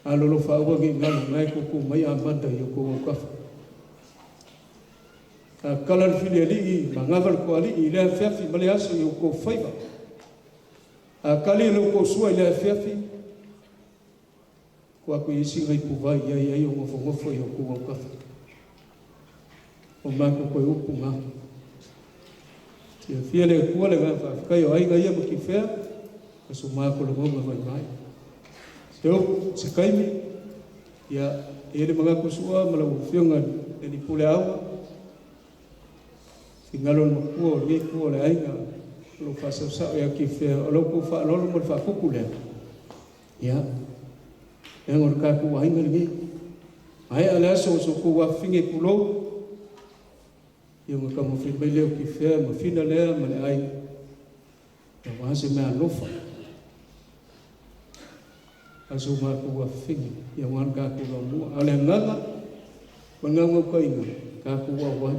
a lo fa wa ngi ngai ko mai a banda yo ko ka a kalar filiali mangaval ko ali ile fefi male aso yo ko foi va a kali lo ko sua ile fefi ko ko isi ngai pu vai ya yo mo fo yo ko ka o mako koe upu ngā. Tia fia le kua le ngā whaakai o aiga ia maki whea, kaso mako le ngonga vai mai. Te o, se kaimi, ia ere mga kusua, malau whionga e ni pule awa, ki ngalo le makua o le kua le aiga, lo whasau e a ki whea, o lo kua whaalolo mo le whaakuku lea. Ia, e ngor kāku aiga le ngi. Ai ale aso so kua whinge kulo, ia nga ka mawhi mai leo ki whea, ma whina lea, ma le ai. Ia wahase mea lofa. Aso maa kua whingi, ia wan ka kua mua. Ale nganga, ma nganga ka inga, ka kua wai.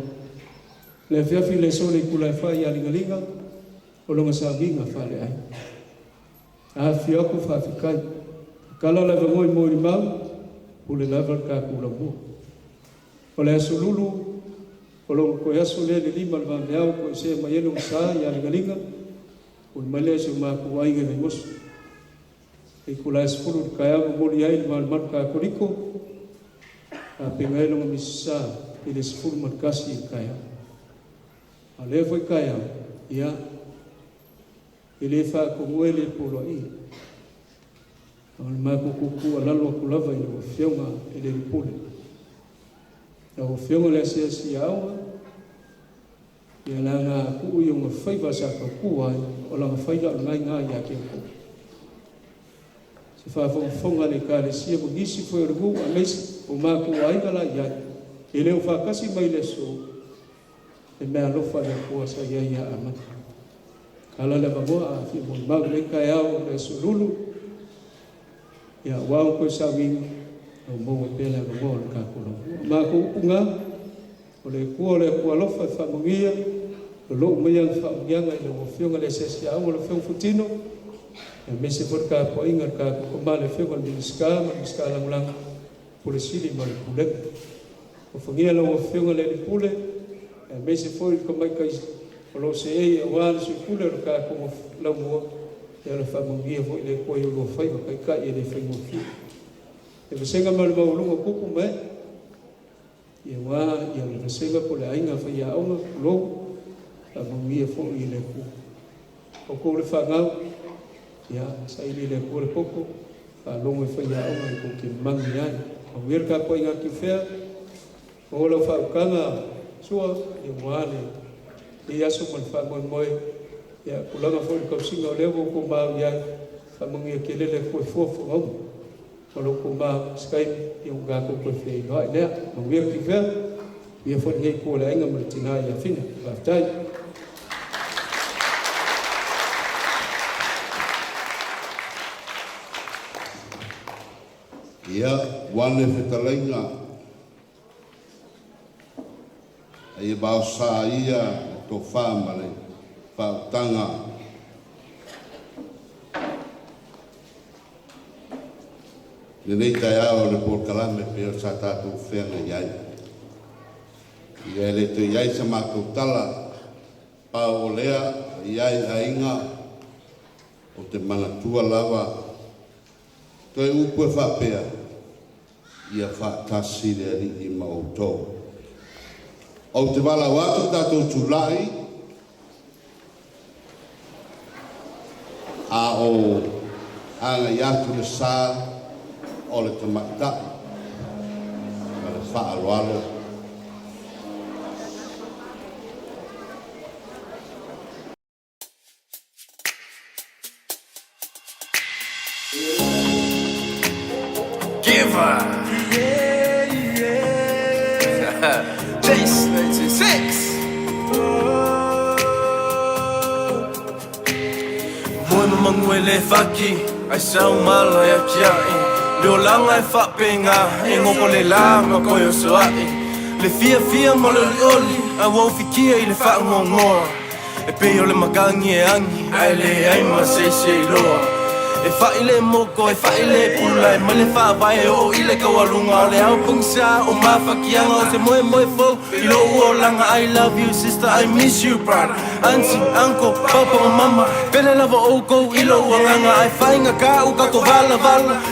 Le whiawhi le sole kula e whai a lingalinga, o longa sa minga whale ai. A whiako whawhikai, Kala lava ngoi moi mau, ule lava ka kula mua. O le aso lulu, o longo koe aso le lima le vameau koe se maielo msa i alingalinga, o male se maku ainga na mosu. E kula aso fulu kai ava moli ai le malmanu ka koriko, a pengai longa misa i le sifulu matkasi i kai ava. A le foi kai ava, ia, i le wha kongoe le polo i. O le maku kuku a lalo a kulava i le wafionga i le ripule. Na wafionga le asiasi aua, ia la ngā kuu i unga whaiva sa ka kua o la ngā o ngai ngā i ake o. Se whafonga le ka le sia mo gisi fwe o rugu a meisi o maku a ingala i ai. I leo whakasi mai le so, e mea lofa le kua sa iai a amata. Kala le mamoa a fi mo mau le kai au le so lulu, ia wau koe sa wingi, o mo e pele mamoa le ka kula. Maku upunga, o le kua lofa e whamungia, o lo umea le whamungianga i le wafionga le sesi au o le whiong futino, e me se por ka po inga ka kukoma le whionga le miska langulanga, po le sili ma le puleka. O whangia le wafionga le pule, e me se foi ko mai kai, o lo se ei awa le su pule o ka kumo laumua, e le whamungia foi le koe o lo whaiva kai kai e le whaingo fio. E wasenga ma le maulunga kuku mai, ia wā, ia le wasenga po le ainga Faaleaoga, lo, a maungia fo i le ku. O kou le whangau, ia, sa ili le ku le poko, a longo e Faaleaoga i kou ke mangi ai. O wira ka po inga ki whea, o lau whaukanga sua, ia wāne, i aso man whangoe moe, ia kulanga fo i kausinga o lewo ko mau iai, whamungia ke lele koe fuafu ngau. O loko ma Skype i unga ko koe whei noa i lea. Ma wia ki whea, wia whai ngei kua le ainga mara tina i a whina. Whaftai. Ia, wane whetalainga. Ia bao sa ia to whamare, whautanga. Nei tai ao le por kalame pe o sa tātou whenga iai. Ia le to iai sa mātou tala pa o lea iai hainga o te manatua lava. Toi upu e whapea ia whaatasi le ari i maotou. O te wala watu tātou tūlai a o anga iatu le sā o le tamata ma le whaaloalo. Giver! Jace 96! Moi mamanguele faki, ai sau mala ya kiai. Leo langa e whapenga, e ngoko le langa koe o soai. Le fia mo le oli, a wau fikia i le whaangongoa. E peo le magangi e angi, ai le aima se loa. E whaile moko, e whaile pula, e male whaawai o ile kawalunga. O le au pungsa, o mawhakianga, o te moe fo. I lo ua langa, I love you sister, I miss you brother. Auntie, uncle, papa, mama, pele lava oko, i lo ua nganga. Ai whainga ka uka ko vala,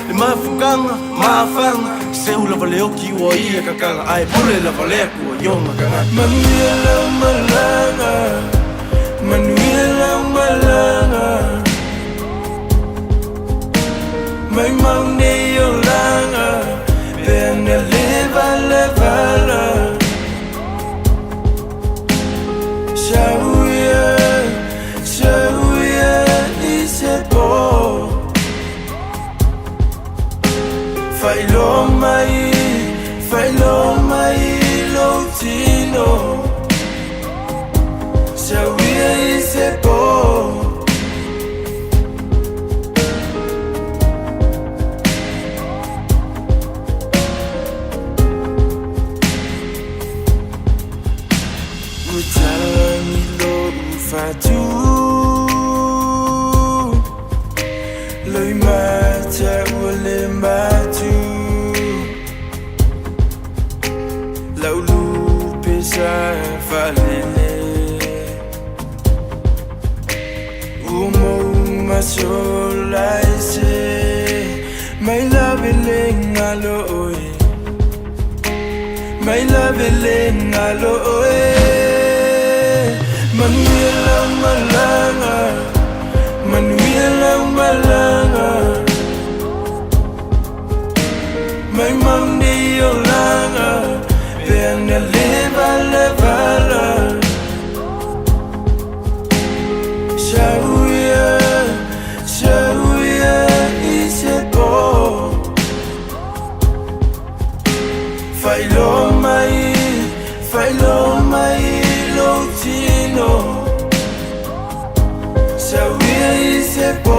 le mawhukanga, mawhanga. Se lava leo ki ua ia kakanga, ai pule lava lea kua yonga kanga. Manuela malanga, Manuela malanga. Mai maune o langa, pena levala. Shauia i se po. Failo mai lo tino. Shauia i se po. laulu pesa falele umo masola ise my love ngalo oe my love ngalo oe manuela malanga manuela malanga my money olanga ben leva levala Shauya ise po Failo mai lotino Shauya ise po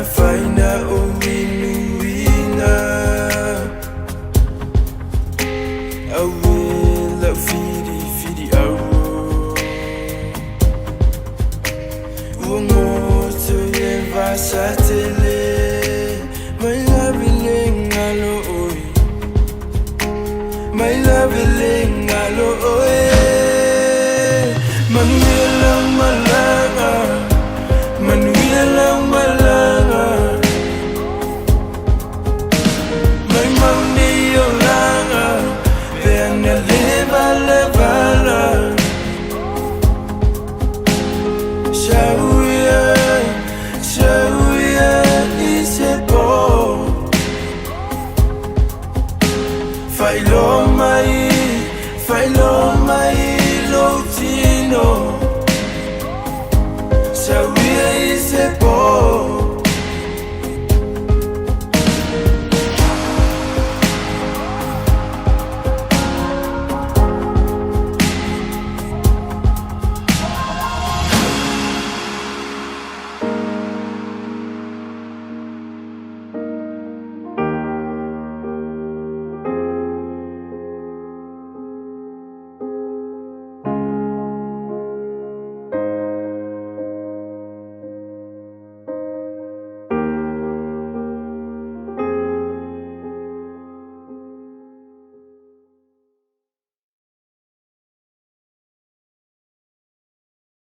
Faina uminuina awila fidi awo umoto yeva satele my love ngalo oi my love ngalo oi manuela malanga manuela malanga Failo